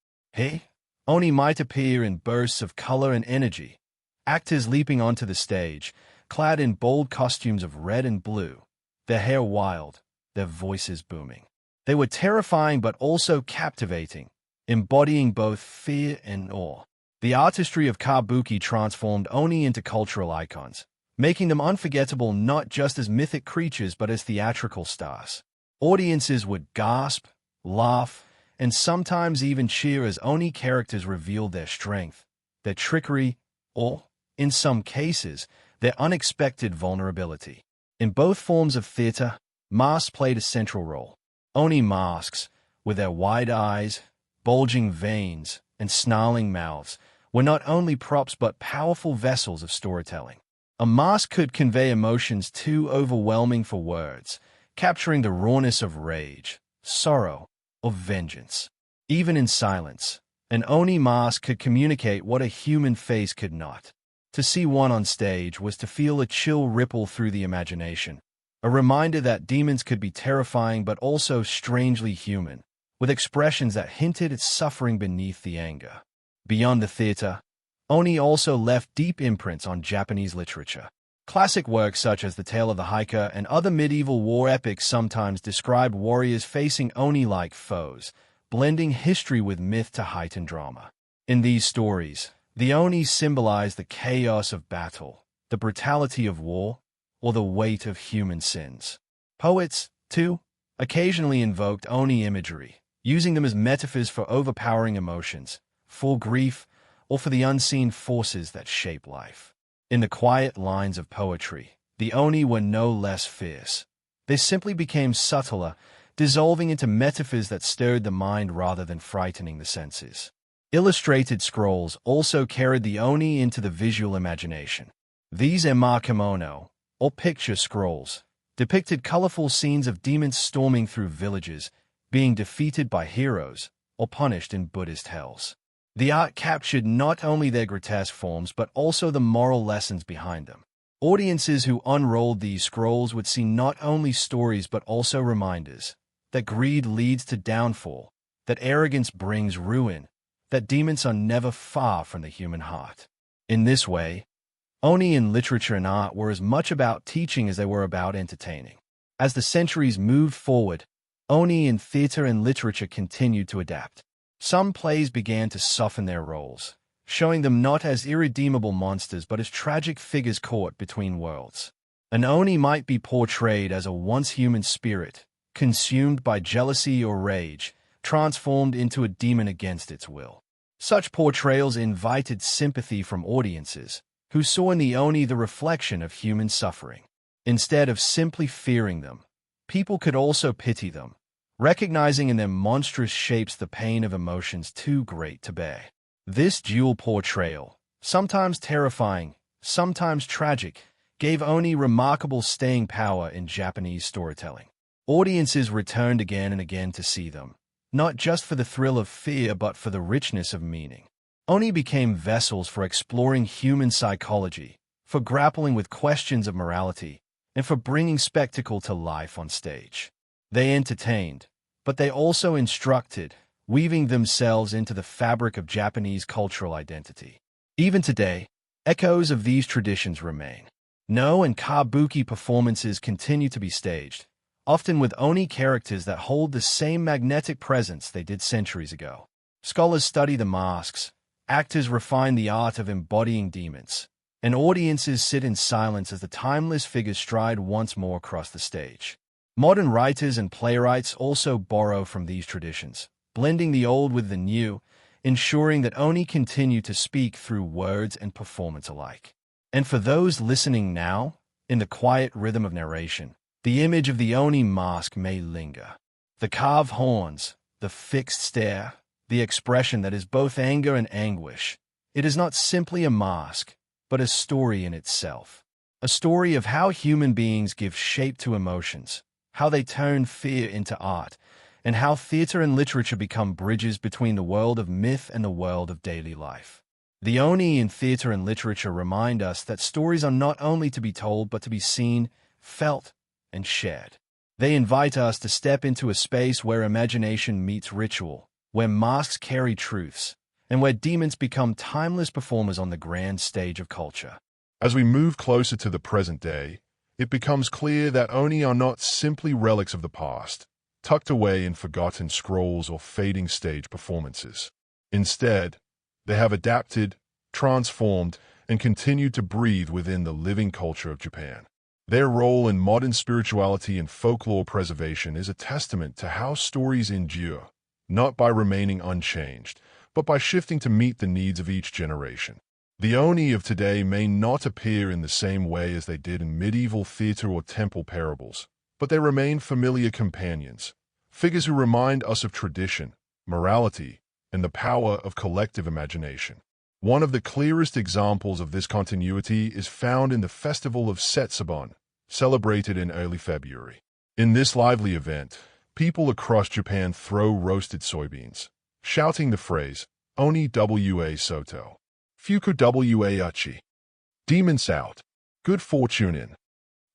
Oni might appear in bursts of color and energy, actors leaping onto the stage, clad in bold costumes of red and blue, their hair wild, their voices booming. They were terrifying but also captivating, embodying both fear and awe. The artistry of Kabuki transformed Oni into cultural icons, making them unforgettable not just as mythic creatures but as theatrical stars. Audiences would gasp, laugh, and sometimes even cheer as Oni characters revealed their strength, their trickery, or, in some cases, their unexpected vulnerability. In both forms of theater, masks played a central role. Oni masks, with their wide eyes, bulging veins, and snarling mouths, were not only props but powerful vessels of storytelling. A mask could convey emotions too overwhelming for words, capturing the rawness of rage, sorrow, or vengeance. Even in silence, an Oni mask could communicate what a human face could not. To see one on stage was to feel a chill ripple through the imagination, a reminder that demons could be terrifying but also strangely human, with expressions that hinted at suffering beneath the anger. Beyond the theater, Oni also left deep imprints on Japanese literature. Classic works such as The Tale of the Hiker and other medieval war epics sometimes describe warriors facing Oni-like foes, blending history with myth to heighten drama. In these stories, the Oni symbolize the chaos of battle, the brutality of war, or the weight of human sins. Poets, too, occasionally invoked Oni imagery, using them as metaphors for overpowering emotions, for grief, or for the unseen forces that shape life. In the quiet lines of poetry, the Oni were no less fierce. They simply became subtler, dissolving into metaphors that stirred the mind rather than frightening the senses. Illustrated scrolls also carried the Oni into the visual imagination. These emakemono, or picture scrolls, depicted colorful scenes of demons storming through villages, being defeated by heroes, or punished in Buddhist hells. The art captured not only their grotesque forms but also the moral lessons behind them. Audiences who unrolled these scrolls would see not only stories but also reminders that greed leads to downfall, that arrogance brings ruin, that demons are never far from the human heart. In this way, Oni in literature and art were as much about teaching as they were about entertaining. As the centuries moved forward, Oni in theater and literature continued to adapt. Some plays began to soften their roles, showing them not as irredeemable monsters but as tragic figures caught between worlds. An Oni might be portrayed as a once human spirit, consumed by jealousy or rage, transformed into a demon against its will. Such portrayals invited sympathy from audiences, who saw in the Oni the reflection of human suffering. Instead of simply fearing them, people could also pity them, recognizing in their monstrous shapes the pain of emotions too great to bear. This dual portrayal, sometimes terrifying, sometimes tragic, gave Oni remarkable staying power in Japanese storytelling. Audiences returned again and again to see them, not just for the thrill of fear but for the richness of meaning. Oni became vessels for exploring human psychology, for grappling with questions of morality, and for bringing spectacle to life on stage. They entertained, but they also instructed, weaving themselves into the fabric of Japanese cultural identity. Even today, echoes of these traditions remain. No and kabuki performances continue to be staged, often with Oni characters that hold the same magnetic presence they did centuries ago. Scholars study the masks, actors refine the art of embodying demons, and audiences sit in silence as the timeless figures stride once more across the stage. Modern writers and playwrights also borrow from these traditions, blending the old with the new, ensuring that Oni continue to speak through words and performance alike. And for those listening now, in the quiet rhythm of narration, the image of the Oni mask may linger. The carved horns, the fixed stare, the expression that is both anger and anguish. It is not simply a mask, but a story in itself. A story of how human beings give shape to emotions, how they turn fear into art, and how theater and literature become bridges between the world of myth and the world of daily life. The Oni in theater and literature remind us that stories are not only to be told but to be seen, felt, and shared. They invite us to step into a space where imagination meets ritual, where masks carry truths, and where demons become timeless performers on the grand stage of culture. As we move closer to the present day, it becomes clear that Oni are not simply relics of the past, tucked away in forgotten scrolls or fading stage performances. Instead, they have adapted, transformed, and continued to breathe within the living culture of Japan. Their role in modern spirituality and folklore preservation is a testament to how stories endure, not by remaining unchanged, but by shifting to meet the needs of each generation. The Oni of today may not appear in the same way as they did in medieval theater or temple parables, but they remain familiar companions, figures who remind us of tradition, morality, and the power of collective imagination. One of the clearest examples of this continuity is found in the Festival of Setsubun, celebrated in early February. In this lively event, people across Japan throw roasted soybeans, shouting the phrase, Oni wa Soto, Fuku wa Uchi, demons out, good fortune in.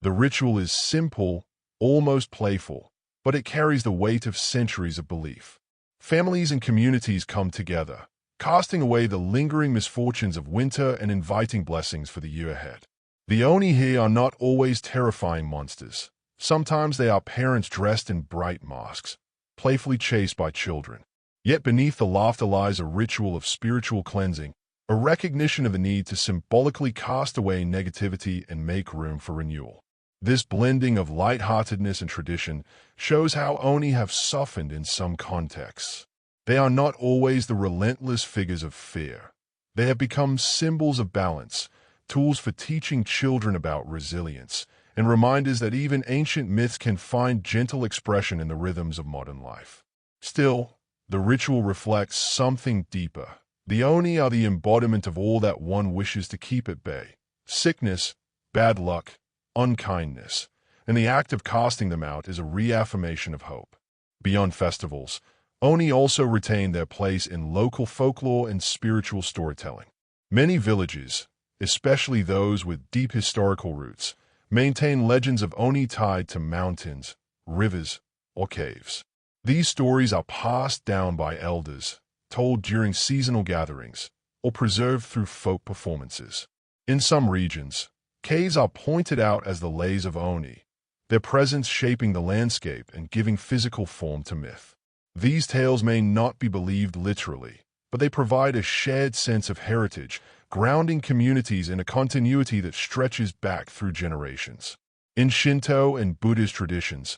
The ritual is simple, almost playful, but it carries the weight of centuries of belief. Families and communities come together, casting away the lingering misfortunes of winter and inviting blessings for the year ahead. The Oni here are not always terrifying monsters. Sometimes they are parents dressed in bright masks, playfully chased by children. Yet beneath the laughter lies a ritual of spiritual cleansing, a recognition of the need to symbolically cast away negativity and make room for renewal. This blending of lightheartedness and tradition shows how Oni have softened in some contexts. They are not always the relentless figures of fear. They have become symbols of balance, tools for teaching children about resilience, and reminders that even ancient myths can find gentle expression in the rhythms of modern life. Still, the ritual reflects something deeper. The Oni are the embodiment of all that one wishes to keep at bay: sickness, bad luck, unkindness, and the act of casting them out is a reaffirmation of hope. Beyond festivals, Oni also retain their place in local folklore and spiritual storytelling. Many villages, especially those with deep historical roots, maintain legends of Oni tied to mountains, rivers, or caves. These stories are passed down by elders, told during seasonal gatherings, or preserved through folk performances. In some regions, caves are pointed out as the lays of Oni, their presence shaping the landscape and giving physical form to myth. These tales may not be believed literally, but they provide a shared sense of heritage, grounding communities in a continuity that stretches back through generations. In Shinto and Buddhist traditions,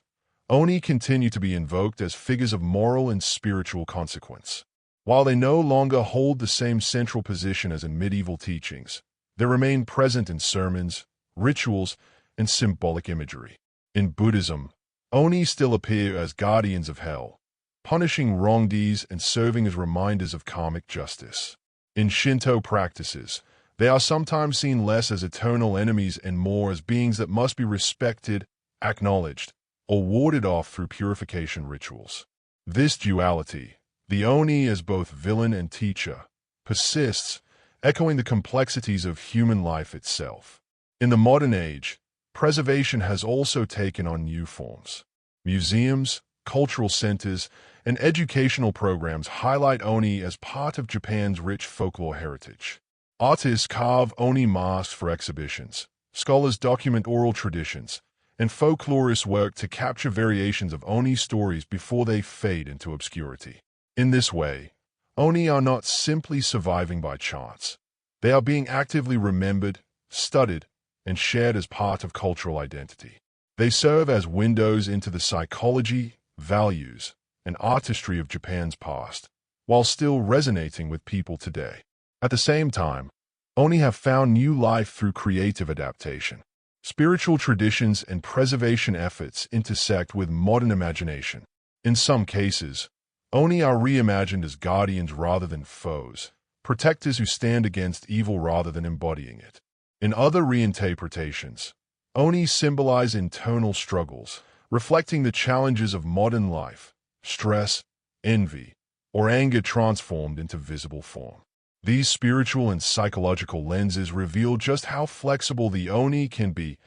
Oni continue to be invoked as figures of moral and spiritual consequence. While they no longer hold the same central position as in medieval teachings, they remain present in sermons, rituals, and symbolic imagery. In Buddhism, Oni still appear as guardians of hell, punishing wrongdeeds and serving as reminders of karmic justice. In Shinto practices, they are sometimes seen less as eternal enemies and more as beings that must be respected, acknowledged, or warded off through purification rituals. This duality, the Oni as both villain and teacher, persists, echoing the complexities of human life itself. In the modern age, preservation has also taken on new forms. Museums, cultural centers, and educational programs highlight Oni as part of Japan's rich folklore heritage. Artists carve Oni masks for exhibitions, scholars document oral traditions, and folklorists work to capture variations of Oni stories before they fade into obscurity. In this way, Oni are not simply surviving by chance. They are being actively remembered, studied, and shared as part of cultural identity. They serve as windows into the psychology, values, and artistry of Japan's past, while still resonating with people today. At the same time, Oni have found new life through creative adaptation. Spiritual traditions and preservation efforts intersect with modern imagination. In some cases, Oni are reimagined as guardians rather than foes, protectors who stand against evil rather than embodying it. In other reinterpretations, Oni symbolize internal struggles, reflecting the challenges of modern life, stress, envy, or anger transformed into visible form. These spiritual and psychological lenses reveal just how flexible the Oni can be,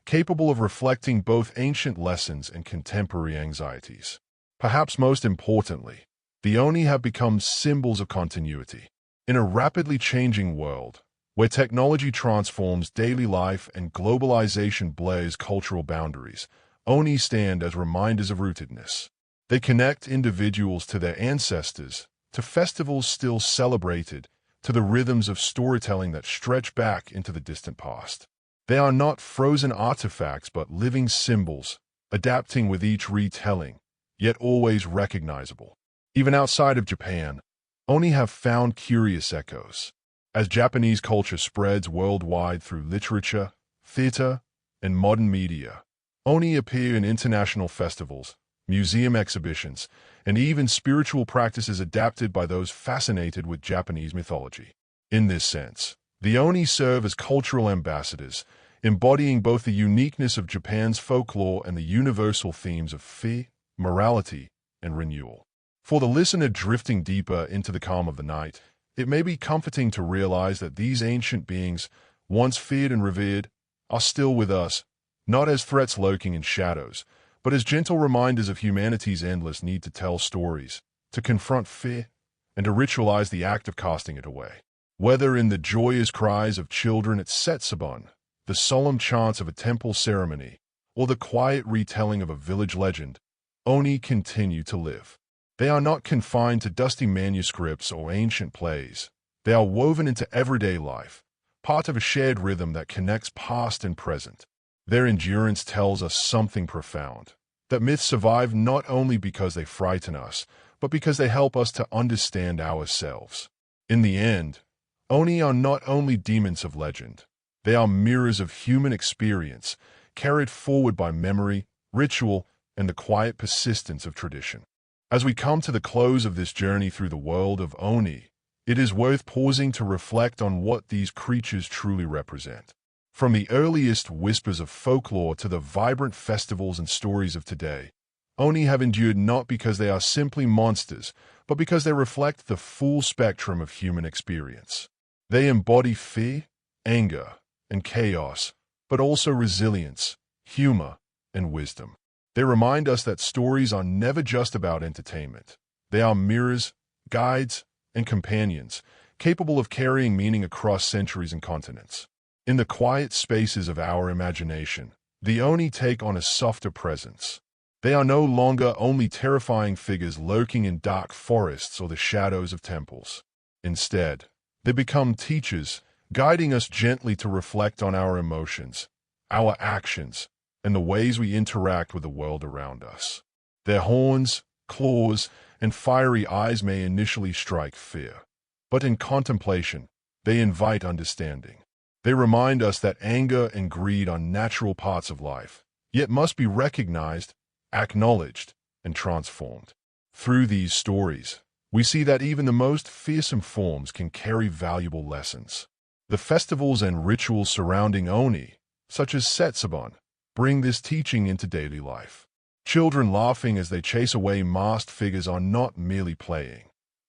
capable of reflecting both ancient lessons and contemporary anxieties. Perhaps most importantly, the Oni have become symbols of continuity. In a rapidly changing world, where technology transforms daily life and globalization blurs cultural boundaries, Oni stand as reminders of rootedness. They connect individuals to their ancestors, to festivals still celebrated, to the rhythms of storytelling that stretch back into the distant past. They are not frozen artifacts but living symbols, adapting with each retelling, yet always recognizable. Even outside of Japan, Oni have found curious echoes. As Japanese culture spreads worldwide through literature, theater, and modern media, Oni appear in international festivals, museum exhibitions, and even spiritual practices adapted by those fascinated with Japanese mythology. In this sense, the Oni serve as cultural ambassadors, embodying both the uniqueness of Japan's folklore and the universal themes of fear, morality, and renewal. For the listener drifting deeper into the calm of the night, it may be comforting to realize that these ancient beings, once feared and revered, are still with us, not as threats lurking in shadows, but as gentle reminders of humanity's endless need to tell stories, to confront fear, and to ritualize the act of casting it away. Whether in the joyous cries of children at Setsubun, the solemn chants of a temple ceremony, or the quiet retelling of a village legend, Oni continue to live. They are not confined to dusty manuscripts or ancient plays. They are woven into everyday life, part of a shared rhythm that connects past and present. Their endurance tells us something profound, that myths survive not only because they frighten us, but because they help us to understand ourselves. In the end, Oni are not only demons of legend, they are mirrors of human experience, carried forward by memory, ritual, and the quiet persistence of tradition. As we come to the close of this journey through the world of Oni, it is worth pausing to reflect on what these creatures truly represent. From the earliest whispers of folklore to the vibrant festivals and stories of today, Oni have endured not because they are simply monsters, but because they reflect the full spectrum of human experience. They embody fear, anger, and chaos, but also resilience, humor, and wisdom. They remind us that stories are never just about entertainment. They are mirrors, guides, and companions, capable of carrying meaning across centuries and continents. In the quiet spaces of our imagination, the Oni take on a softer presence. They are no longer only terrifying figures lurking in dark forests or the shadows of temples. Instead, they become teachers, guiding us gently to reflect on our emotions, our actions, and the ways we interact with the world around us. Their horns, claws, and fiery eyes may initially strike fear, but in contemplation, they invite understanding. They remind us that anger and greed are natural parts of life, yet must be recognized, acknowledged, and transformed. Through these stories, we see that even the most fearsome forms can carry valuable lessons. The festivals and rituals surrounding Oni, such as Setsubon, bring this teaching into daily life. Children laughing as they chase away masked figures are not merely playing.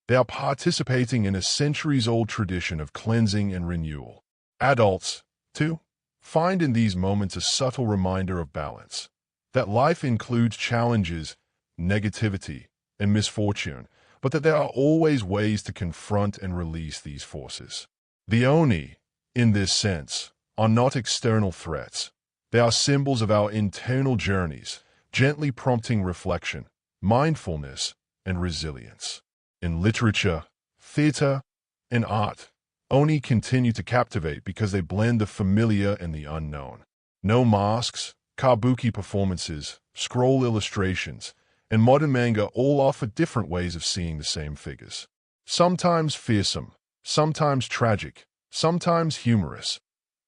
They are participating in a centuries-old tradition of cleansing and renewal. Adults, too, find in these moments a subtle reminder of balance, that life includes challenges, negativity, and misfortune, but that there are always ways to confront and release these forces. The Oni, in this sense, are not external threats. They are symbols of our internal journeys, gently prompting reflection, mindfulness, and resilience. In literature, theater, and art, Oni continue to captivate because they blend the familiar and the unknown. No masks, kabuki performances, scroll illustrations, and modern manga all offer different ways of seeing the same figures. Sometimes fearsome, sometimes tragic, sometimes humorous.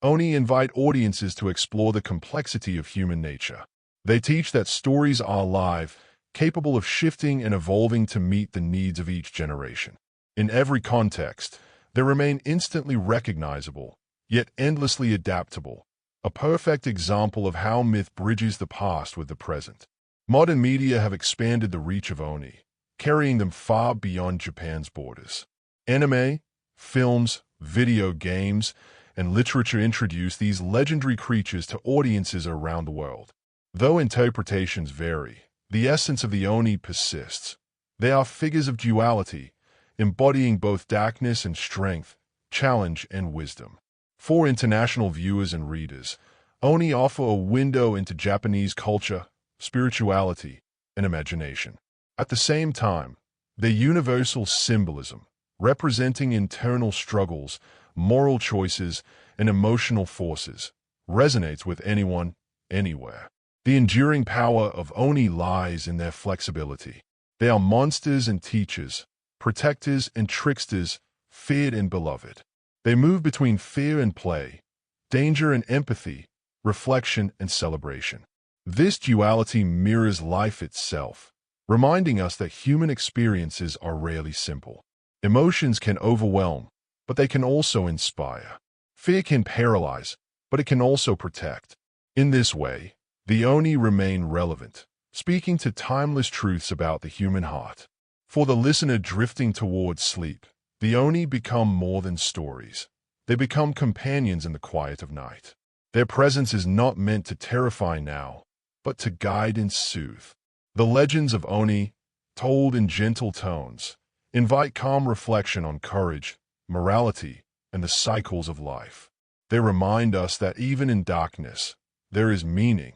Oni invite audiences to explore the complexity of human nature. They teach that stories are alive, capable of shifting and evolving to meet the needs of each generation. In every context, they remain instantly recognizable, yet endlessly adaptable, a perfect example of how myth bridges the past with the present. Modern media have expanded the reach of Oni, carrying them far beyond Japan's borders. Anime, films, video games, and literature introduce these legendary creatures to audiences around the world. Though interpretations vary, the essence of the Oni persists. They are figures of duality, embodying both darkness and strength, challenge and wisdom. For international viewers and readers, Oni offer a window into Japanese culture, spirituality, and imagination. At the same time, their universal symbolism, representing internal struggles, moral choices, and emotional forces, resonates with anyone, anywhere. The enduring power of Oni lies in their flexibility. They are monsters and teachers, protectors and tricksters, feared and beloved. They move between fear and play, danger and empathy, reflection and celebration. This duality mirrors life itself, reminding us that human experiences are rarely simple. Emotions can overwhelm, but they can also inspire. Fear can paralyze, but it can also protect. In this way, the Oni remain relevant, speaking to timeless truths about the human heart. For the listener drifting towards sleep, the Oni become more than stories. They become companions in the quiet of night. Their presence is not meant to terrify now, but to guide and soothe. The legends of Oni, told in gentle tones, invite calm reflection on courage, morality, and the cycles of life. They remind us that even in darkness, there is meaning,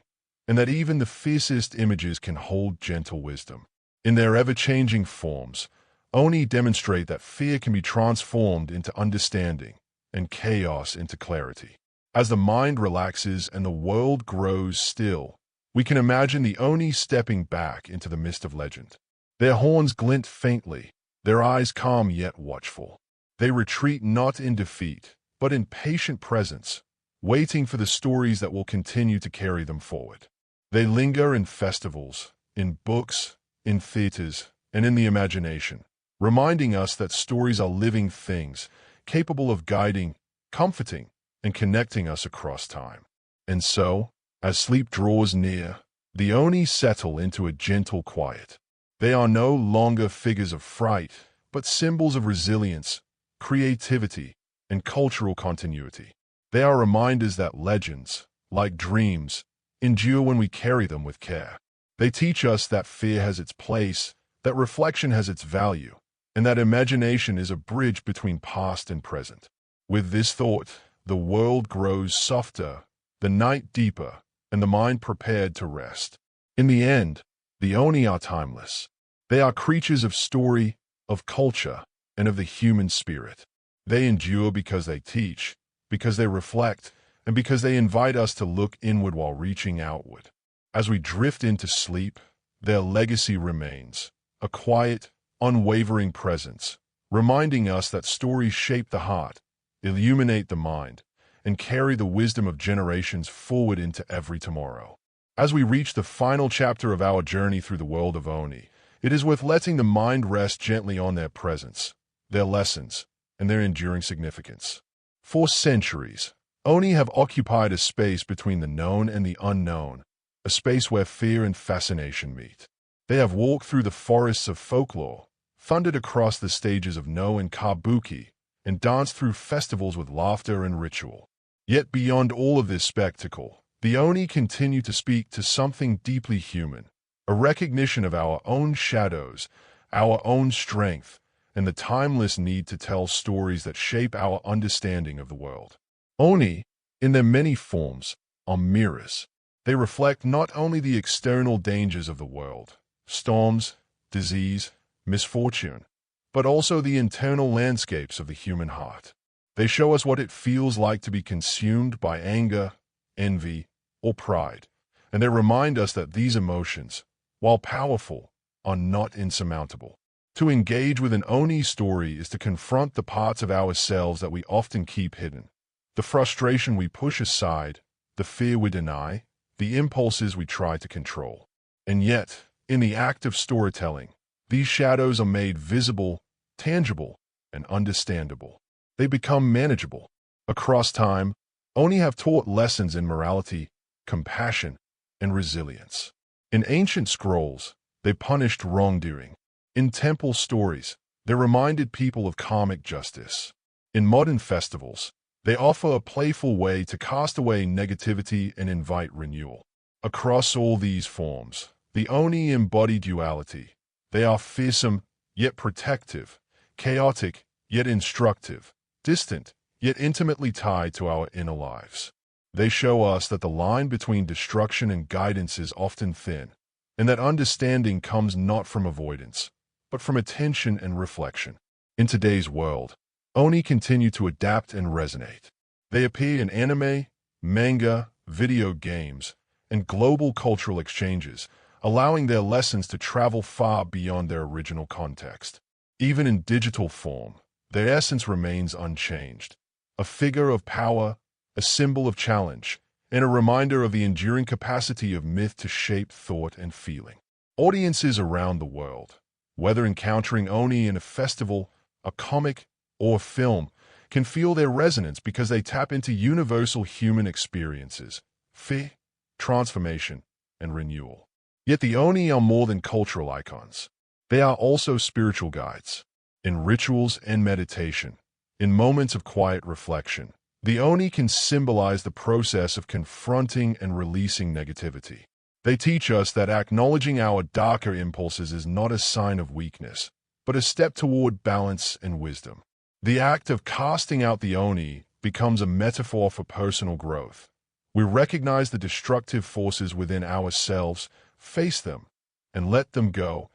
and that even the fiercest images can hold gentle wisdom. In their ever-changing forms, Oni demonstrate that fear can be transformed into understanding and chaos into clarity. As the mind relaxes and the world grows still, we can imagine the Oni stepping back into the mist of legend. Their horns glint faintly, their eyes calm yet watchful. They retreat not in defeat, but in patient presence, waiting for the stories that will continue to carry them forward. They linger in festivals, in books, in theaters, and in the imagination, reminding us that stories are living things, capable of guiding, comforting, and connecting us across time. And so, as sleep draws near, the Oni settle into a gentle quiet. They are no longer figures of fright, but symbols of resilience, creativity, and cultural continuity. They are reminders that legends, like dreams, endure when we carry them with care. They teach us that fear has its place, that reflection has its value, and that imagination is a bridge between past and present. With this thought, the world grows softer, the night deeper, and the mind prepared to rest. In the end, the Oni are timeless. They are creatures of story, of culture, and of the human spirit. They endure because they teach, because they reflect, and because they invite us to look inward while reaching outward. As we drift into sleep, their legacy remains, a quiet, unwavering presence, reminding us that stories shape the heart, illuminate the mind, and carry the wisdom of generations forward into every tomorrow. As we reach the final chapter of our journey through the world of Oni, It is worth letting the mind rest gently on their presence, their lessons, and their enduring significance. For centuries, Oni have occupied a space between the known and the unknown, a space where fear and fascination meet. They have walked through the forests of folklore, thundered across the stages of No and Kabuki, and danced through festivals with laughter and ritual. Yet beyond all of this spectacle, the Oni continue to speak to something deeply human, a recognition of our own shadows, our own strength, and the timeless need to tell stories that shape our understanding of the world. Oni, in their many forms, are mirrors. They reflect not only the external dangers of the world, storms, disease, misfortune, but also the internal landscapes of the human heart. They show us what it feels like to be consumed by anger, envy, or pride, and they remind us that these emotions, while powerful, are not insurmountable. To engage with an Oni story is to confront the parts of ourselves that we often keep hidden, the frustration we push aside, the fear we deny, the impulses we try to control. And yet, in the act of storytelling, these shadows are made visible, tangible, and understandable. They become manageable. Across time, Oni have taught lessons in morality, compassion, and resilience. In ancient scrolls, they punished wrongdoing. In temple stories, they reminded people of karmic justice. In modern festivals, they offer a playful way to cast away negativity and invite renewal. Across all these forms, the Oni embody duality. They are fearsome, yet protective, chaotic, yet instructive, distant, yet intimately tied to our inner lives. They show us that the line between destruction and guidance is often thin, and that understanding comes not from avoidance, but from attention and reflection. In today's world, Oni continue to adapt and resonate. They appear in anime, manga, video games, and global cultural exchanges, allowing their lessons to travel far beyond their original context. Even in digital form, their essence remains unchanged. A figure of power, a symbol of challenge, and a reminder of the enduring capacity of myth to shape thought and feeling. Audiences around the world, whether encountering Oni in a festival, a comic, or a film, can feel their resonance because they tap into universal human experiences, fear, transformation, and renewal. Yet the Oni are more than cultural icons. They are also spiritual guides. In rituals and meditation, in moments of quiet reflection, the Oni can symbolize the process of confronting and releasing negativity. They teach us that acknowledging our darker impulses is not a sign of weakness, but a step toward balance and wisdom. The act of casting out the Oni becomes a metaphor for personal growth. We recognize the destructive forces within ourselves, face them, and let them go,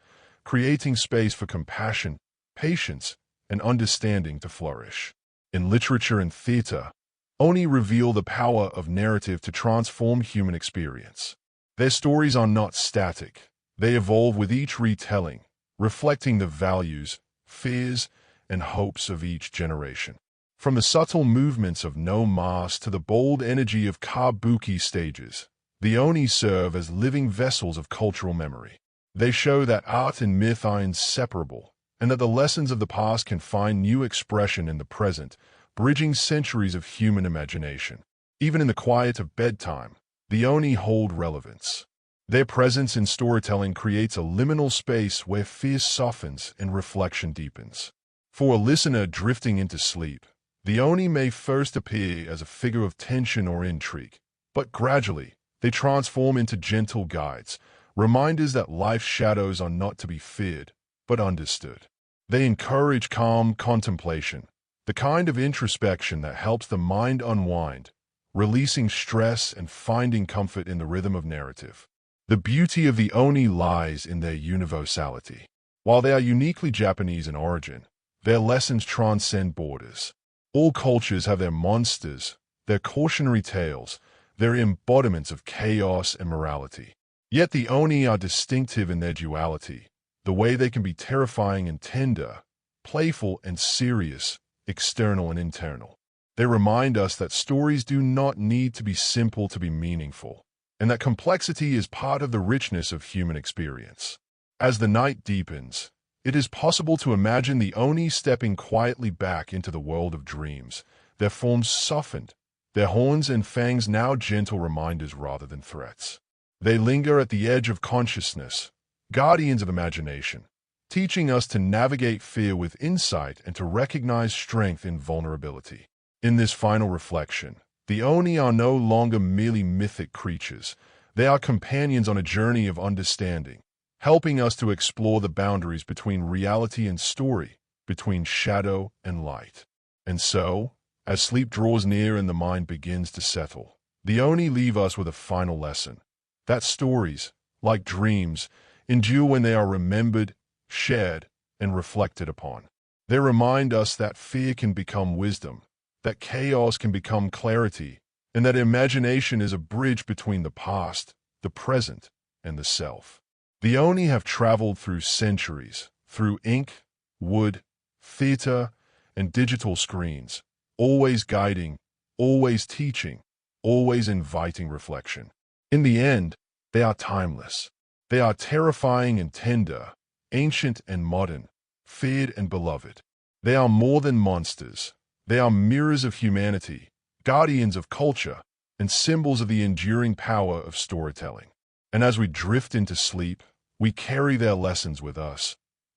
creating space for compassion, patience, and understanding to flourish. In literature and theater, Oni reveal the power of narrative to transform human experience. Their stories are not static. They evolve with each retelling, reflecting the values, fears, and hopes of each generation. From the subtle movements of no mask to the bold energy of kabuki stages, the Oni serve as living vessels of cultural memory. They show that art and myth are inseparable, and that the lessons of the past can find new expression in the present, bridging centuries of human imagination. Even in the quiet of bedtime, the Oni hold relevance. Their presence in storytelling creates a liminal space where fear softens and reflection deepens. For a listener drifting into sleep, the Oni may first appear as a figure of tension or intrigue, but gradually, they transform into gentle guides, reminders that life's shadows are not to be feared, but understood. They encourage calm contemplation, the kind of introspection that helps the mind unwind, releasing stress and finding comfort in the rhythm of narrative. The beauty of the Oni lies in their universality. While they are uniquely Japanese in origin, their lessons transcend borders. All cultures have their monsters, their cautionary tales, their embodiments of chaos and morality. Yet the Oni are distinctive in their duality, the way they can be terrifying and tender, playful and serious, external and internal. They remind us that stories do not need to be simple to be meaningful, and that complexity is part of the richness of human experience. As the night deepens, it is possible to imagine the Oni stepping quietly back into the world of dreams, their forms softened, their horns and fangs now gentle reminders rather than threats. They linger at the edge of consciousness, guardians of imagination, teaching us to navigate fear with insight and to recognize strength in vulnerability. In this final reflection, the Oni are no longer merely mythic creatures. They are companions on a journey of understanding, helping us to explore the boundaries between reality and story, between shadow and light. And so, as sleep draws near and the mind begins to settle, the Oni leave us with a final lesson, that stories, like dreams, endure when they are remembered, shared, and reflected upon. They remind us that fear can become wisdom, that chaos can become clarity, and that imagination is a bridge between the past, the present, and the self. The Oni have traveled through centuries, through ink, wood, theater, and digital screens, always guiding, always teaching, always inviting reflection. In the end, they are timeless. They are terrifying and tender, ancient and modern, feared and beloved. They are more than monsters. They are mirrors of humanity, guardians of culture, and symbols of the enduring power of storytelling. And as we drift into sleep, we carry their lessons with us,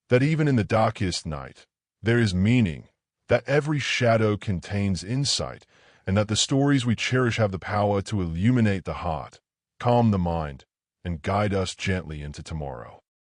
that even in the darkest night, there is meaning, that every shadow contains insight, and that the stories we cherish have the power to illuminate the heart, calm the mind, and guide us gently into tomorrow.